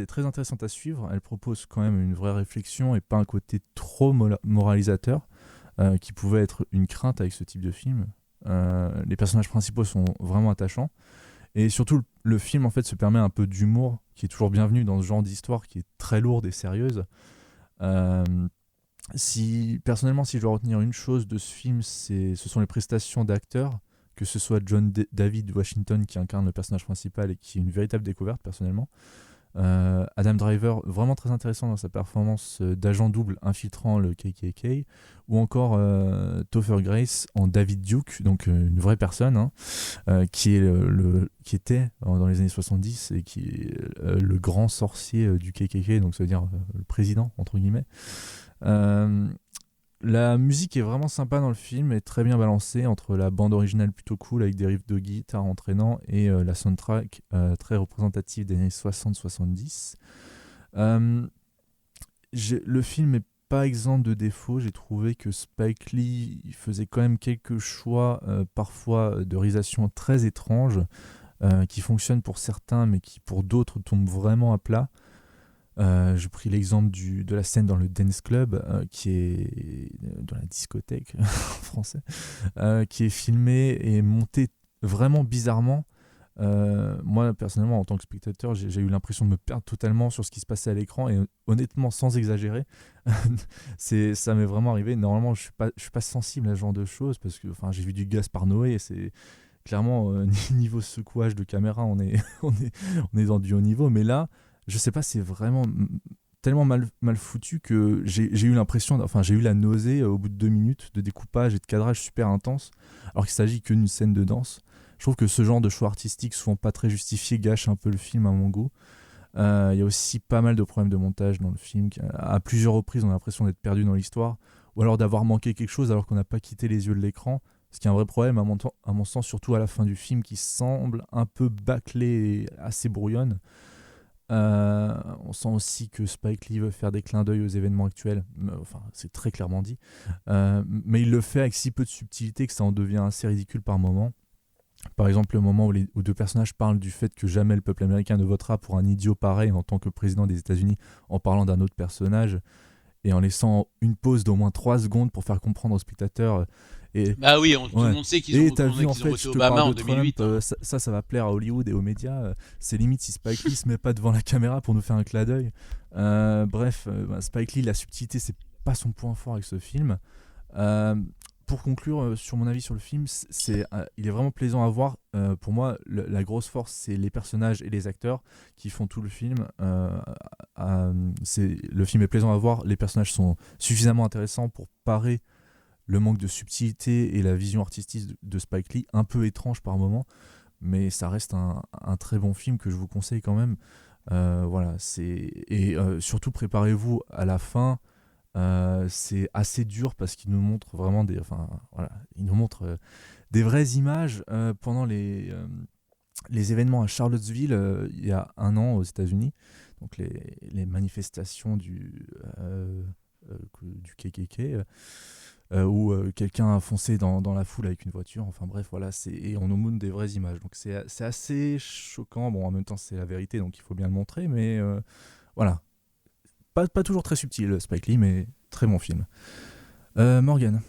très intéressante à suivre. Elle propose quand même une vraie réflexion et pas un côté trop moralisateur qui pouvait être une crainte avec ce type de film. Les personnages principaux sont vraiment attachants et surtout le film en fait se permet un peu d'humour qui est toujours bienvenu dans ce genre d'histoire qui est très lourde et sérieuse. Personnellement si je dois retenir une chose de ce film, ce sont les prestations d'acteurs, que ce soit David Washington qui incarne le personnage principal et qui est une véritable découverte personnellement. Adam Driver, vraiment très intéressant dans sa performance d'agent double infiltrant le KKK, ou encore Topher Grace en David Duke, donc une vraie personne, hein, qui était dans les années 70 et qui est le grand sorcier du KKK, donc ça veut dire le président entre guillemets. La musique est vraiment sympa dans le film et très bien balancée entre la bande originale plutôt cool avec des riffs de guitare entraînants et la soundtrack très représentative des années 60-70. Le film n'est pas exempt de défauts. J'ai trouvé que Spike Lee faisait quand même quelques choix parfois de réalisation très étranges qui fonctionnent pour certains mais qui pour d'autres tombent vraiment à plat. J'ai pris l'exemple de la scène dans le dance club qui est dans la discothèque en français, qui est filmée et montée vraiment bizarrement Moi, personnellement, en tant que spectateur, j'ai eu l'impression de me perdre totalement sur ce qui se passait à l'écran et honnêtement, sans exagérer, ça m'est vraiment arrivé. Normalement, je suis pas sensible à ce genre de choses parce que j'ai vu du Gaspard Noé et c'est clairement niveau secouage de caméra, on est dans du haut niveau. Mais là, je sais pas, c'est vraiment tellement mal foutu que j'ai eu l'impression, j'ai eu la nausée au bout de 2 minutes de découpage et de cadrage super intense, alors qu'il s'agit que d'une scène de danse. Je trouve que ce genre de choix artistique, souvent pas très justifié, gâche un peu le film à mon goût. Il y a aussi pas mal de problèmes de montage dans le film. À plusieurs reprises, on a l'impression d'être perdu dans l'histoire, ou alors d'avoir manqué quelque chose alors qu'on n'a pas quitté les yeux de l'écran. Ce qui est un vrai problème à mon sens, surtout à la fin du film, qui semble un peu bâclé et assez brouillonne. On sent aussi que Spike Lee veut faire des clins d'œil aux événements actuels. C'est très clairement dit. Mais il le fait avec si peu de subtilité que ça en devient assez ridicule par moments. Par exemple, le moment où 2 personnages parlent du fait que jamais le peuple américain ne votera pour un idiot pareil en tant que président des États-Unis en parlant d'un autre personnage et en laissant une pause d'au moins 3 secondes pour faire comprendre aux spectateurs. Bah oui, tout le monde sait qu'ils ont voté Obama en 2008. Ça va plaire à Hollywood et aux médias. C'est limite si Spike Lee se met pas devant la caméra pour nous faire un clin d'œil. Spike Lee, la subtilité, c'est pas son point fort avec ce film. Pour conclure sur mon avis sur le film, il est vraiment plaisant à voir. Pour moi, la grosse force, c'est les personnages et les acteurs qui font tout le film. Le film est plaisant à voir. Les personnages sont suffisamment intéressants pour parer le manque de subtilité et la vision artistique de Spike Lee, un peu étrange par moments, mais ça reste un très bon film que je vous conseille quand même. Surtout préparez-vous à la fin. C'est assez dur parce qu'il nous montre vraiment des vraies images pendant les événements à Charlottesville il y a 1 an aux États-Unis, donc les manifestations du KKK où quelqu'un a foncé dans la foule avec une voiture. Enfin bref, voilà, et on nous montre des vraies images, donc c'est assez choquant. Bon, en même temps c'est la vérité, donc il faut bien le montrer, mais voilà. Pas toujours très subtil, Spike Lee, mais très bon film. Morgane,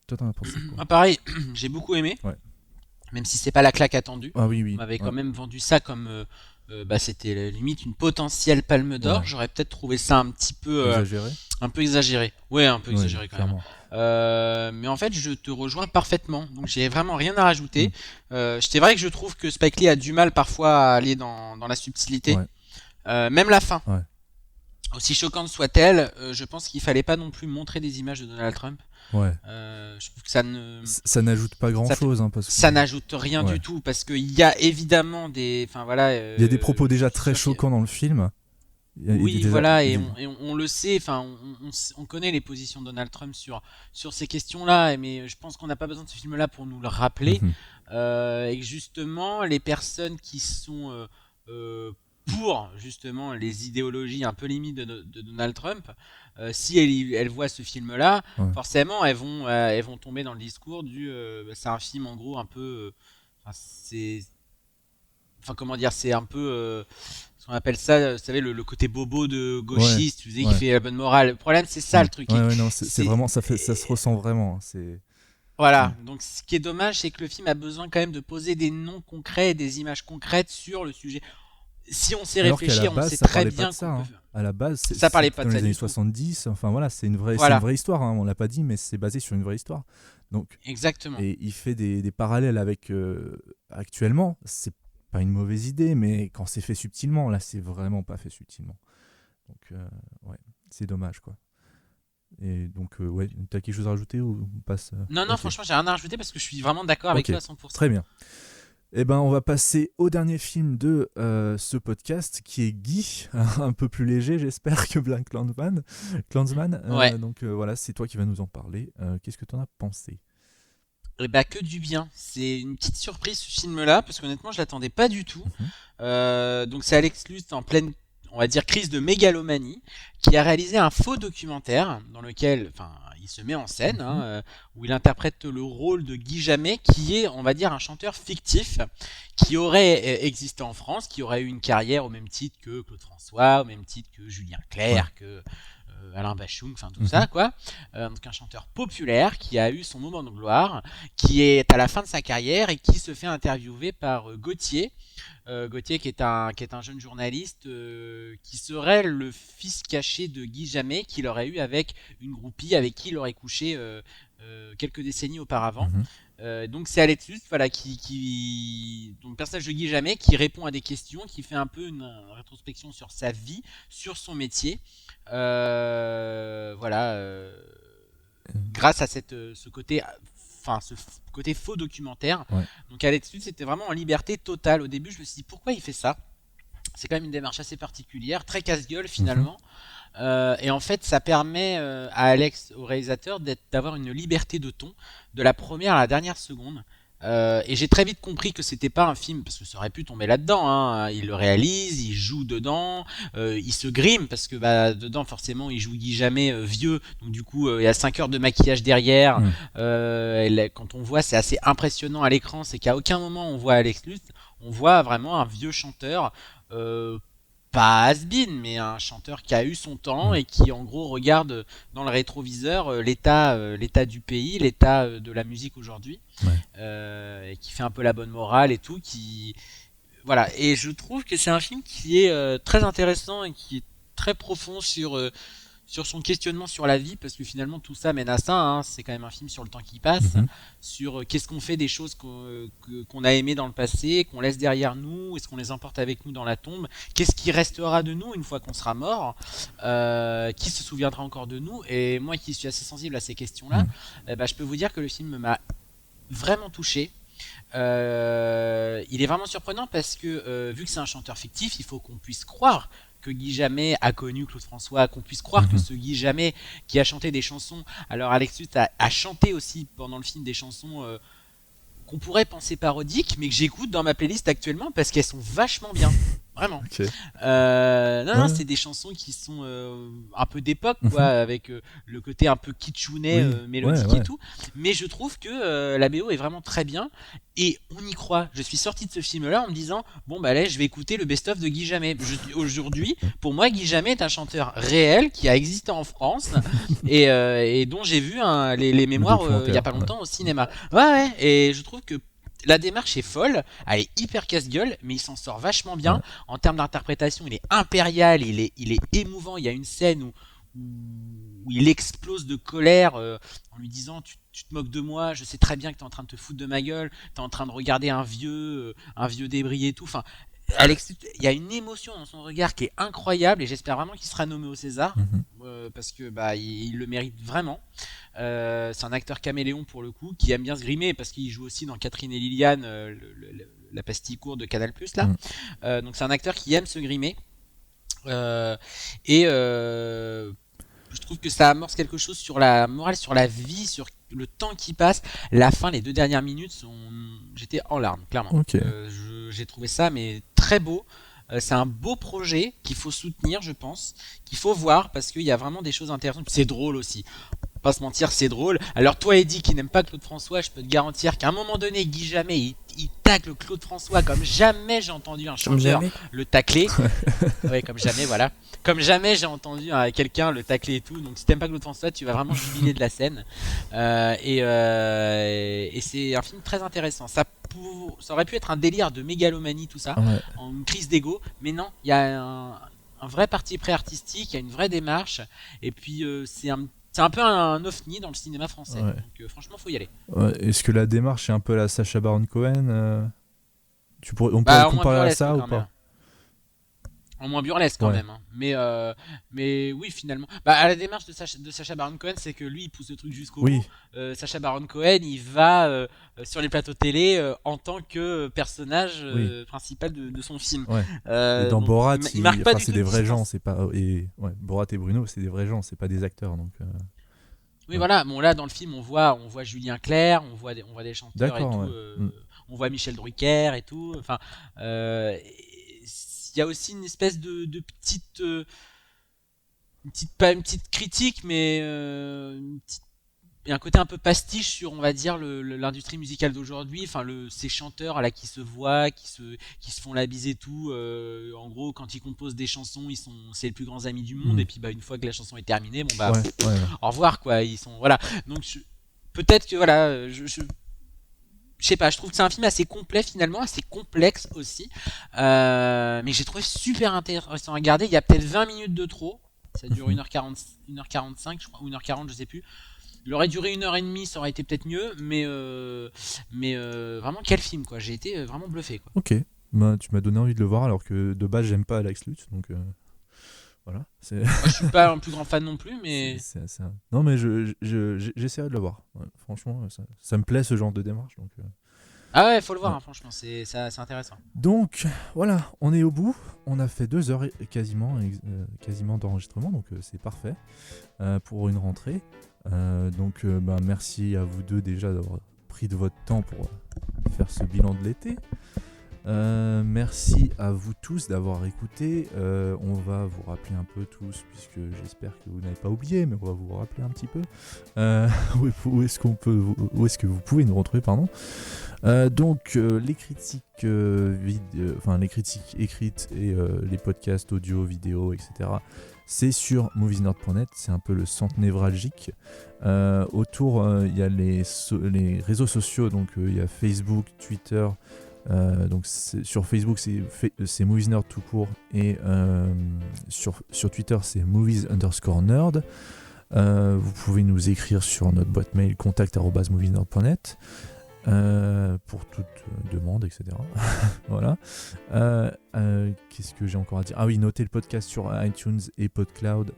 toi t'en as pensé quoi? Pareil, j'ai beaucoup aimé, même si c'est pas la claque attendue. Ah oui. On m'avait quand même vendu ça comme c'était limite une potentielle palme d'or. Ouais. J'aurais peut-être trouvé ça un petit peu exagéré. Ouais, un peu exagéré quand même. Mais en fait, je te rejoins parfaitement. Donc j'ai vraiment rien à rajouter. C'est vrai que je trouve que Spike Lee a du mal parfois à aller dans la subtilité. Même la fin. Ouais. Aussi choquante soit-elle, je pense qu'il fallait pas non plus montrer des images de Donald Trump. Ouais. Je trouve que ça n'ajoute pas grand-chose, parce que ça n'ajoute rien du tout, parce qu'il y a évidemment des, il y a des propos déjà très choquants dans le film. On le sait, on connaît les positions de Donald Trump sur ces questions-là, mais je pense qu'on n'a pas besoin de ce film-là pour nous le rappeler, et que justement les personnes qui sont pour justement les idéologies un peu limites de Donald Trump, si elles voient ce film-là, forcément elles vont tomber dans le discours c'est un film en gros un peu, c'est un peu ce qu'on appelle ça, vous savez, le côté bobo de gauchiste, qui fait la bonne morale. Le problème, c'est ça le truc. C'est vraiment, ça se ressent vraiment. Voilà, donc ce qui est dommage, c'est que le film a besoin quand même de poser des noms concrets et des images concrètes sur le sujet. Si on s'est réfléchi, on sait très bien que à la base, ça parlait pas de ça. Dans les années tout. 70, c'est une vraie histoire, on l'a pas dit, mais c'est basé sur une vraie histoire. Donc, exactement. Et il fait des parallèles avec actuellement, c'est pas une mauvaise idée, mais quand c'est fait subtilement, là c'est vraiment pas fait subtilement. Donc c'est dommage quoi. Et donc t'as quelque chose à rajouter ou on passe Non, franchement j'ai rien à rajouter parce que je suis vraiment d'accord avec toi à 100%. Très bien. Eh ben, on va passer au dernier film de ce podcast, qui est Guy, un peu plus léger, j'espère, que Black Klansman. Donc voilà, c'est toi qui vas nous en parler. Qu'est-ce que tu en as pensé ? Que du bien. C'est une petite surprise ce film-là, parce qu'honnêtement, je l'attendais pas du tout. Donc c'est Alex Lutz en pleine, on va dire, crise de mégalomanie, qui a réalisé un faux documentaire dans lequel, il se met en scène, où il interprète le rôle de Guy Jammet, qui est, on va dire, un chanteur fictif, qui aurait existé en France, qui aurait eu une carrière au même titre que Claude François, au même titre que Julien Clerc, que Alain Bachung, enfin tout ça quoi. Donc un chanteur populaire qui a eu son moment de gloire, qui est à la fin de sa carrière et qui se fait interviewer par Gauthier. Gauthier qui est un jeune journaliste qui serait le fils caché de Guy Jammet qu'il aurait eu avec une groupie avec qui il aurait couché quelques décennies auparavant. Donc c'est Alex Lutz voilà, donc le personnage de Guy Jammet qui répond à des questions, qui fait un peu une rétrospection sur sa vie, sur son métier. Grâce à ce côté faux documentaire. Ouais. Donc Alex Lutz c'était vraiment en liberté totale. Au début je me suis dit pourquoi il fait ça. C'est quand même une démarche assez particulière, très casse-gueule finalement. Et en fait, ça permet à Alex, au réalisateur, d'avoir une liberté de ton de la première à la dernière seconde. Et j'ai très vite compris que c'était pas un film, parce que ça aurait pu tomber là-dedans. Hein. Il le réalise, il joue dedans, il se grime, parce que dedans, forcément, il joue Guy Jammet vieux. Donc du coup, il y a 5 heures de maquillage derrière. Quand on voit, c'est assez impressionnant à l'écran, c'est qu'à aucun moment on voit Alex Lutz, on voit vraiment un vieux chanteur. Pas has-been, mais un chanteur qui a eu son temps et qui en gros regarde dans le rétroviseur l'état du pays, l'état de la musique aujourd'hui, et qui fait un peu la bonne morale et tout, voilà. Et je trouve que c'est un film qui est très intéressant et qui est très profond sur son questionnement sur la vie, parce que finalement tout ça mène à ça, hein. C'est quand même un film sur le temps qui passe, sur qu'est-ce qu'on fait des choses qu'on a aimées dans le passé, qu'on laisse derrière nous, est-ce qu'on les emporte avec nous dans la tombe, qu'est-ce qui restera de nous une fois qu'on sera mort, qui se souviendra encore de nous. Et moi qui suis assez sensible à ces questions-là, je peux vous dire que le film m'a vraiment touché. Il est vraiment surprenant parce que vu que c'est un chanteur fictif, il faut qu'on puisse croire que Guy Jammet a connu Claude François, qu'on puisse croire que ce Guy Jammet qui a chanté des chansons, alors Alex Lutz a chanté aussi pendant le film des chansons qu'on pourrait penser parodiques, mais que j'écoute dans ma playlist actuellement parce qu'elles sont vachement bien. Vraiment. Okay. Non, c'est des chansons qui sont un peu d'époque, quoi, avec le côté un peu kitschounet, mélodique et tout. Mais je trouve que la BO est vraiment très bien et on y croit. Je suis sorti de ce film-là en me disant bon bah là, je vais écouter le best-of de Guy Jammet. Aujourd'hui, pour moi, Guy Jammet est un chanteur réel qui a existé en France et dont j'ai vu les mémoires il y a pas longtemps au cinéma. Ouais. Et je trouve que la démarche est folle, elle est hyper casse-gueule, mais il s'en sort vachement bien. En termes d'interprétation, il est impérial, il est émouvant. Il y a une scène où il explose de colère en lui disant tu te moques de moi, je sais très bien que t'es en train de te foutre de ma gueule, t'es en train de regarder un vieux débris et tout. Enfin, Alex, il y a une émotion dans son regard qui est incroyable et j'espère vraiment qu'il sera nommé au César parce que il le mérite vraiment. C'est un acteur caméléon pour le coup qui aime bien se grimer parce qu'il joue aussi dans Catherine et Liliane, la pastille courte de Canal+ là. Donc c'est un acteur qui aime se grimer je trouve que ça amorce quelque chose sur la morale, sur la vie, sur le temps qui passe. La fin, les 2 dernières minutes, j'étais en larmes, clairement. J'ai trouvé ça mais très beau. C'est un beau projet qu'il faut soutenir, je pense, qu'il faut voir parce qu'il y a vraiment des choses intéressantes. C'est drôle aussi. Pas se mentir, c'est drôle. Alors toi, Eddie, qui n'aime pas Claude François, je peux te garantir qu'à un moment donné, Guy Jammet, il tacle Claude François comme jamais j'ai entendu un chanteur le tacler. Ouais, comme jamais, voilà. Comme jamais j'ai entendu quelqu'un le tacler et tout. Donc si t'aimes pas Claude François, tu vas vraiment jubiler de la scène. Et c'est un film très intéressant. Ça aurait pu être un délire de mégalomanie, tout ça, une crise d'ego, mais non, il y a un vrai parti pris artistique, il y a une vraie démarche, et puis c'est un peu un ovni dans le cinéma français. Donc franchement, faut y aller. Est-ce que la démarche est un peu la Sacha Baron Cohen on pourrait comparer à ça ou pas? En moins burlesque quand même, hein. Mais oui, finalement. À la démarche de Sacha Baron Cohen, c'est que lui il pousse le truc jusqu'au bout. Sacha Baron Cohen, il va sur les plateaux télé en tant que personnage principal de son film. Et dans Borat, il marque pas du c'est tout des vrais distance. gens, c'est pas Borat et Bruno, c'est des vrais gens, c'est pas des acteurs donc. Oui, voilà. Bon, là dans le film, on voit Julien Clerc, on voit des chanteurs et tout. On voit Michel Drucker et tout. Enfin. Il y a aussi une espèce de petite pas une petite critique mais une petite il y a un côté un peu pastiche sur, on va dire, l'industrie musicale d'aujourd'hui. Enfin, ces chanteurs là qui se voient, qui se font la bise et tout. En gros, quand ils composent des chansons, c'est les plus grands amis du monde. Et puis, une fois que la chanson est terminée, bon bah, Ouais. au revoir quoi. Ils sont voilà. Donc peut-être que voilà, je sais pas, je trouve que c'est un film assez complet finalement, assez complexe aussi. Mais j'ai trouvé super intéressant à regarder. Il y a peut-être 20 minutes de trop. Ça dure 1h40, 1h45, je crois, ou 1h40, je sais plus. Il aurait duré 1h30, ça aurait été peut-être mieux, mais vraiment quel film quoi. J'ai été vraiment bluffé quoi. Ok, bah, tu m'as donné envie de le voir alors que de base j'aime pas Alex Lutz, donc voilà. Moi, je suis pas un plus grand fan non plus, mais Non mais j'essaierai de le voir. Ouais, franchement, ça me plaît ce genre de démarche, donc. Ah ouais, faut le voir, Ouais. hein, franchement, c'est intéressant. Donc voilà, on est au bout. On a fait 2 heures quasiment d'enregistrement, donc c'est parfait pour une rentrée. Donc merci à vous deux déjà d'avoir pris de votre temps pour faire ce bilan de l'été. Merci à vous tous d'avoir écouté. On va vous rappeler un peu tous, puisque j'espère que vous n'avez pas oublié, mais on va vous rappeler un petit peu où est-ce que vous pouvez nous retrouver, pardon. Donc les critiques les critiques écrites et les podcasts audio, vidéo, etc. C'est sur moviesnerd.net, c'est un peu le centre névralgique. Autour, il y a les réseaux sociaux, donc il y a Facebook, Twitter. Donc sur Facebook c'est Moviesnerd tout court, et sur Twitter c'est movies_nerd. Vous pouvez nous écrire sur notre boîte mail contact@moviesnerd.net pour toute demande, etc. Voilà. Qu'est-ce que j'ai encore à dire? Ah oui, notez le podcast sur iTunes et PodCloud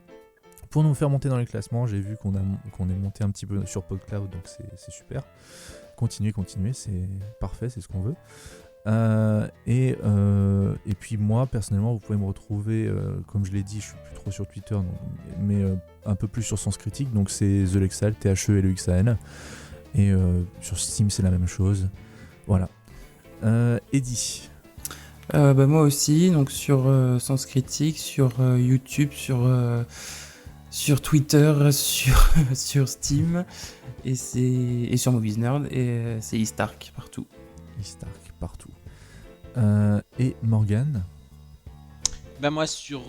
pour nous faire monter dans les classements. J'ai vu qu'on est monté un petit peu sur PodCloud, donc c'est super. Continuez, c'est parfait, c'est ce qu'on veut. Et puis moi personnellement, vous pouvez me retrouver, comme je l'ai dit, je suis plus trop sur Twitter, mais un peu plus sur Sens Critique, donc c'est The Lexal, THELEXAN, et sur Steam c'est la même chose. Voilà. Eddy. Moi aussi, donc sur Sens Critique, sur YouTube, sur Twitter, sur Steam, et sur Moviesnerd, et c'est Istark partout. Istark partout. Et Morgane. Moi sur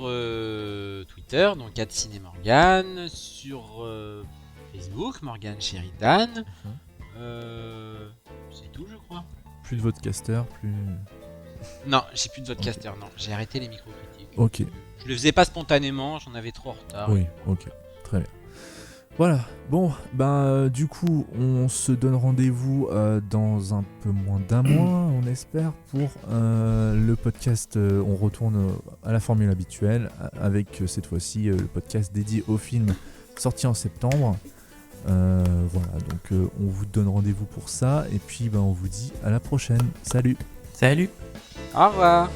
Twitter, donc @cinémorgane, sur Facebook, Morgane Sheridan. C'est tout, je crois. Plus de podcaster, plus. Non, j'ai plus de podcaster, non. J'ai arrêté les micro-critiques. Ok. Je le faisais pas spontanément, j'en avais trop en retard. Oui, ok. Très bien. Voilà. Bon, du coup, on se donne rendez-vous dans un peu moins d'un mois, on espère, pour le podcast. On retourne à la formule habituelle, avec cette fois-ci le podcast dédié au film sorti en septembre. Voilà, donc on vous donne rendez-vous pour ça, et puis on vous dit à la prochaine. Salut. Salut. Au revoir.